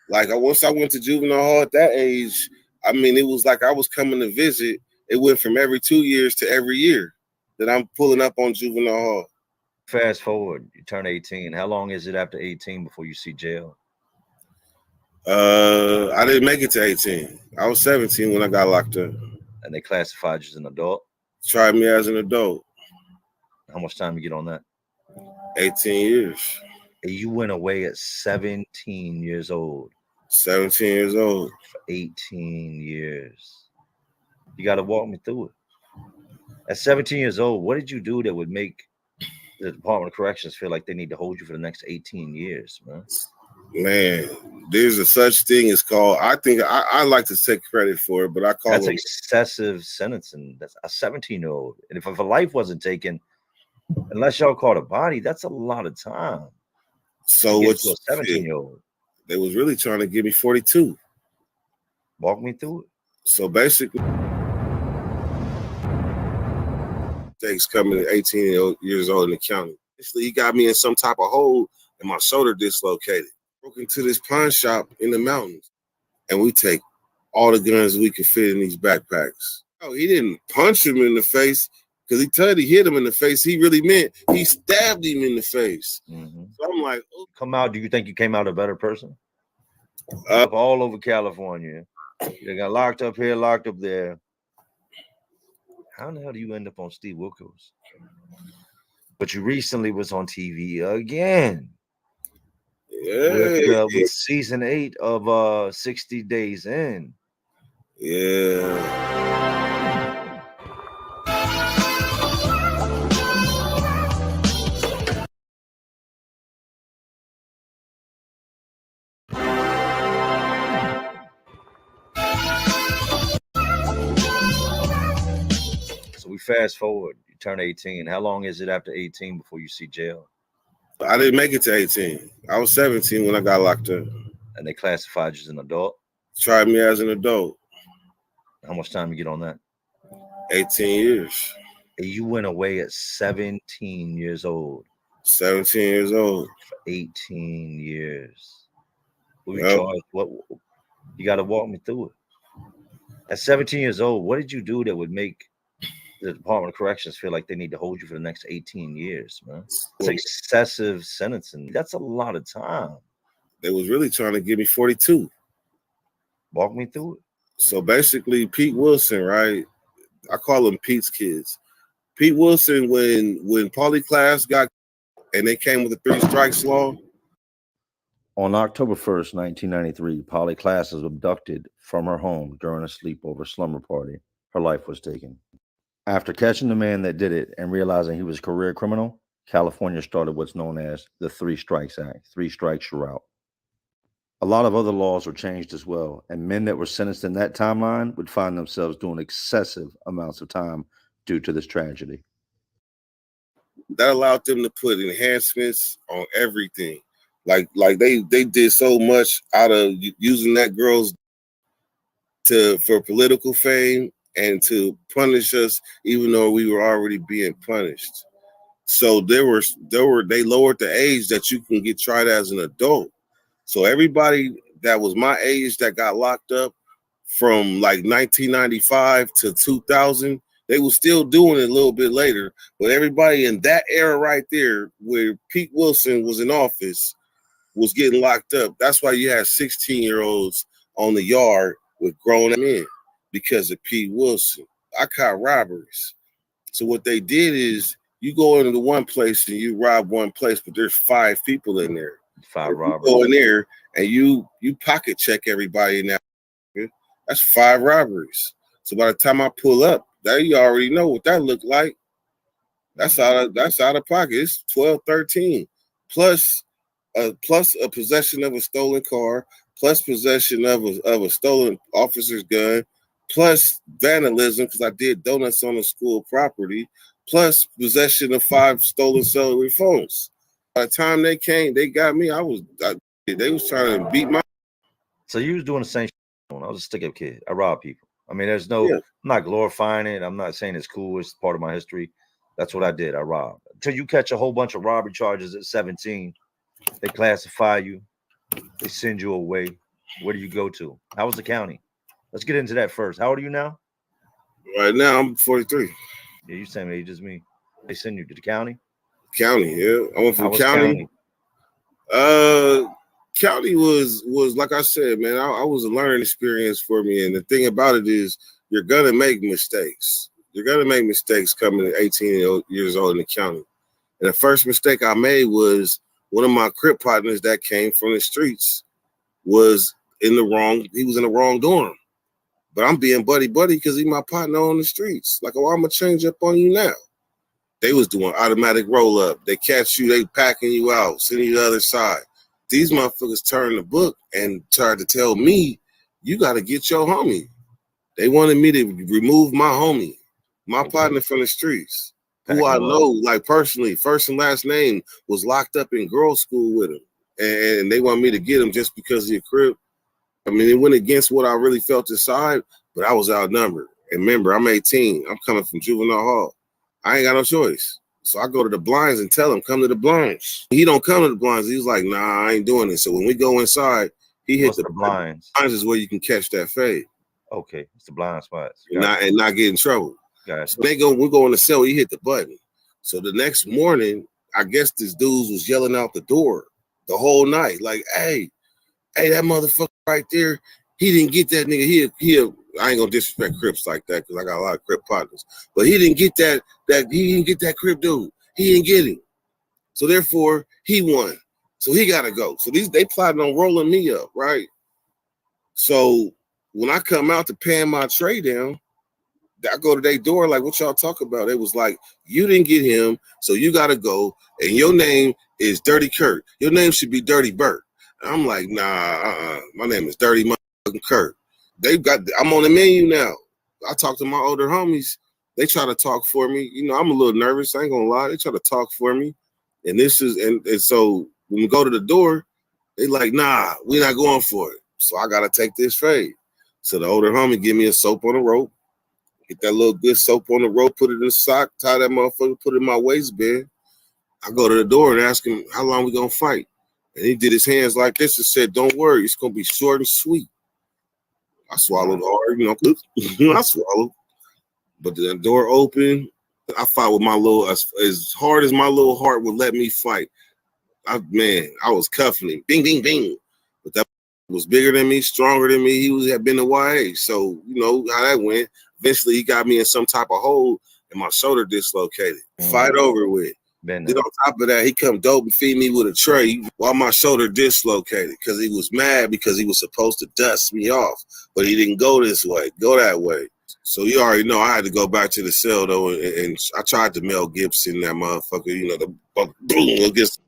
S2: Like once I went to juvenile hall at that age, I mean, it was like I was coming to visit. It went from every 2 years to every year that I'm pulling up on juvenile hall.
S9: Fast forward, you turn 18. How long is it after 18 before you see jail?
S2: I didn't make it to 18. I was 17 when I got locked up.
S9: And they classified you as an adult?
S2: Tried me as an adult.
S9: How much time you get on that?
S2: 18 years.
S9: And you went away at 17 years old.
S2: 17 years old.
S9: For 18 years. You got to walk me through it. At 17 years old, what did you do that would make the Department of Corrections feel like they need to hold you for the next 18 years, man?
S2: Man, there's a such thing as called, I think I like to take credit for it, but I call
S9: That's
S2: it
S9: excessive sentencing. That's a 17-year-old. And if a life wasn't taken, unless y'all caught a body, that's a lot of time.
S2: So
S9: what's
S2: what's
S9: a 17-year-old?
S2: They was really trying to give me 42.
S9: Walk me through it.
S2: So basically, things coming at 18 years old in the county. Basically, he got me in some type of hole and my shoulder dislocated. Broke into this pawn shop in the mountains, and we take all the guns we could fit in these backpacks. Oh, he didn't punch him in the face because he told he hit him in the face. He really meant he stabbed him in the face.
S9: Mm-hmm.
S2: So I'm like, oh.
S9: Come out. Do you think you came out a better person? Up all over California. You got locked up here, locked up there. How in the hell do you end up on Steve Wilkos? But you recently was on TV again.
S2: Yeah.
S9: With season 8 of 60 Days In.
S2: Yeah.
S9: So we fast forward. You turn 18. How long is it after 18 before you see jail?
S2: I didn't make it to 18. I was 17 when I got locked up.
S9: And they classified you as an adult?
S2: Tried me as an adult.
S9: How much time you get on that?
S2: 18 years.
S9: And you went away at 17 years old.
S2: 17 years old.
S9: For 18 years. Who you charged? What? You got to walk me through it. At 17 years old, what did you do that would make the Department of Corrections feel like they need to hold you for the next 18 years, man? It's excessive sentencing. That's a lot of time.
S2: They was really trying to give me 42.
S9: Walk me through it.
S2: So basically, Pete Wilson, right? I call them Pete's kids. Pete Wilson, when Pauly Class got, and they came with a 3 strikes law.
S9: On October 1st, 1993, Pauly Class was abducted from her home during a sleepover slumber party. Her life was taken. After catching the man that did it and realizing he was a career criminal, California started what's known as the 3 Strikes Act. 3 strikes, you're out.
S10: a lot of other laws were changed as well, and men that were sentenced in that timeline would find themselves doing excessive amounts of time due to this tragedy.
S2: That allowed them to put enhancements on everything. Like they did so much out of using that girl's for political fame and to punish us, even though we were already being punished. So they lowered the age that you can get tried as an adult. So everybody that was my age that got locked up from like 1995 to 2000, they were still doing it a little bit later. But everybody in that era right there, where Pete Wilson was in office, was getting locked up. That's why you had 16-year-olds on the yard with grown men because of Pete Wilson. I caught robberies. So what they did is you go into the one place and you rob one place, but there's 5 people in there.
S10: 5 robbers.
S2: You go in there and you pocket check everybody in that. That's 5 robberies. So by the time I pull up, you already know what that looked like. That's out of pocket. It's 12, 13. Plus a possession of a stolen car, plus possession of a stolen officer's gun, plus vandalism because I did donuts on the school property, plus possession of 5 stolen cellular phones. By the time they came, they got me. They was trying to beat my.
S10: So you was doing the same shit. I was a stick-up kid. I robbed people. I mean, there's no. Yeah. I'm not glorifying it. I'm not saying it's cool. It's part of my history. That's what I did. I robbed. Until you catch a whole bunch of robbery charges at 17, they classify you. They send you away. Where do you go to? How was the county? Let's get into that first. How old are you now?
S2: Right now, I'm 43.
S10: Yeah, you same age as me. They send you to the county?
S2: County, yeah. I went from county. County was like I said, man, I was a learning experience for me. And the thing about it is you're going to make mistakes. You're going to make mistakes coming at 18 years old in the county. And the first mistake I made was one of my Crip partners that came from the streets was in the wrong dorm. But I'm being buddy because he's my partner on the streets. Like, oh, I'm going to change up on you now. They was doing automatic roll-up. They catch you, they packing you out, sending you to the other side. These motherfuckers turned the book and tried to tell me, you got to get your homie. They wanted me to remove my homie, my partner from the streets, who I know, like personally, first and last name, was locked up in girls' school with him. And they want me to get him just because of a Crip. I mean, it went against what I really felt inside, but I was outnumbered. And remember, I'm 18. I'm coming from juvenile hall. I ain't got no choice. So I go to the blinds and tell him, come to the blinds. He don't come to the blinds. He's like, nah, I ain't doing it. So when we go inside, he hit the blinds. Blinds is where you can catch that fade.
S10: Okay, it's the blind spots.
S2: And not get in trouble. So we go in the cell, he hit the button. So the next morning, I guess this dude was yelling out the door the whole night. Like, hey, that motherfucker right there, he didn't get that nigga. I ain't gonna disrespect Crips like that because I got a lot of Crip partners. But he didn't get that Crip dude. He didn't get him. So therefore, he won. So he gotta go. So they plotting on rolling me up, right? So when I come out to pan my tray down, I go to their door like, what y'all talk about? It was like, you didn't get him, so you gotta go, and your name is Dirty Kurt. Your name should be Dirty Bert. And I'm like, nah, my name is Dirty motherfucking Kurt. I'm on the menu now. I talk to my older homies. They try to talk for me. You know, I'm a little nervous. I ain't gonna lie. They try to talk for me. And so when we go to the door, they like, nah, we're not going for it. So I gotta take this fade. So the older homie give me a soap on the rope. Get that little good soap on the rope, put it in the sock, tie that motherfucker, put it in my waistband. I go to the door and ask him, how long we gonna fight? And he did his hands like this and said, don't worry, it's gonna be short and sweet. I swallowed hard, I swallowed. But the door opened. I fought with my little, as hard as my little heart would let me fight. I was cuffing him. Bing, bing, bing. But that was bigger than me, stronger than me. He had been to YA. So, you know how that went. Eventually, he got me in some type of hole and my shoulder dislocated. Fight over with. Then on top of that, he come dope and feed me with a tray while my shoulder dislocated because he was mad because he was supposed to dust me off, but he didn't go that way. So you already know I had to go back to the cell though, and I tried to Mel Gibson that motherfucker, the boom against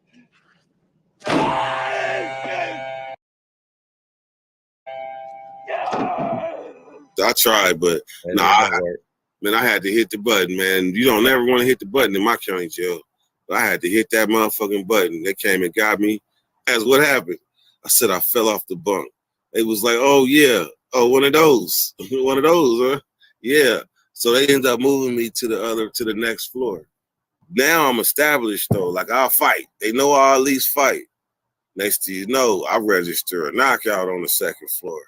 S2: I tried, but man, I had to hit the button, man. You don't never want to hit the button in my county jail. But I had to hit that motherfucking button. They came and got me. Asked what happened. I said I fell off the bunk. It was like, oh yeah, oh one of those, one of those, huh? Yeah. So they ended up moving me to the next floor. Now I'm established though. Like I'll fight. They know I'll at least fight. Next thing you know, I register a knockout on the second floor.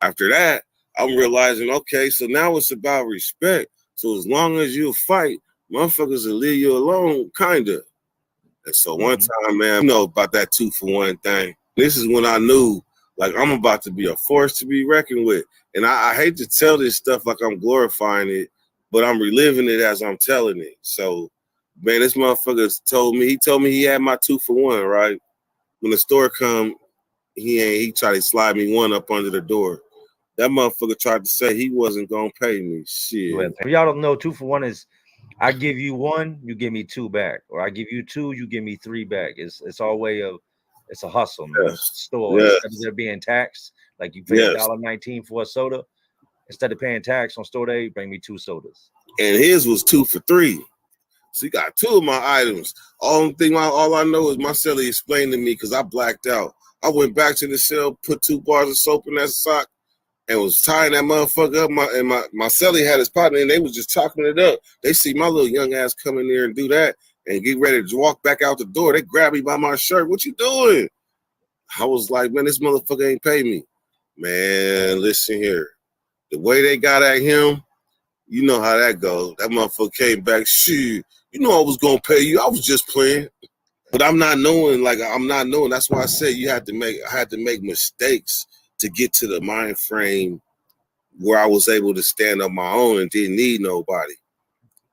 S2: After that, I'm realizing, okay, so now it's about respect. So as long as you fight, motherfuckers will leave you alone, kinda. And so one time, man, you know about that 2-for-1 thing. This is when I knew, like, I'm about to be a force to be reckoned with. And I hate to tell this stuff like I'm glorifying it, but I'm reliving it as I'm telling it. So, man, this motherfucker told me he had my 2-for-1, right? When the store come, he tried to slide me one up under the door. That motherfucker tried to say he wasn't gonna pay me. Shit.
S10: If y'all don't know, 2-for-1 is I give you one, you give me two back, or I give you two, you give me three back. It's all way of it's a hustle, man.
S2: Yes.
S10: Store
S2: Yes.
S10: instead of there being tax, like you pay
S2: Yes.
S10: $1.19 for a soda. Instead of paying tax on store day, bring me 2 sodas.
S2: And his was 2 for $3. So he got 2 of my items. All I know is my cellie explained to me because I blacked out. I went back to the cell, put 2 bars of soap in that sock, and was tying that motherfucker up. My cellie had his partner, and they was just chopping it up. They see my little young ass come in there and do that and get ready to walk back out the door. They grab me by my shirt. What you doing? I was like, man, this motherfucker ain't pay me. Man, listen here. The way they got at him, you know how that goes. That motherfucker came back, shoot, you know I was gonna pay you. I was just playing. But I'm not knowing. That's why I said I had to make mistakes to get to the mind frame where I was able to stand on my own and didn't need nobody.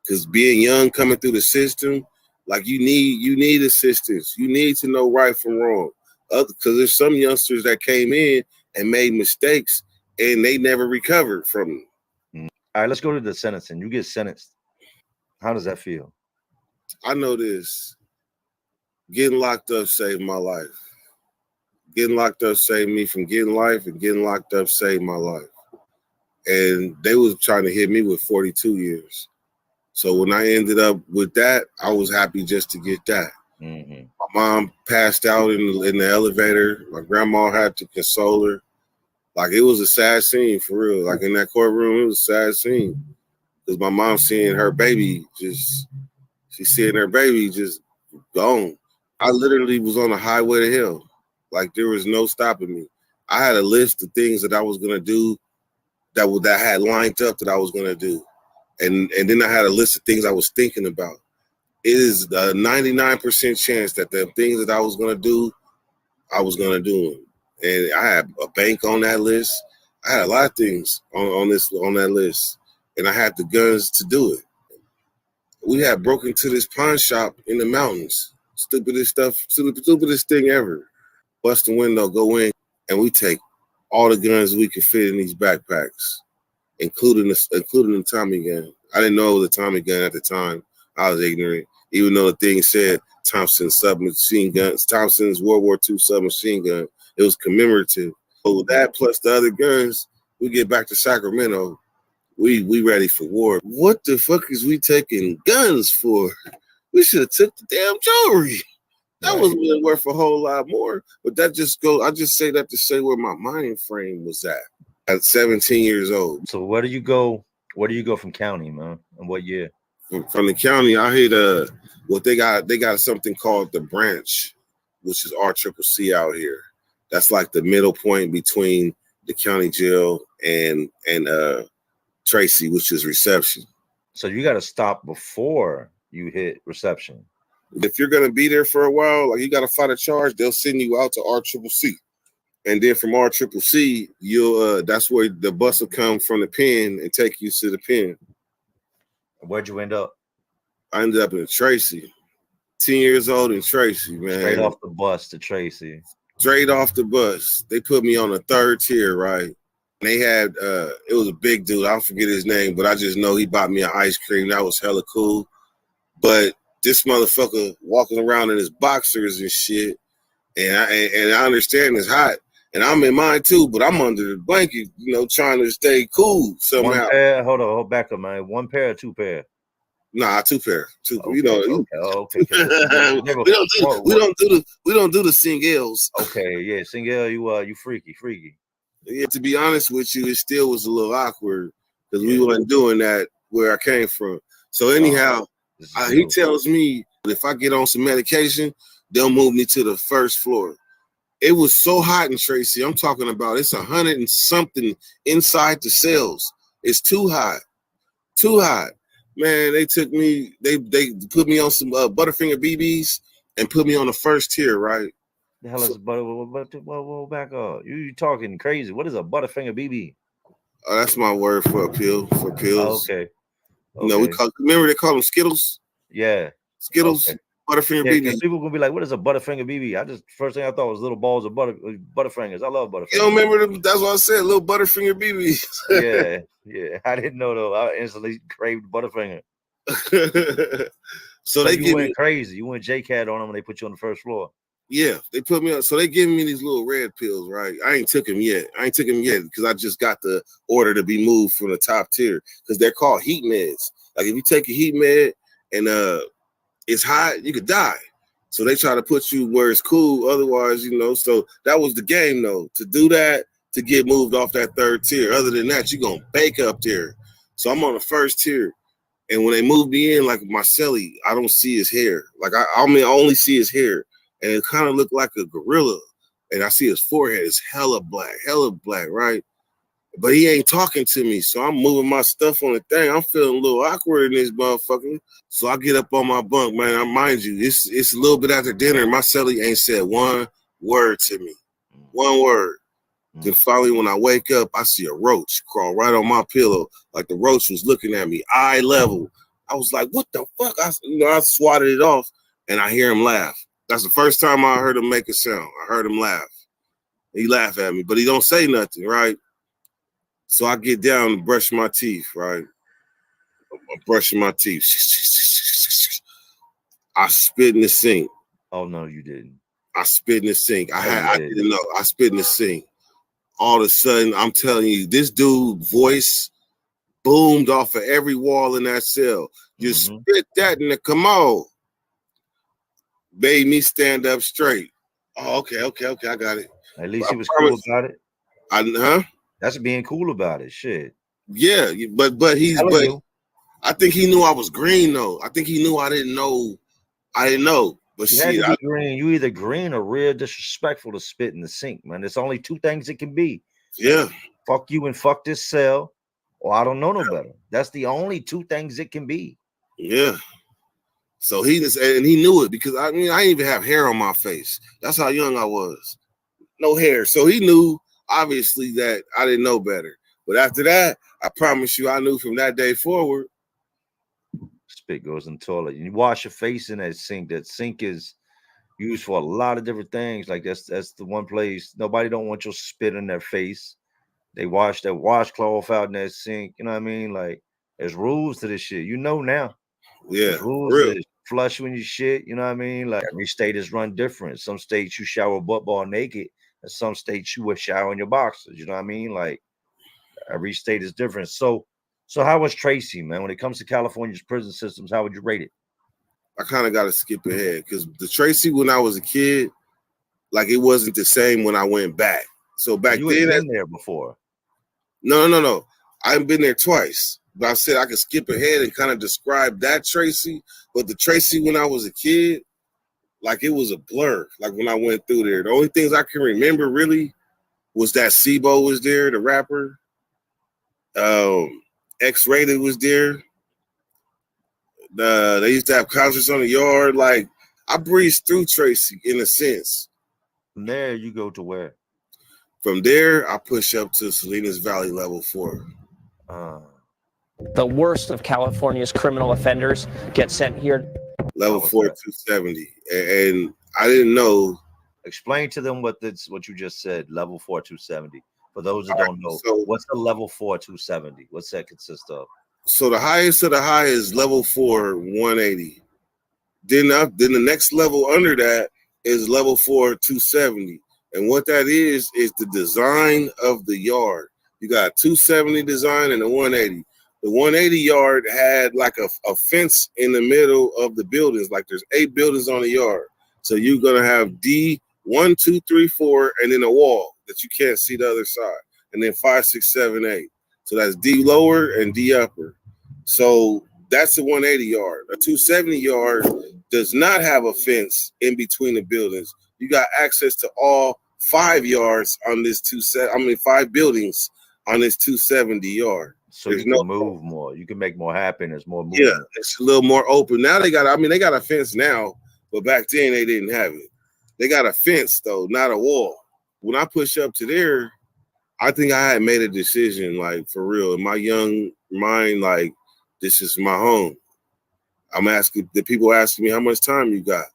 S2: Because being young, coming through the system, like you need assistance. You need to know right from wrong. Because there's some youngsters that came in and made mistakes and they never recovered from them.
S10: All right, let's go to the sentencing. You get sentenced. How does that feel?
S2: I know this. Getting locked up saved my life. Getting locked up saved me from getting life, and getting locked up saved my life. And they was trying to hit me with 42 years. So when I ended up with that, I was happy just to get that.
S10: Mm-hmm.
S2: My mom passed out in the elevator. My grandma had to console her. Like, it was a sad scene, for real. Like, in that courtroom, it was a sad scene. Because my mom seeing her baby she's seeing her baby just gone. I literally was on the highway to hell. Like, there was no stopping me. I had a list of things that I was going to do that had lined up that I was going to do. And then I had a list of things I was thinking about. It is a 99% chance that the things that I was going to do, I was going to do them. And I had a bank on that list. I had a lot of things on that list. And I had the guns to do it. We had broken into this pawn shop in the mountains. Stupidest thing ever. Bust the window, go in, and we take all the guns we could fit in these backpacks, including the Tommy gun. I didn't know it was a Tommy gun at the time. I was ignorant, even though the thing said Thompson's submachine guns, Thompson's World War II submachine gun. It was commemorative. But with that plus the other guns, we get back to Sacramento. We ready for war. What the fuck is we taking guns for? We should have took the damn jewelry. That was really worth a whole lot more. But I just say that to say where my mind frame was at 17 years old.
S10: So where do you go from county, man? And what year?
S2: From the county, I hit what they got something called the branch, which is RCCC out here. That's like the middle point between the county jail and Tracy, which is reception.
S10: So you got to stop before you hit reception.
S2: If you're gonna be there for a while, like you got to fight a charge, they'll send you out to RCCC, and then from RCCC, you'll that's where the bus will come from the pen and take you to the pen.
S10: Where'd you end up?
S2: I ended up in Tracy, 10 years old in Tracy, man.
S10: Straight off the bus to Tracy.
S2: Straight off the bus. They put me on the 3rd tier, right? They had it was a big dude. I don't forget his name, but I just know he bought me an ice cream. That was hella cool. But this motherfucker walking around in his boxers and shit, and I understand it's hot. and I'm in mine too, but I'm under the blanket, you know, trying to stay cool somehow.
S10: One pair, hold back up, man. One pair or two pair?
S2: Nah, two pair. Two,
S10: Okay,
S2: you know.
S10: okay.
S2: We don't do the singles.
S10: Okay, yeah, single. You freaky.
S2: Yeah, to be honest with you, it still was a little awkward because we weren't doing that where I came from. So anyhow, he tells me if I get on some medication, they'll move me to the first floor. It was so hot in Tracy. I'm talking about it's 100 and something inside the cells. It's too hot. Man, they took me, they put me on some Butterfinger BBs and put me on the first tier, right?
S10: The hell is back up? You talking crazy. What is a Butterfinger BB?
S2: Oh, that's my word for a pill, for pills.
S10: Okay.
S2: You know, remember they call them Skittles?
S10: Yeah.
S2: Skittles,
S10: okay.
S2: Butterfinger BB.
S10: People gonna be like, what is a Butterfinger BB? First thing I thought was little balls of Butterfingers. I love Butterfingers.
S2: You don't remember them? That's what I said, little Butterfinger BBs.
S10: yeah. I didn't know though. I instantly craved Butterfinger.
S2: So
S10: you went crazy. You went J-Cat on them and they put you on the first floor.
S2: Yeah, they put me on. So they giving me these little red pills, right? I ain't took them yet because I just got the order to be moved from the top tier because they're called heat meds. Like if you take a heat med and it's hot, you could die. So they try to put you where it's cool. Otherwise, you know, so that was the game though, to do that, to get moved off that third tier. Other than that, you're going to bake up there. So I'm on the first tier. And when they moved me in, like Marcelli, I don't see his hair. Like I only see his hair. And it kind of looked like a gorilla. And I see his forehead is hella black, right? But he ain't talking to me. So I'm moving my stuff on the thing. I'm feeling a little awkward in this motherfucker. So I get up on my bunk, man. I mind you, it's a little bit after dinner. My celly ain't said one word to me. One word. Then finally, when I wake up, I see a roach crawl right on my pillow. Like the roach was looking at me, eye level. I was like, what the fuck? I swatted it off and I hear him laugh. That's the first time I heard him make a sound. I heard him laugh. He laughed at me, but he don't say nothing, right? So I get down and brush my teeth, right? I'm brushing my teeth. I spit in the sink.
S10: Oh, no, you didn't.
S2: I spit in the sink. I didn't know. I spit in the sink. All of a sudden, I'm telling you, this dude's voice boomed off of every wall in that cell. You spit that in the commode. Made me stand up straight. Oh, okay, I got it.
S10: At least he was cool about it.
S2: That's
S10: being cool about it. Shit.
S2: Yeah, but I think he knew I was green though. I think he knew I didn't know. But
S10: you green. You either green or real disrespectful to spit in the sink, man. There's only two things it can be.
S2: Yeah.
S10: Fuck you and fuck this cell, or I don't know no better. That's the only two things it can be.
S2: Yeah. So he knew it because I didn't even have hair on my face. That's how young I was. No hair. So he knew obviously that I didn't know better. But after that, I promise you, I knew from that day forward.
S10: Spit goes in the toilet. You wash your face in that sink. That sink is used for a lot of different things. Like that's the one place nobody don't want your spit in their face. They wash that washcloth out in that sink. You know what I mean? Like there's rules to this shit. You know now.
S2: Yeah.
S10: There's rules to this. Flush when you shit. You know what I mean? Like every state is run different. Some states you shower butt ball naked, and some states you would shower in your boxers. You know what I mean? Like every state is different. So how was Tracy, man? When it comes to California's prison systems, how would you rate it?
S2: I kind of got to skip ahead because the Tracy when I was a kid, like it wasn't the same when I went back. So back
S10: you
S2: then,
S10: been there before.
S2: No. I've been there twice. But I said I could skip ahead and kind of describe that Tracy. But the Tracy when I was a kid, like it was a blur. Like when I went through there, the only things I can remember really was that Sibo was there, the rapper. X-Rated was there. They used to have concerts on the yard. Like I breezed through Tracy in a sense.
S10: From there, you go to where?
S2: From there, I push up to Salinas Valley level 4.
S11: The worst of California's criminal offenders get sent here.
S2: Level 4, 270. And I didn't know.
S10: Explain to them what you just said, level 4, 270. For those that don't know, what's a level 4, 270? What's that consist of?
S2: So the highest of the high is level 4, 180. Then the next level under that is level 4, 270. And what that is the design of the yard. You got a 270 design and a 180. The 180 yard had like a fence in the middle of the buildings. Like there's 8 buildings on the yard. So you're going to have D 1, 2, 3, 4, and then a wall that you can't see the other side. And then 5, 6, 7, 8. So that's D lower and D upper. So that's a 180 yard. A 270 yard does not have a fence in between the buildings. You got access to all 5 yards on this 5 buildings on this 270 yard.
S10: So you can move more. You can make more happen. There's more movement.
S2: Yeah, it's a little more open. Now they got a fence now, but back then they didn't have it. They got a fence though, not a wall. When I push up to there, I think I had made a decision, like for real. In my young mind, like this is my home. I'm asking the people asking me how much time you got.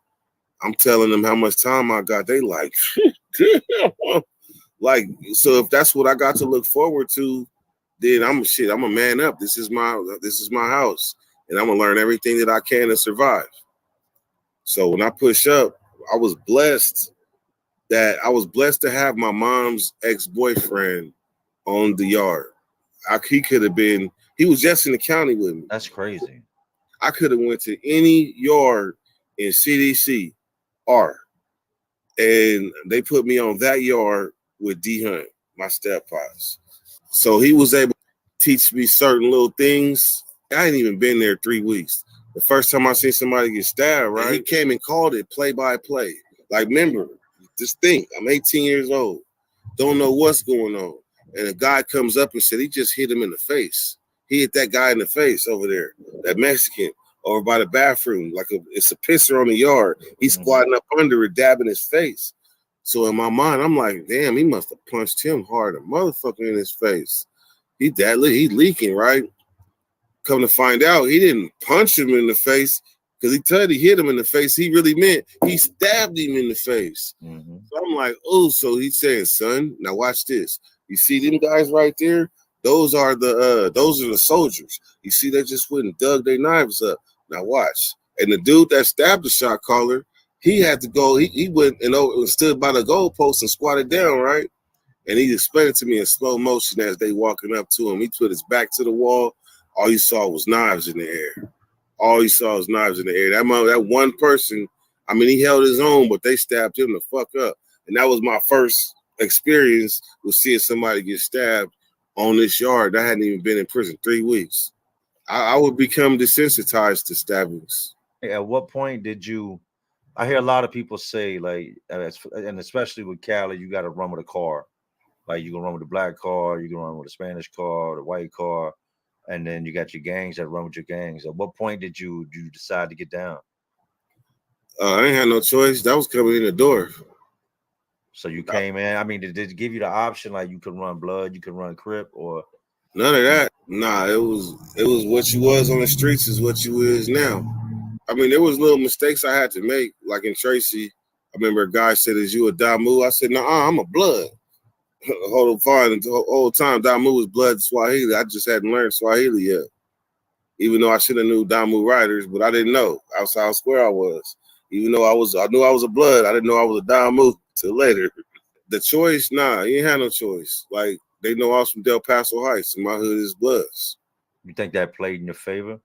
S2: I'm telling them how much time I got. They like, like, so if that's what I got to look forward to, then I'm a man up. This is my house, and I'm gonna learn everything that I can to survive. So when I push up, I was blessed to have my mom's ex-boyfriend on the yard. He was just in the county with me.
S10: That's crazy.
S2: I could have went to any yard in CDC and they put me on that yard with D Hunt, my step-pops. So he was able to teach me certain little things. I ain't even been there 3 weeks. The first time I seen somebody get stabbed, right? He came and called it play-by-play. Like, remember, just think, I'm 18 years old, don't know what's going on. And a guy comes up and said he just hit him in the face. He hit that guy in the face over there, that Mexican, over by the bathroom. It's a pisser on the yard. He's squatting up under it, dabbing his face. So in my mind, I'm like, damn, he must have punched him hard, a motherfucker in his face. He leaking, right? Come to find out, he didn't punch him in the face because he told he hit him in the face. He really meant he stabbed him in the face.
S10: Mm-hmm.
S2: So I'm like, oh, so he's saying, son, now watch this. You see them guys right there? Those are the soldiers. You see, they just went and dug their knives up. Now watch. And the dude that stabbed the shot caller, he had to go. He went and stood by the goalpost and squatted down, right? And he explained it to me in slow motion as they walking up to him. He put his back to the wall. All you saw was knives in the air. All you saw was knives in the air. That one person, I mean, he held his own, but they stabbed him the fuck up. And that was my first experience with seeing somebody get stabbed on this yard. I hadn't even been in prison 3 weeks. I would become desensitized to stabbings.
S10: At what point did you? I hear a lot of people say, like, and especially with Cali, you got to run with a car. Like, you can run with a black car, you can run with a Spanish car, the white car, and then you got your gangs that run with your gangs. At what point did you decide to get down?
S2: I ain't had no choice. That was coming in the door.
S10: So you came in. I mean, did it give you the option, like you could run blood, you could run Crip, or
S2: none of that? Nah, it was what you was on the streets is what you is now. I mean, there was little mistakes I had to make, like in Tracy. I remember a guy said, "Is you a Damu?" I said, "No, I'm a blood." The whole time Damu was blood Swahili. I just hadn't learned Swahili yet. Even though I should have knew Damu writers, but I didn't know outside square I was. Even though I knew I was a blood, I didn't know I was a Damu till later. The choice, nah, you ain't had no choice. Like, they know I was from Del Paso Heights, and my hood is Bloods.
S10: You think that played in your favor?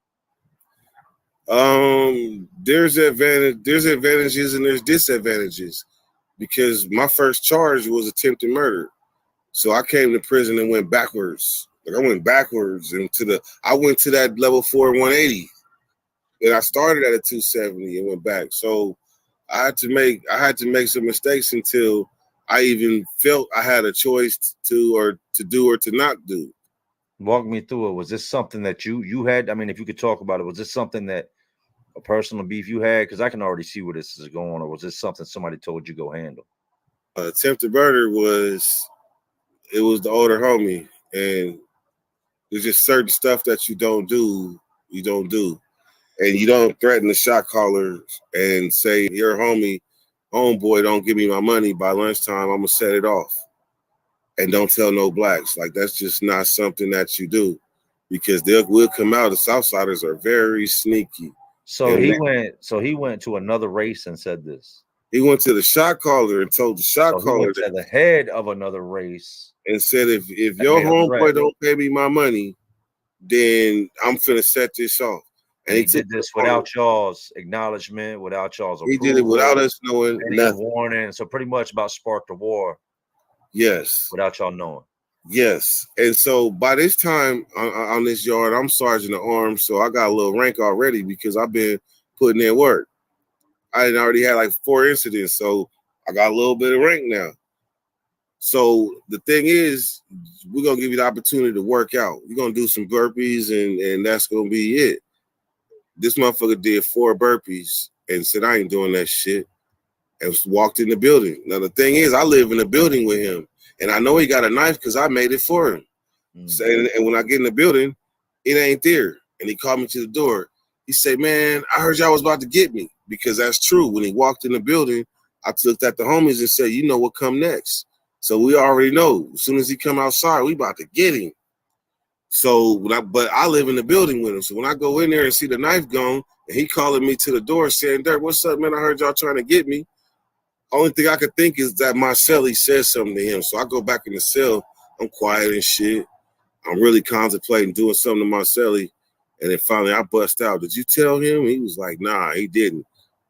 S2: There's advantages and there's disadvantages, because my first charge was attempted murder. So I came to prison and went backwards. Like, I went backwards I went to that level 4 180. And I started at a 270 and went back. So I had to make some mistakes until I even felt I had a choice to do or to not do.
S10: Walk me through it. Was this something that you had? I mean, if you could talk about it, was this something that a personal beef you had? Because I can already see where this is going. Or was this something somebody told you go handle?
S2: Attempted murder was the older homie, and there's just certain stuff that you don't do. And you don't threaten the shot caller and say, your homeboy, don't give me my money by lunchtime, I'm gonna set it off. And don't tell no blacks. Like, that's just not something that you do, because will come out. The Southsiders are very sneaky.
S10: So he went to another race and said this.
S2: He went to the shot caller and told the shot
S10: So he
S2: caller
S10: went to the head of another race
S2: and said, if
S10: and
S2: your
S10: made a
S2: homeboy
S10: threat.
S2: don't pay me my money, then I'm finna set this off.
S10: And he did this without y'all's acknowledgement, without y'all's approval.
S2: He did it without us knowing
S10: any
S2: nothing.
S10: warning. So pretty much about sparked a war.
S2: Yes.
S10: Without y'all knowing.
S2: Yes. And so by this time on this yard, I'm sergeant at arms, so I got a little rank already because I've been putting in work. I already had like 4 incidents, so I got a little bit of rank now. So the thing is, we're gonna give you the opportunity to work out. You're gonna do some burpees, and that's gonna be it. This motherfucker did 4 burpees and said, I ain't doing that shit, and walked in the building. Now the thing is, I live in the building with him, and I know he got a knife because I made it for him. So, and when I get in the building, it ain't there. And he called me to the door. He said, man, I heard y'all was about to get me, because that's true. When he walked in the building, I looked at the homies and said, you know what come next. So we already know. As soon as he come outside, we about to get him. So, but I live in the building with him. So when I go in there and see the knife gone, and he calling me to the door saying, Dirk, what's up, man? I heard y'all trying to get me. Only thing I could think is that Marcelli said something to him. So I go back in the cell. I'm quiet and shit. I'm really contemplating doing something to Marcelli. And then finally I bust out. Did you tell him? He was like, nah, he didn't.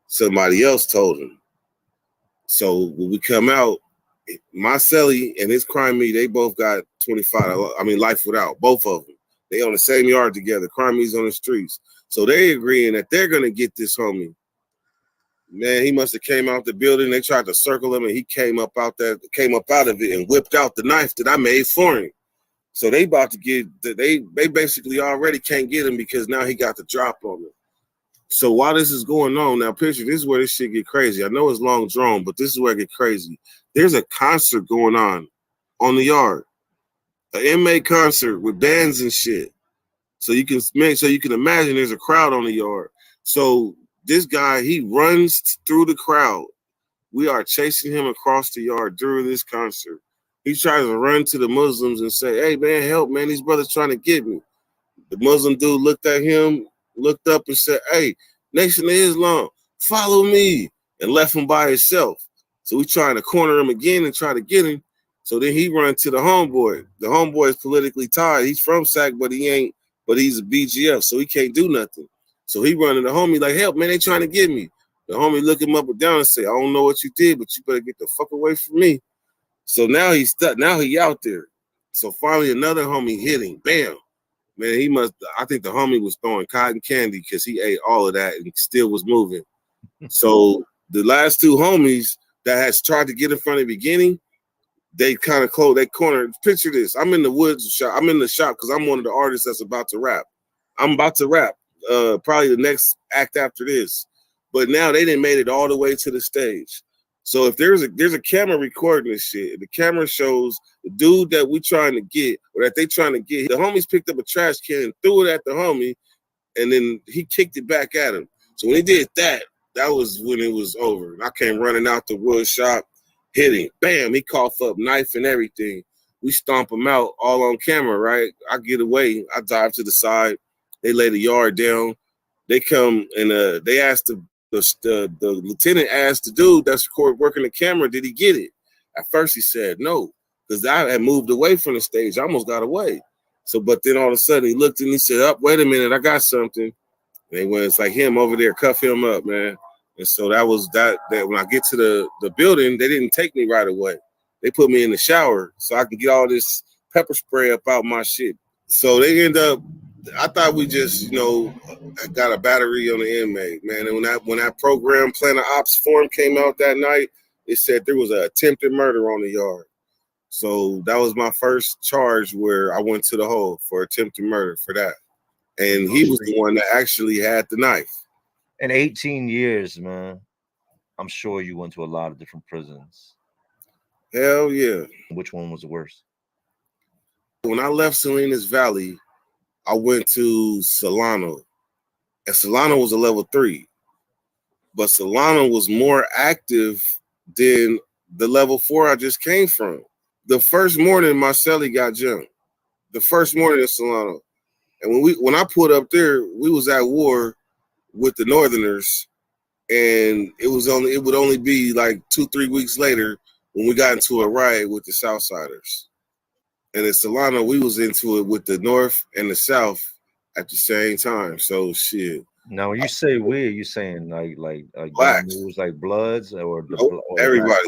S2: Somebody else told him. So when we come out, Marcelli and his crime meet, they both got 25. I mean, life without, both of them. They on the same yard together. Crime meets on the streets. So they agreeing that they're going to get this homie. Man, he must have came out the building. They tried to circle him, and he came up out of it and whipped out the knife that I made for him. So they about to get, they basically already can't get him because now he got the drop on him. So while this is going on, now picture, this is where this shit get crazy. I know it's long drawn, but this is where it get crazy. There's a concert going on the yard, an inmate concert with bands and shit. So you can imagine there's a crowd on the yard. So this guy, he runs through the crowd. We are chasing him across the yard during this concert. He tries to run to the Muslims and say, hey, man, help, man. These brothers trying to get me. The Muslim dude looked at him, looked up and said, hey, Nation of Islam, follow me, and left him by himself. So we trying to corner him again and try to get him. So then he run to the homeboy. The homeboy is politically tied. He's from SAC, but he's a BGF, so he can't do nothing. So he run to the homie like, help, man, they trying to get me. The homie look him up and down and say, I don't know what you did, but you better get the fuck away from me. So now he's stuck. Now he out there. So finally another homie hit him. Bam. Man, I think the homie was throwing cotton candy because he ate all of that and still was moving. So the last 2 homies that has tried to get in front of the beginning, they kind of closed, they cornered. Picture this. I'm in the woods shop. I'm in the shop because I'm one of the artists that's about to rap. I'm about to rap. Probably the next act after this. But now they didn't made it all the way to the stage. So if there's a camera recording this shit, the camera shows the dude that we trying to get, or that they trying to get, the homies picked up a trash can and threw it at the homie, and then he kicked it back at him. So when he did that, that was when it was over. And I came running out the wood shop, hit him. Bam, he coughed up, knife and everything. We stomp him out all on camera, right? I get away. I dive to the side. They lay the yard down. They come and they asked the lieutenant asked the dude that's working the camera, did he get it? At first he said no, because I had moved away from the stage. I almost got away. So, but then all of a sudden he looked and he said, "Up, wait a minute, I got something." And they went, it's like him over there, cuff him up, man. And so that was that when I get to the building, they didn't take me right away. They put me in the shower so I could get all this pepper spray up out my shit. So they end up, I thought we just, got a battery on the inmate, man. And when that program plan of ops form came out that night, it said there was an attempted murder on the yard. So that was my first charge where I went to the hole for attempted murder for that. And he was the one that actually had the knife.
S10: In 18 years, man, I'm sure you went to a lot of different prisons.
S2: Hell yeah.
S10: Which one was the worst?
S2: When I left Salinas Valley, I went to Solano. And Solano was a level 3. But Solano was more active than the level 4 I just came from. The first morning, Marcelli got jumped. The first morning in Solano. And when I pulled up there, we was at war with the Northerners. and it would only be like 2-3 weeks later when we got into a riot with the Southsiders. And in Solano, we was into it with the North and the South at the same time. So shit.
S10: Now, when you say we, are you saying like
S2: Blacks,
S10: moves like Bloods or the
S2: nope,
S10: or
S2: everybody.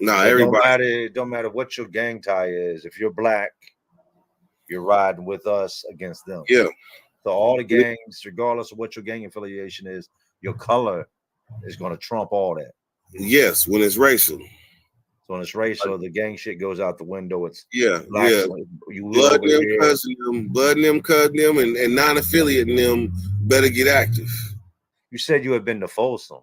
S10: No,
S2: Everybody.
S10: It don't matter what your gang tie is. If you're black, you're riding with us against them.
S2: Yeah.
S10: So all the gangs, regardless of what your gang affiliation is, your color is going to trump all that.
S2: Yes, when it's racial.
S10: So when it's racial, the gang shit goes out the window. It's
S2: blacks,
S10: yeah.
S2: You blood them, cousin them, blood them, cousin them, and non-affiliate them better get active.
S10: You said you had been to Folsom.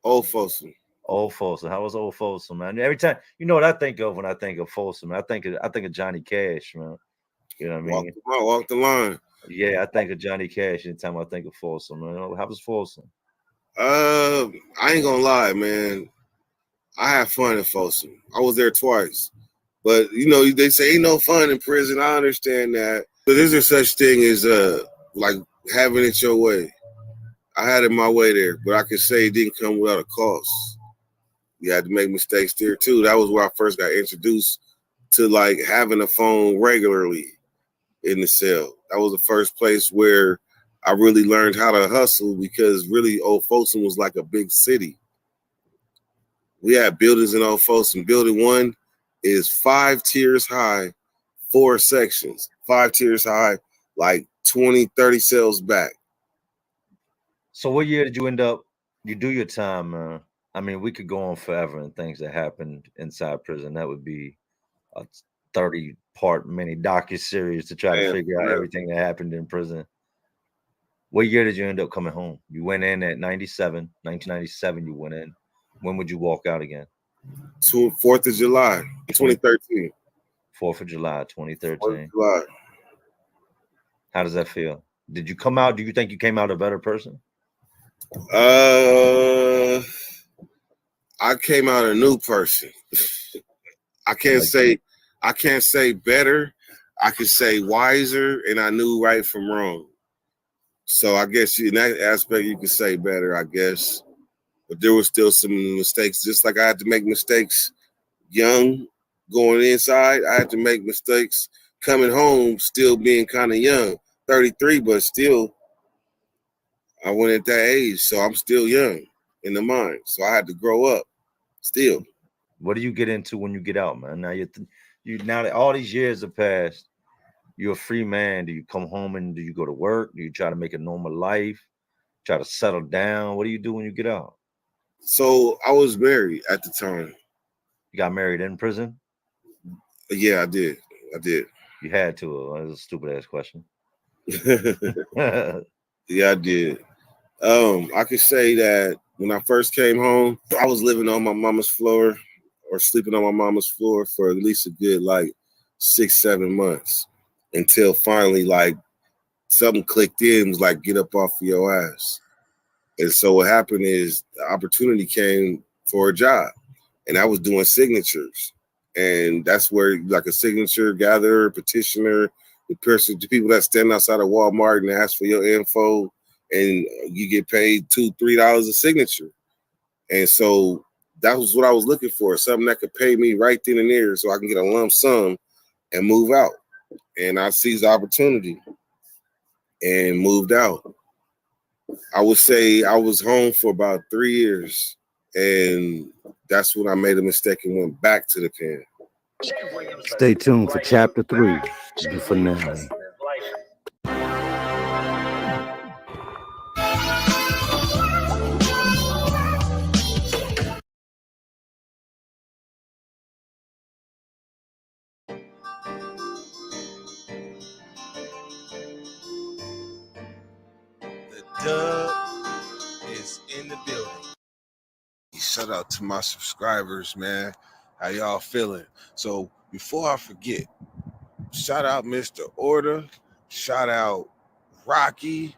S2: Old Folsom.
S10: Old Folsom. How was Old Folsom, man? Every time, you know what I think of when I think of Folsom? I think of Johnny Cash, man. You know what I mean?
S2: Walk the line.
S10: Yeah, I think of Johnny Cash anytime I think of Folsom, man. How was Folsom?
S2: I ain't gonna lie, man. I have fun in Folsom. I was there twice. But you know, they say ain't no fun in prison. I understand that. But is there such thing as like having it your way? I had it my way there, but I can say it didn't come without a cost. You had to make mistakes there too. That was where I first got introduced to like having a phone regularly in the cell. That was the first place where I really learned how to hustle, because really Old Folsom was like a big city. We had buildings in Old Folsom. Building 1 is 5 tiers high, 4 sections. 5 tiers high, like 20, 30 cells back.
S10: So what year did you end up, you do your time, man? I mean, we could go on forever and things that happened inside prison. That would be a 30-part mini docuseries to try to figure out everything that happened in prison. What year did you end up coming home? You went in at 1997, you went in. When would you walk out again?
S2: 4th of July, 2013.
S10: 4th of July, 2013.
S2: 4th of July.
S10: How does that feel? Did you come out? Do you think you came out a better person?
S2: I came out a new person. I can't say better. I can say wiser, and I knew right from wrong. So I guess in that aspect you could say better, I guess. But there were still some mistakes, just like I had to make mistakes young going inside. I had to make mistakes coming home, still being kind of young, 33, but still I went at that age, so I'm still young in the mind. So I had to grow up still.
S10: What do you get into when you get out, man? Now now that all these years have passed, you're a free man. Do you come home and do you go to work? Do you try to make a normal life? Try to settle down? What do you do when you get out?
S2: So I was married at the time.
S10: You got married in prison?
S2: Yeah, I did.
S10: You had to. That was a stupid ass question.
S2: Yeah, I did. I could say that when I first came home, I was living on my mama's floor or sleeping on my mama's floor for at least a good like 6-7 months until finally like something clicked in, was like, get up off of your ass. And so what happened is the opportunity came for a job, and I was doing signatures. And that's where like a signature gatherer, petitioner, the people that stand outside of Walmart and ask for your info, and you get paid $2-3 a signature. And so that was what I was looking for, something that could pay me right then and there so I can get a lump sum and move out. And I seized the opportunity and moved out. I would say I was home for about 3 years, and that's when I made a mistake and went back to the pen.
S12: Stay tuned for chapter 3, the finale.
S2: The dub is in the building. Shout out to my subscribers, man. How y'all feeling? So before I forget, shout out Mr. Order, shout out Rocky,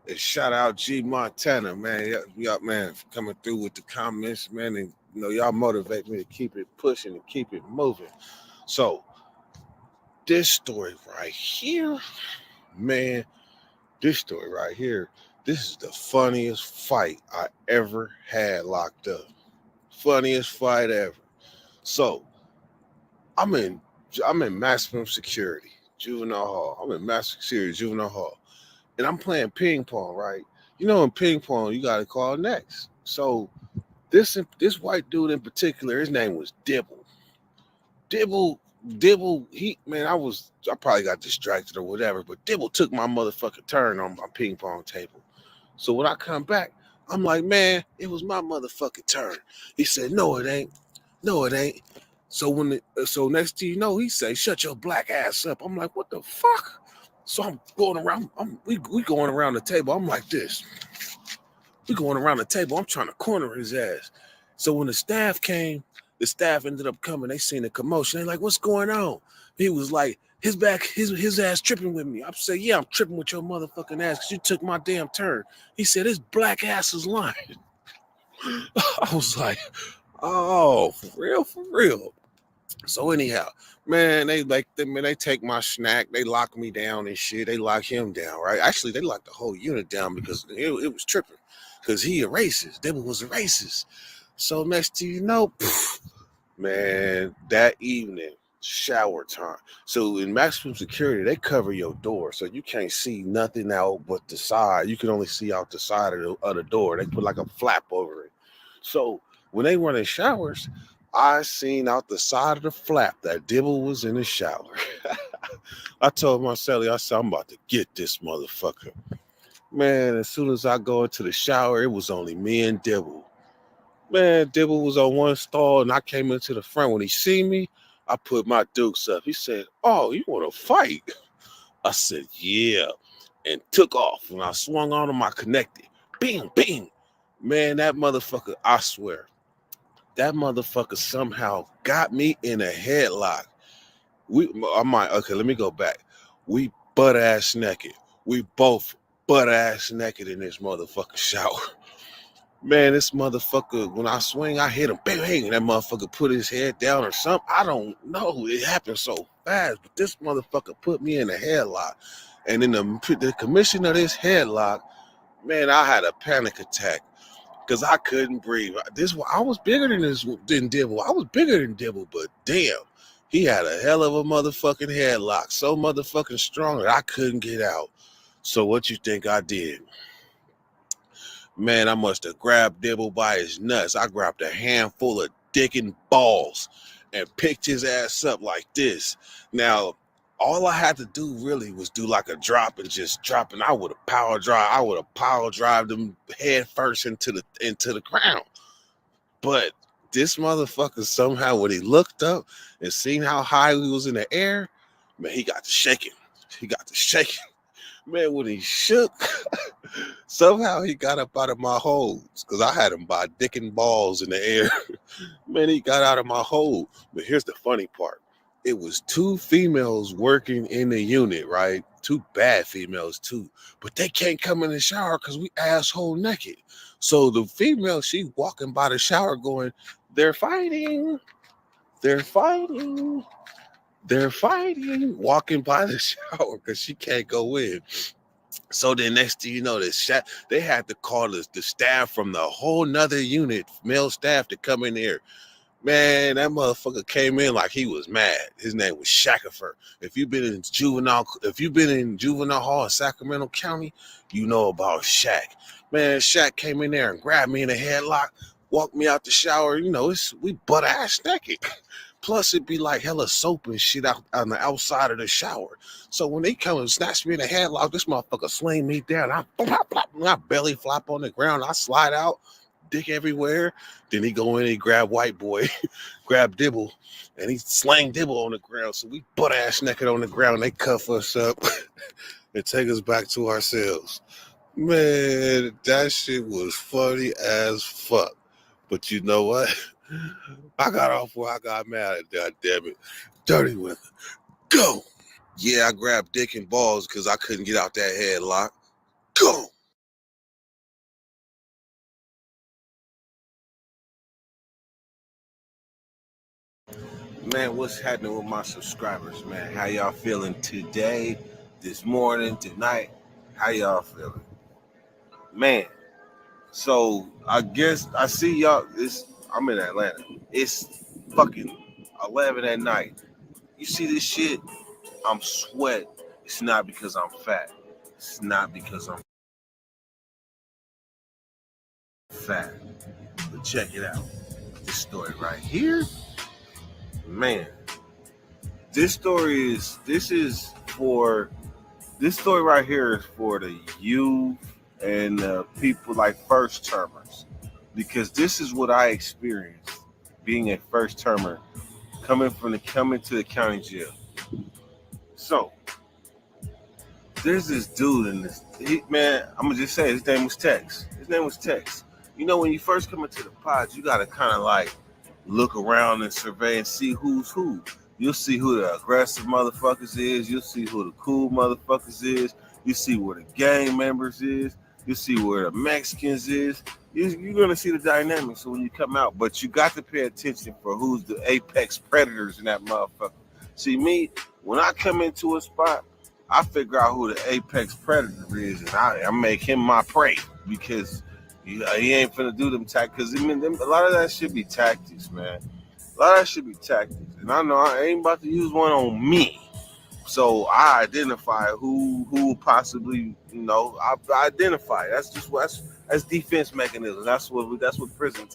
S2: and shout out G Montana, man. Y'all, man, for coming through with the comments, man. And you know, y'all motivate me to keep it pushing and keep it moving. So this story right here, man, this story right here, This is the funniest fight I ever had locked up. Funniest fight ever. So I'm in maximum security, juvenile hall. I'm in maximum security, juvenile hall. And I'm playing ping pong, right? You know, in ping pong, you gotta call next. So this white dude in particular, his name was Dibble. Dibble, I probably got distracted or whatever, but Dibble took my motherfucking turn on my ping pong table. So when I come back, I'm like, man, it was my motherfucking turn. He said, no, it ain't. No, it ain't. So so next thing you know, he say, shut your black ass up. I'm like, what the fuck? So I'm going around, we going around the table. I'm like this. We going around the table. I'm trying to corner his ass. So when the staff came, the staff ended up coming. They seen the commotion. They like, what's going on? He was like, his ass tripping with me. I said, yeah, I'm tripping with your motherfucking ass because you took my damn turn. He said, his black ass is lying. I was like, oh, for real. So anyhow, man, they take my snack, they lock me down and shit. They lock him down, right? Actually, they locked the whole unit down because it was tripping. Because he a racist. Dibble was a racist. So next thing you know, man, that evening, shower time. So in maximum security, they cover your door. So you can't see nothing out but the side. You can only see out the side of the door. They put like a flap over it. So when they run in showers, I seen out the side of the flap that Dibble was in the shower. I told Marcelli, I said, I'm about to get this motherfucker. Man, as soon as I go into the shower, it was only me and Dibble. Man, Dibble was on one stall, and I came into the front. When he seen me, I put my dukes up. He said, oh, you want to fight? I said, yeah, and took off. When I swung on him, I connected. Bing, bing. Man, that motherfucker, I swear, that motherfucker somehow got me in a headlock. Okay, let me go back. We butt-ass naked. We both butt-ass naked in this motherfucking shower. Man, this motherfucker, when I swing, I hit him. Bang, bang. That motherfucker put his head down or something. I don't know. It happened so fast. But this motherfucker put me in a headlock. And in the commission of this headlock, man, I had a panic attack because I couldn't breathe. I was bigger than Dibble. I was bigger than Dibble, but damn, he had a hell of a motherfucking headlock. So motherfucking strong that I couldn't get out. So what you think I did? Man, I must have grabbed Dibble by his nuts. I grabbed a handful of dick and balls and picked his ass up like this. Now, all I had to do really was do like a drop and just drop, and I would have power drive them head first into the ground. But this motherfucker somehow, when he looked up and seen how high he was in the air, man, he got to shaking. Man, when he shook, somehow he got up out of my holes because I had him by dick and balls in the air. Man, he got out of my hole. But here's the funny part. It was two females working in the unit, right? Two bad females, too. But they can't come in the shower because we asshole naked. So the female, she walking by the shower going, they're fighting, walking by the shower because she can't go in. So then next thing you know, they had to call the staff from the whole nother unit, male staff, to come in there. Man, that motherfucker came in like he was mad. His name was Shackelford. If you've been in juvenile hall in Sacramento County, you know about Shaq. Man, Shaq came in there and grabbed me in a headlock, walked me out the shower. You know, we butt ass naked. Plus, it'd be like hella soap and shit out on the outside of the shower. So when they come and snatch me in the headlock, this motherfucker sling me down. I belly flop on the ground. I slide out, dick everywhere. Then he go in and grab white boy, grab Dibble, and he slang Dibble on the ground. So we butt ass naked on the ground. They cuff us up and take us back to ourselves. Man, that shit was funny as fuck. But you know what? I got off where I got mad at, God damn it. Dirty Weather. Go. Yeah, I grabbed dick and balls because I couldn't get out that headlock. Go. Man, what's happening with my subscribers, man? How y'all feeling today, this morning, tonight? How y'all feeling? Man, so I guess I see y'all. I'm in Atlanta. It's fucking 11 at night. You see this shit? I'm sweating. It's not because I'm fat. It's not because I'm fat. But check it out. This story right here, man. This story right here is for the youth and people like first termers, because this is what I experienced being a first termer coming to the county jail. So there's this dude in this, man, I'm gonna just say his name was Tex. You know, when you first come into the pods, you gotta kind of like look around and survey and see who's who. You'll see who the aggressive motherfuckers is. You'll see who the cool motherfuckers is. You see where the gang members is. You see where the Mexicans is. You're going to see the dynamics when you come out. But you got to pay attention for who's the apex predators in that motherfucker. See, me, when I come into a spot, I figure out who the apex predator is, and I make him my prey, because he ain't finna do them tactics. Because, I mean, a lot of that should be tactics, man. And I know I ain't about to use one on me. So I identify who possibly, you know, I identify. That's defense mechanism. That's what prison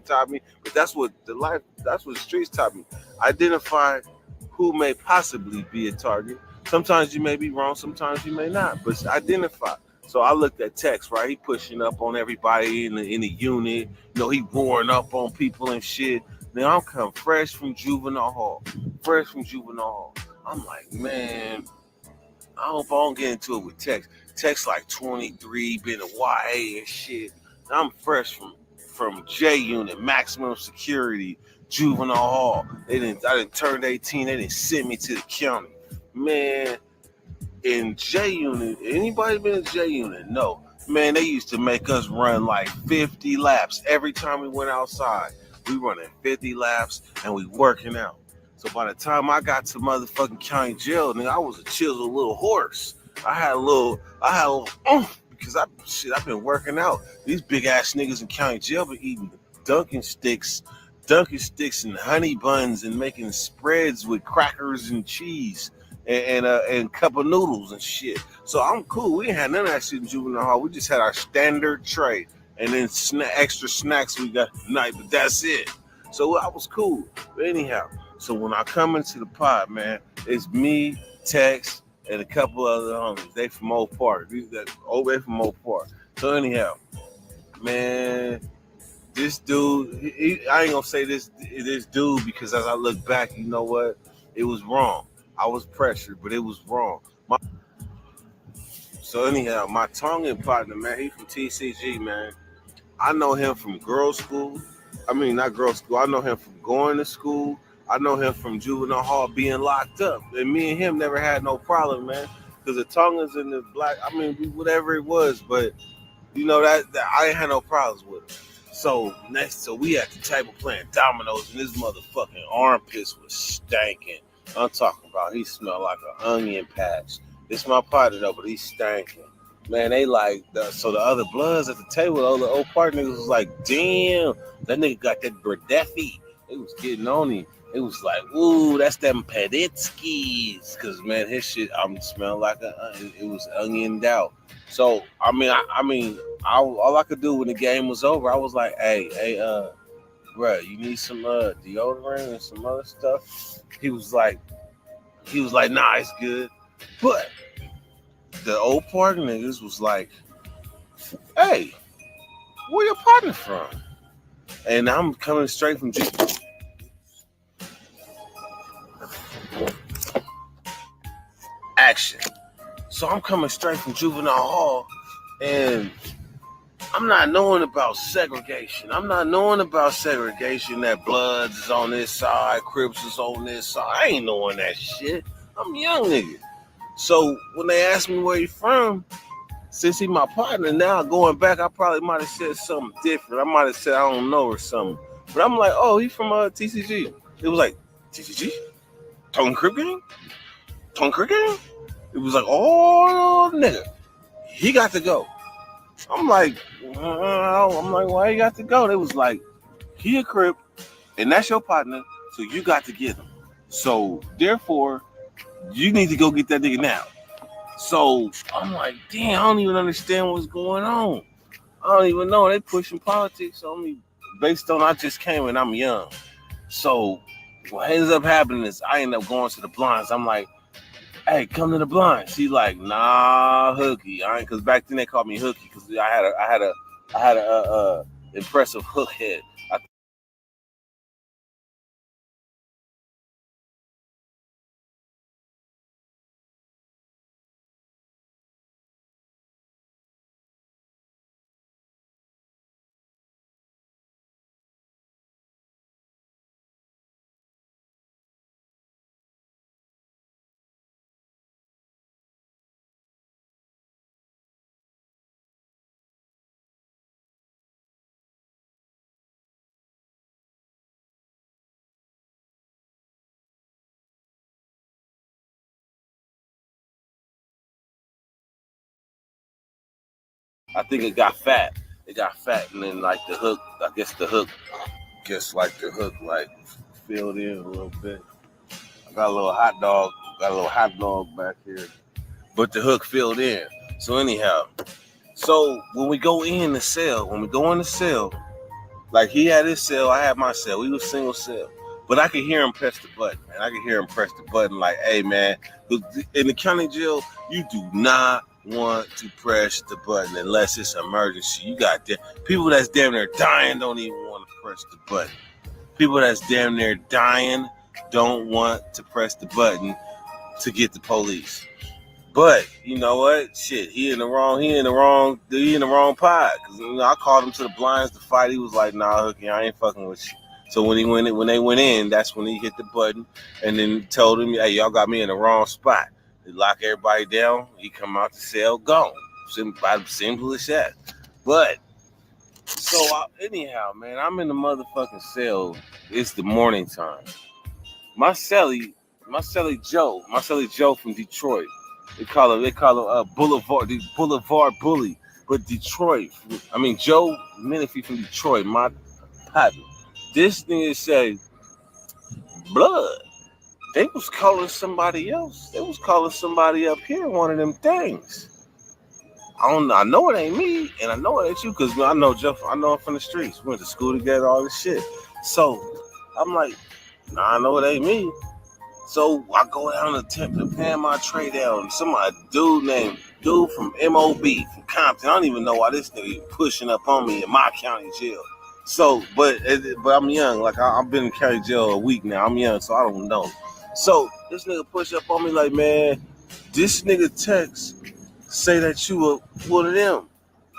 S2: taught me. But that's what the streets taught me. Identify who may possibly be a target. Sometimes you may be wrong, sometimes you may not, but identify. So I looked at Tex, right? He pushing up on everybody in the unit. You know, he roaring up on people and shit. Now I'm coming fresh from juvenile hall. I'm like, man, I hope I don't get into it with Tex. Tex like 23, been a YA and shit. I'm fresh from J unit, maximum security, juvenile hall. I didn't turn 18. They didn't send me to the county. Man, in J unit, anybody been in J unit? No. Man, they used to make us run like 50 laps every time we went outside. We running 50 laps and we working out. So by the time I got to motherfucking county jail, nigga, I was a chiseled little horse. I had a little because I've been working out. These big ass niggas in county jail been eating Dunkin' sticks and honey buns and making spreads with crackers and cheese and cup of noodles and shit. So I'm cool. We ain't had none of that shit in juvenile hall. We just had our standard tray. And then extra snacks we got tonight, but that's it. So I was cool. But anyhow, so when I come into the pod, man, it's me, Tex, and a couple other homies. They from Oak Park. They from Oak Park. So anyhow, man, this dude, I ain't gonna say this dude, because as I look back, you know what? It was wrong. I was pressured, but it was wrong. So anyhow, my Tongan partner, man, he from TCG, man. I know him from girls' school. I mean, not girls' school. I know him from going to school. I know him from juvenile hall being locked up. And me and him never had no problem, man. Because the Tongans and the black, I mean, whatever it was. But, you know, that I ain't had no problems with it. So we at the table playing dominoes, and this motherfucking armpits was stanking. I'm talking about he smelled like an onion patch. It's my partner, though, but he's stanking. Man, they like, so the other bloods at the table, all the old party niggas was like, damn, that nigga got that Bradeffi. It was getting on him. It was like, ooh, that's them Peditskis. Because, man, his shit, I'm smelling like it was onioned out. So, all I could do when the game was over, I was like, hey, bro, you need some deodorant and some other stuff? He was like, nah, it's good. But the old party niggas was like, hey, where your partner from? And I'm coming straight from action. So I'm coming straight from juvenile hall, and I'm not knowing about segregation. That Bloods is on this side, Crips is on this side. I ain't knowing that shit. I'm a young nigga. So when they asked me where you from, since he my partner, now going back, I probably might have said something different. I might have said I don't know or something. But I'm like, oh, he from TCG. It was like, TCG? Tongan Crip Gang? It was like, oh, nigga, he got to go. I'm like, why you got to go? They was like, he a Crip, and that's your partner, so you got to get him. So therefore, you need to go get that nigga now. So I'm like, damn, I don't even understand what's going on. I don't even know. They pushing politics on me based on I just came and I'm young. So what ends up happening is I end up going to the blinds. I'm like, hey, come to the blinds. She's like, nah, Hooky. I ain't, cause back then they called me Hooky because I had a impressive hook head. I think it got fat. It got fat, and then like the hook, like the hook filled in a little bit. I got a little hot dog back here, but the hook filled in. So anyhow, so when we go in the cell, like he had his cell, I had my cell. We was single cell, but I could hear him press the button, man. I could hear him press the button like, hey man, in the county jail, you do not want to press the button unless it's an emergency. You got people that's damn near dying don't even want to press the button. People that's damn near dying don't want to press the button to get the police. But you know what? Shit, he in the wrong pod. Cause I called him to the blinds to fight. He was like, nah, Hooky, I ain't fucking with you. So when they went in, that's when he hit the button and then told him, hey, y'all got me in the wrong spot. They lock everybody down. He come out the cell, gone. Simple as that. But so anyhow, man, I'm in the motherfucking cell. It's the morning time. My cellie Joe from Detroit. They call him Boulevard Bully. But Detroit, Joe Menifee from Detroit, my partner. This nigga say, blood. They was calling somebody else. They was calling somebody up here, one of them things. I know it ain't me, and I know it ain't you, because I know Jeff. I know him from the streets. We went to school together, all this shit. So I'm like, nah, I know it ain't me. So I go down to pan my tray down. Dude from MOB, from Compton. I don't even know why this nigga pushing up on me in my county jail. So, but I'm young. Like I've been in county jail a week now. I'm young, so I don't know. So this nigga push up on me like, man, this nigga text say that you were one of them.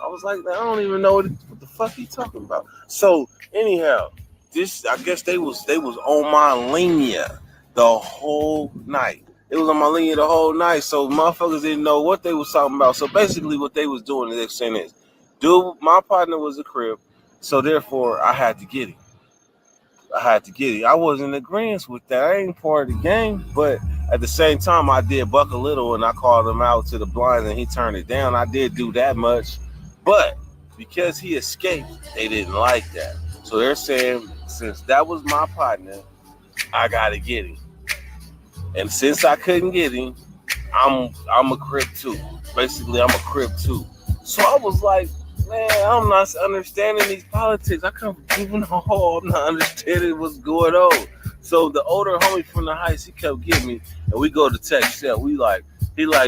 S2: I was like, man, I don't even know what the fuck he talking about. So anyhow, I guess they was on my linea the whole night. It was on my linea the whole night. So motherfuckers didn't know what they was talking about. So basically what they was doing is they saying this. Dude, my partner was a Crip, so therefore I had to get him. I wasn't in agreement with that. I ain't part of the game, but at the same time, I did buck a little and I called him out to the blinds and he turned it down. I did do that much, but because he escaped, they didn't like that. So they're saying, since that was my partner, I gotta get him. And since I couldn't get him, I'm a Crip too. Basically, I'm a Crip too. So I was like, man, I'm not understanding these politics. I come from juvenile. I'm not understanding what's going on. So the older homie from the Heights, he kept getting me, and we go to text cell. He like,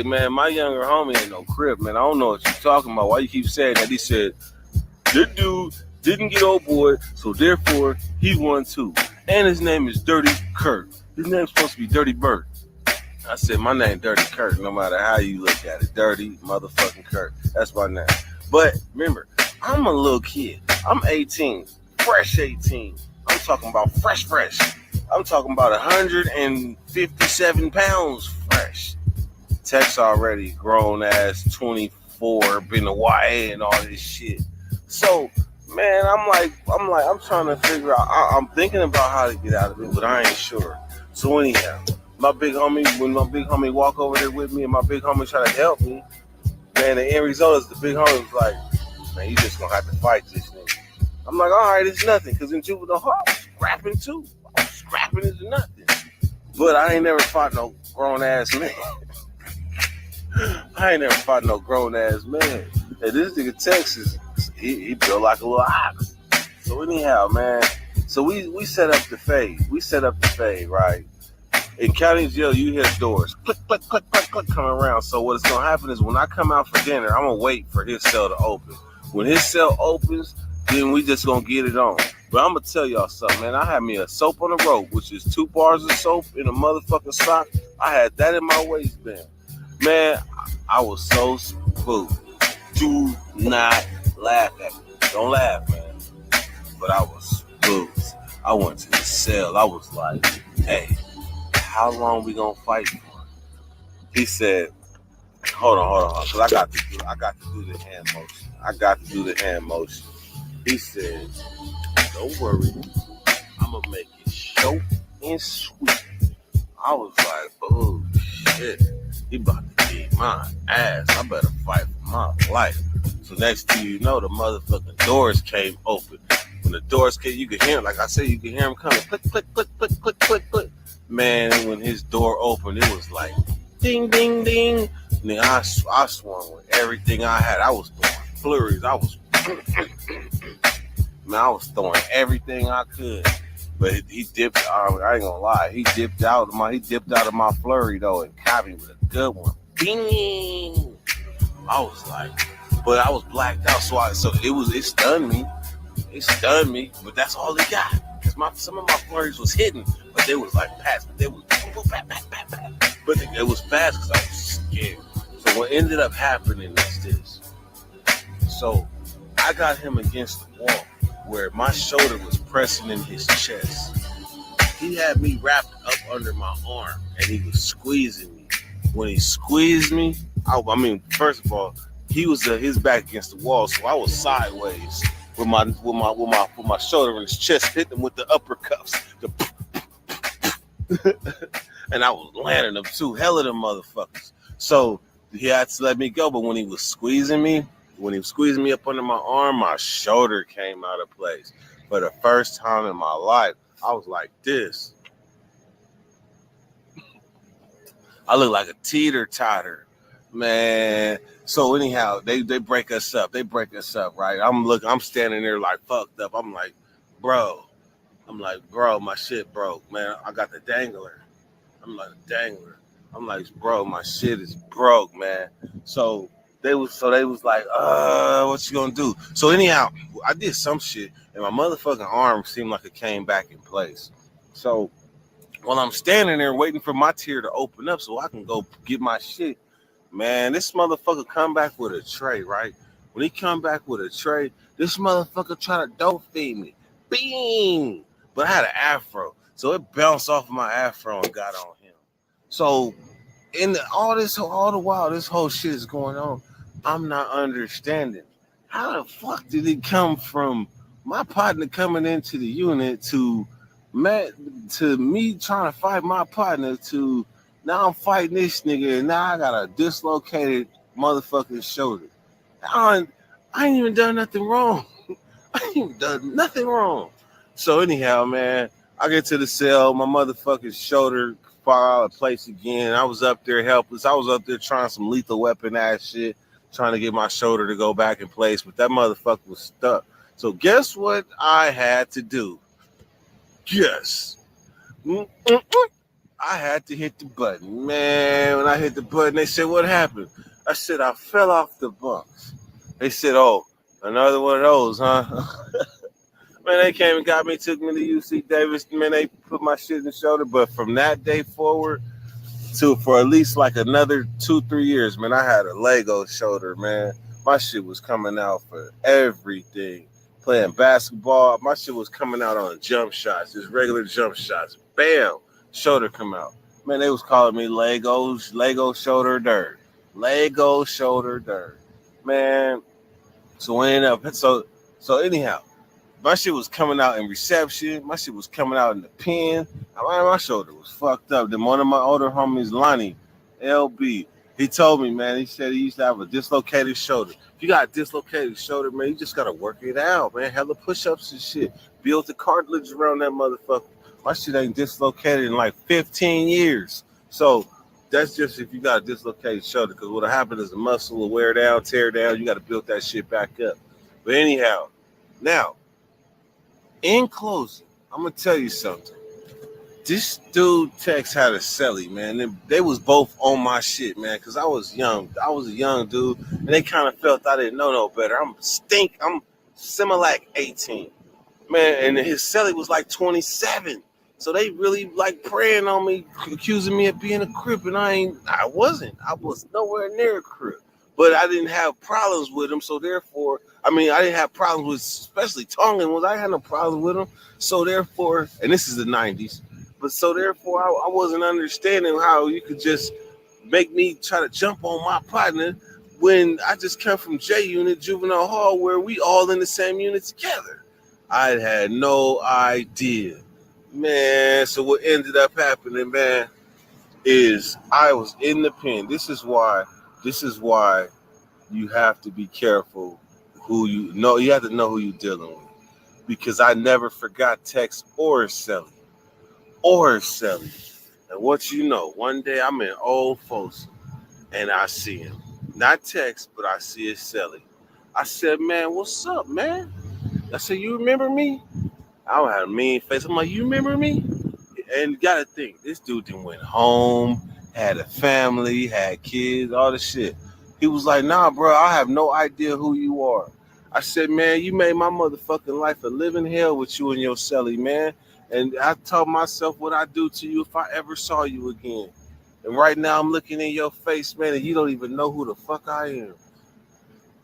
S2: man, my younger homie ain't no Crip, man. I don't know what you're talking about. Why you keep saying that? He said, this dude didn't get old boy, so therefore he won too. And his name is Dirty Kurt. His name's supposed to be Dirty Bird. I said, my name Dirty Kurt, no matter how you look at it. Dirty motherfucking Kurt. That's my name. But remember, I'm a little kid. I'm 18, fresh 18. I'm talking about fresh. I'm talking about 157 pounds fresh. Tex already grown ass 24, been to YA and all this shit. So, man, I'm trying to figure out. I'm thinking about how to get out of it, but I ain't sure. So anyhow, when my big homie walk over there with me and my big homie try to help me, man, the end result is the big homie was like, man, you just gonna have to fight this nigga. I'm like, all right, it's nothing, because in juvenile hall, I was scrapping too. I was scrapping into nothing. But I ain't never fought no grown ass man. I ain't never fought no grown ass man. And this nigga Texas, he built like a little ox. So anyhow, man, so we set up the fade. We set up the fade, right? In county jail, you hear doors click, click, click, click, click coming around. So what's gonna happen is when I come out for dinner, I'm gonna wait for his cell to open. When his cell opens, then we just gonna get it on. But I'm gonna tell y'all something, man. I had me a soap on a rope, which is 2 bars of soap in a motherfucking sock. I had that in my waistband. Man, I was so spooked. Do not laugh at me. Don't laugh, man. But I was spooked. I went to the cell. I was like, hey, how long we gonna fight for? He said, hold on, because I got to do the hand motion. He said, don't worry, I'm gonna make it short and sweet. I was like, oh shit, he about to beat my ass. I better fight for my life. So next thing you know, the motherfucking doors came open. When the doors came, you could hear him. Like I said, you could hear him coming. Click, click, click, click, click, click, click. Man, when his door opened, it was like ding, ding, ding. And I swung with everything I had. I was throwing flurries. I was throwing everything I could. But he dipped. I ain't gonna lie. He dipped out of my flurry though and caught me with a good one. Ding. I was like, but I was blacked out. So it stunned me. It stunned me. But that's all he got. Because some of my flurries was hidden, but they was like fast. But they was pat. But it was fast because I was scared. So what ended up happening is this. So I got him against the wall where my shoulder was pressing in his chest. He had me wrapped up under my arm and he was squeezing me. When he squeezed me, I mean, first of all, he was his back against the wall, so I was sideways with my shoulder in his chest, hitting him with the uppercuts. And I was landing them too, hell of them motherfuckers. So he had to let me go, but when he was squeezing me up under my arm, my shoulder came out of place. For the first time in my life, I was like this. I look like a teeter-totter, man. So anyhow, they break us up. Right? I'm standing there like fucked up. I'm like, bro, my shit broke, man. I got the dangler. I'm like, bro, my shit is broke, man. So they was like, what you gonna do? So anyhow, I did some shit, and my motherfucking arm seemed like it came back in place. So while I'm standing there waiting for my tear to open up so I can go get my shit, man, this motherfucker come back with a tray, right? When he come back with a tray, this motherfucker try to dope feed me. Bing! But I had an afro, so it bounced off of my afro and got on him. So all the while this whole shit is going on, I'm not understanding. How the fuck did it come from my partner coming into the unit to me trying to fight my partner to now I'm fighting this nigga and now I got a dislocated motherfucking shoulder. I ain't even done nothing wrong. So anyhow, man, I get to the cell, my motherfucking shoulder fall out of place again. I was up there helpless. I was up there trying some lethal weapon ass shit, trying to get my shoulder to go back in place, but that motherfucker was stuck. So guess what I had to do? Yes. I had to hit the button. Man, when I hit the button, they said, what happened? I said, I fell off the bunks. They said, oh, another one of those, huh? Man, they came and got me, took me to UC Davis. Man, they put my shit in the shoulder. But from that day forward for at least like another 2-3 years, man, I had a Lego shoulder, man. My shit was coming out for everything. Playing basketball, my shit was coming out on jump shots, just regular jump shots. Bam, shoulder come out. Man, they was calling me Lego shoulder dirt. Lego shoulder dirt. Man, so anyhow, my shit was coming out in reception. My shit was coming out in the pen. My shoulder was fucked up. Then one of my older homies, Lonnie, LB, He told me, man, he said he used to have a dislocated shoulder. If you got a dislocated shoulder, man, you just got to work it out, man. Hella push-ups and shit. Build the cartilage around that motherfucker. My shit ain't dislocated in like 15 years. So that's just if you got a dislocated shoulder, because what'll happen is the muscle will wear down, tear down. You got to build that shit back up. But anyhow, now, in closing, I'm going to tell you something. This dude Tex had a celly, man. They was both on my shit, man, because I was young. I was a young dude, and they kind of felt I didn't know no better. I'm Similac 18. Man, and his celly was like 27. So they really like preying on me, accusing me of being a Crip, and I wasn't. I was nowhere near a Crip. But I didn't have problems with him, so therefore, I didn't have problems with, especially Tongan ones. I had no problem with him. So therefore, and this is the 90s, but so therefore, I wasn't understanding how you could just make me try to jump on my partner when I just come from J Unit, Juvenile Hall, where we all in the same unit together. I had no idea. Man, so what ended up happening, man, is I was in the pen. This is why you have to be careful who you know. You have to know who you're dealing with, because I never forgot Tex or Celly. And what you know, one day I'm in Old Folsom and I see him. Not Tex, but I see his Celly. I said, man, what's up, man? I said, you remember me? I don't have a mean face. I'm like, you remember me? And you gotta think, this dude then went home, had a family, had kids, all the shit. He was like, nah, bro, I have no idea who you are. I said, man, you made my motherfucking life a living hell with you and your celly, man. And I told myself what I'd do to you if I ever saw you again. And right now I'm looking in your face, man, and you don't even know who the fuck I am.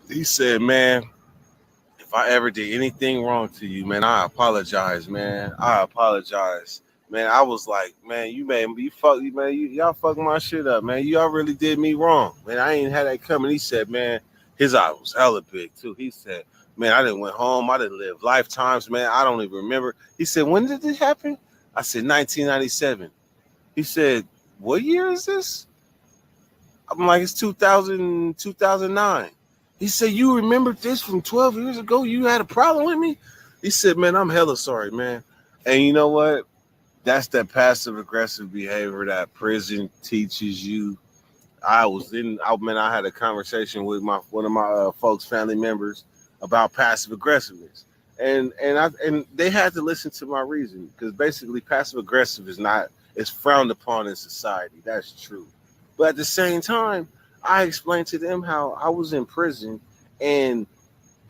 S2: He said, man, if I ever did anything wrong to you, man, I apologize, man. I apologize. Man, I was like, man, y'all fucked my shit up, man. Y'all really did me wrong. Man, I ain't had that coming. He said, man, his eye was hella big too. He said, man, I didn't went home. I didn't live lifetimes, man. I don't even remember. He said, when did this happen? I said, 1997. He said, what year is this? I'm like, it's 2009. He said, you remembered this from 12 years ago? You had a problem with me? He said, man, I'm hella sorry, man. And you know what? That's that passive-aggressive behavior that prison teaches you. I had a conversation with one of my folks' family members about passive-aggressiveness. And they had to listen to my reason, because basically passive-aggressive is frowned upon in society. That's true. But at the same time, I explained to them how I was in prison, and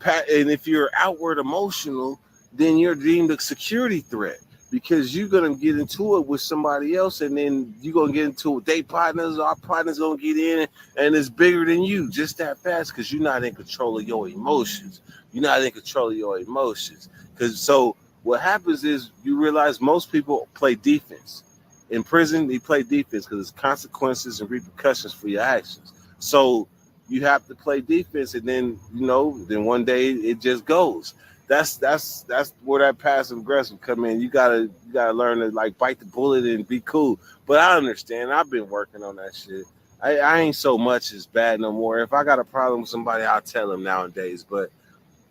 S2: if you're outward emotional, then you're deemed a security threat, because you're going to get into it with somebody else, and then you're going to get into it with their partners. Our partner's going to get in, and it's bigger than you just that fast, because you're not in control of your emotions. Because so what happens is you realize most people play defense. In prison, they play defense because there's consequences and repercussions for your actions. So you have to play defense, and then then one day it just goes. That's where that passive aggressive come in. You gotta learn to like bite the bullet and be cool. But I understand. I've been working on that shit. I ain't so much as bad no more. If I got a problem with somebody, I'll tell them nowadays. But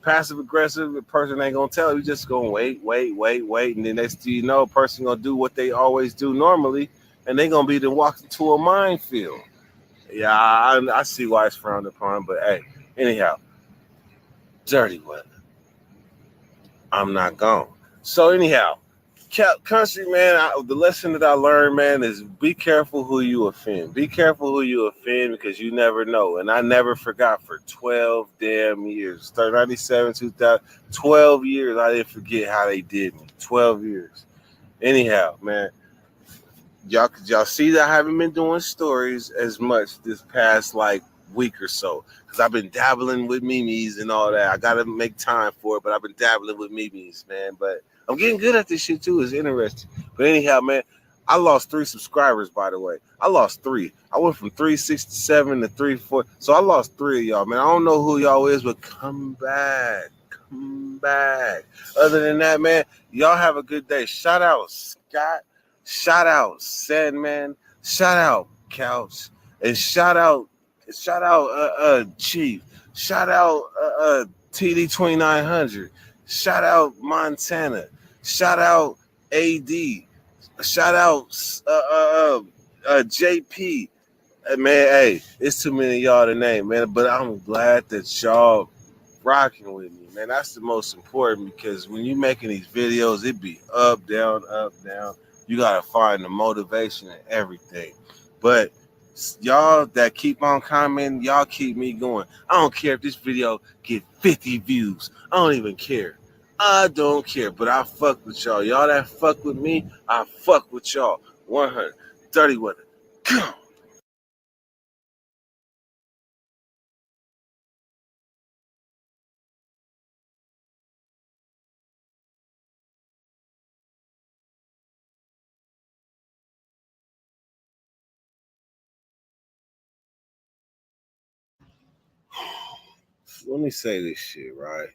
S2: passive aggressive, the person ain't gonna tell you. Just gonna wait, and then next thing you know, a person gonna do what they always do normally, and they gonna be then walked into a minefield. Yeah, I see why it's frowned upon, but hey, anyhow, dirty weather. I'm not gone. So anyhow, country, man, the lesson that I learned, man, is be careful who you offend. Be careful who you offend, because you never know. And I never forgot for 12 damn years. 97, 2000, 12 years, I didn't forget how they did me. 12 years. Anyhow, man, y'all see that I haven't been doing stories as much this past week or so, because I've been dabbling with memes and all that. I gotta make time for it, but I've been dabbling with memes, man. But I'm getting good at this shit too. It's interesting. But anyhow, man, I lost 3 subscribers, by the way. I lost 3. I went from 367 to 340. So I lost 3 of y'all, man. I don't know who y'all is, but come back. Other than that, man, y'all have a good day. Shout out Scott. Shout out Sandman. Shout out Couch. And shout out Chief. Shout out TD 2900. Shout out Montana. Shout out AD. Shout out JP. Man, hey, it's too many of y'all to name, man. But I'm glad that y'all rocking with me, man. That's the most important, because when you making these videos, it be up, down, up, down. You gotta find the motivation and everything. But y'all that keep on commenting, y'all keep me going. I don't care if this video get 50 views. I don't even care. I don't care. But I fuck with y'all. Y'all that fuck with me, I fuck with y'all. 130 with it. Come. Let me say this shit, right?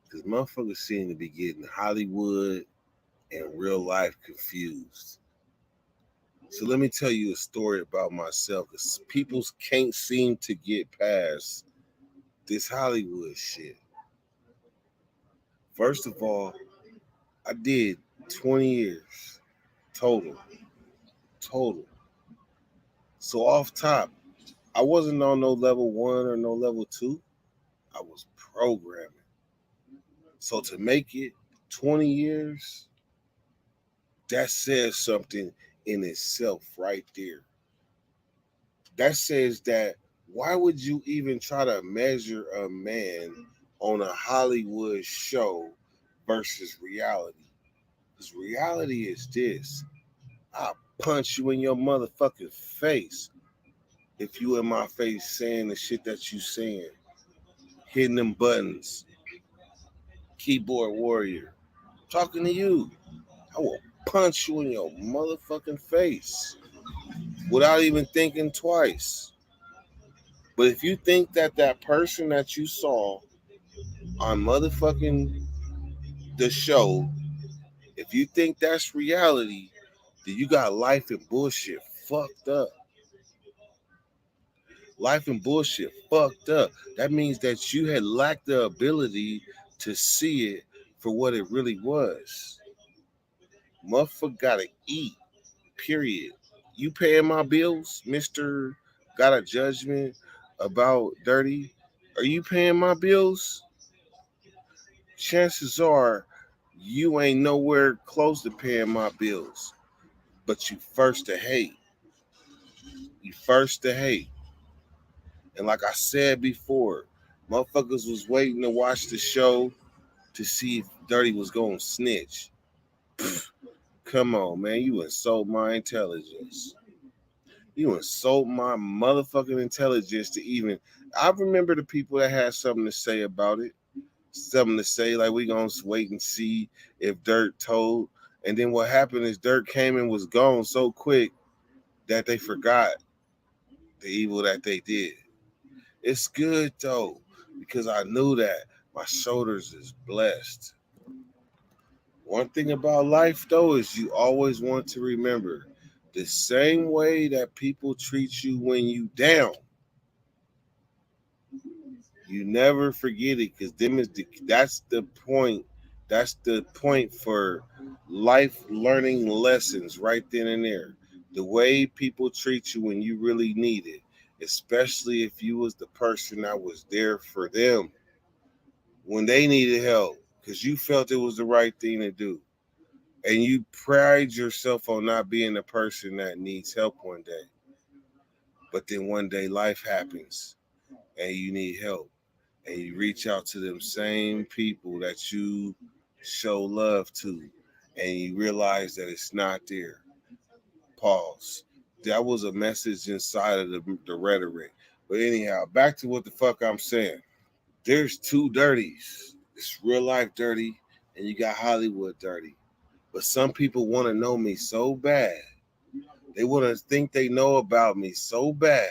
S2: Because motherfuckers seem to be getting Hollywood and real life confused. So let me tell you a story about myself, because people can't seem to get past this Hollywood shit. First of all, I did 20 years total. So off top, I wasn't on no level 1 or no level 2. I was programming. So to make it 20 years, that says something in itself right there. That says that why would you even try to measure a man on a Hollywood show versus reality? Because reality is this. I'll punch you in your motherfucking face if you in my face saying the shit that you saying. Hitting them buttons. Keyboard warrior. Talking to you. I will punch you in your motherfucking face without even thinking twice. But if you think that that person that you saw on motherfucking the show, if you think that's reality, then you got life and bullshit fucked up. Life and bullshit fucked up. That means that you had lacked the ability to see it for what it really was. Motherfucker gotta eat, period. You paying my bills, Mr. Got a judgment about dirty? Are you paying my bills? Chances are you ain't nowhere close to paying my bills. But you first to hate. You first to hate. And like I said before, motherfuckers was waiting to watch the show to see if Dirty was going to snitch. Come on, man. You insult my intelligence. You insult my motherfucking intelligence to even... I remember the people that had something to say about it. Something to say, like, we going to wait and see if Dirt told. And then what happened is Dirt came and was gone so quick that they forgot the evil that they did. It's good, though, because I knew that my shoulders is blessed. One thing about life, though, is you always want to remember the same way that people treat you when you down. You never forget it, because that's the point. That's the point for life learning lessons right then and there. The way people treat you when you really need it, especially if you was the person that was there for them when they needed help, because you felt it was the right thing to do. And you pride yourself on not being the person that needs help one day. But then one day life happens and you need help. And you reach out to them same people that you show love to, and you realize that it's not there. Pause. That was a message inside of the rhetoric. But anyhow, back to what the fuck I'm saying. There's two dirties. It's real life dirty, and you got Hollywood dirty. But some people want to know me so bad. They want to think they know about me so bad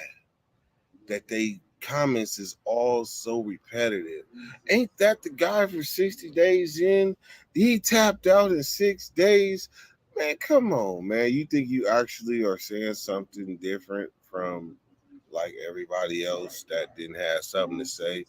S2: that they comments is all so repetitive. Ain't that the guy for 60 days in? He tapped out in 6 days. Man, come on, man. You think you actually are saying something different from like everybody else that didn't have something to say.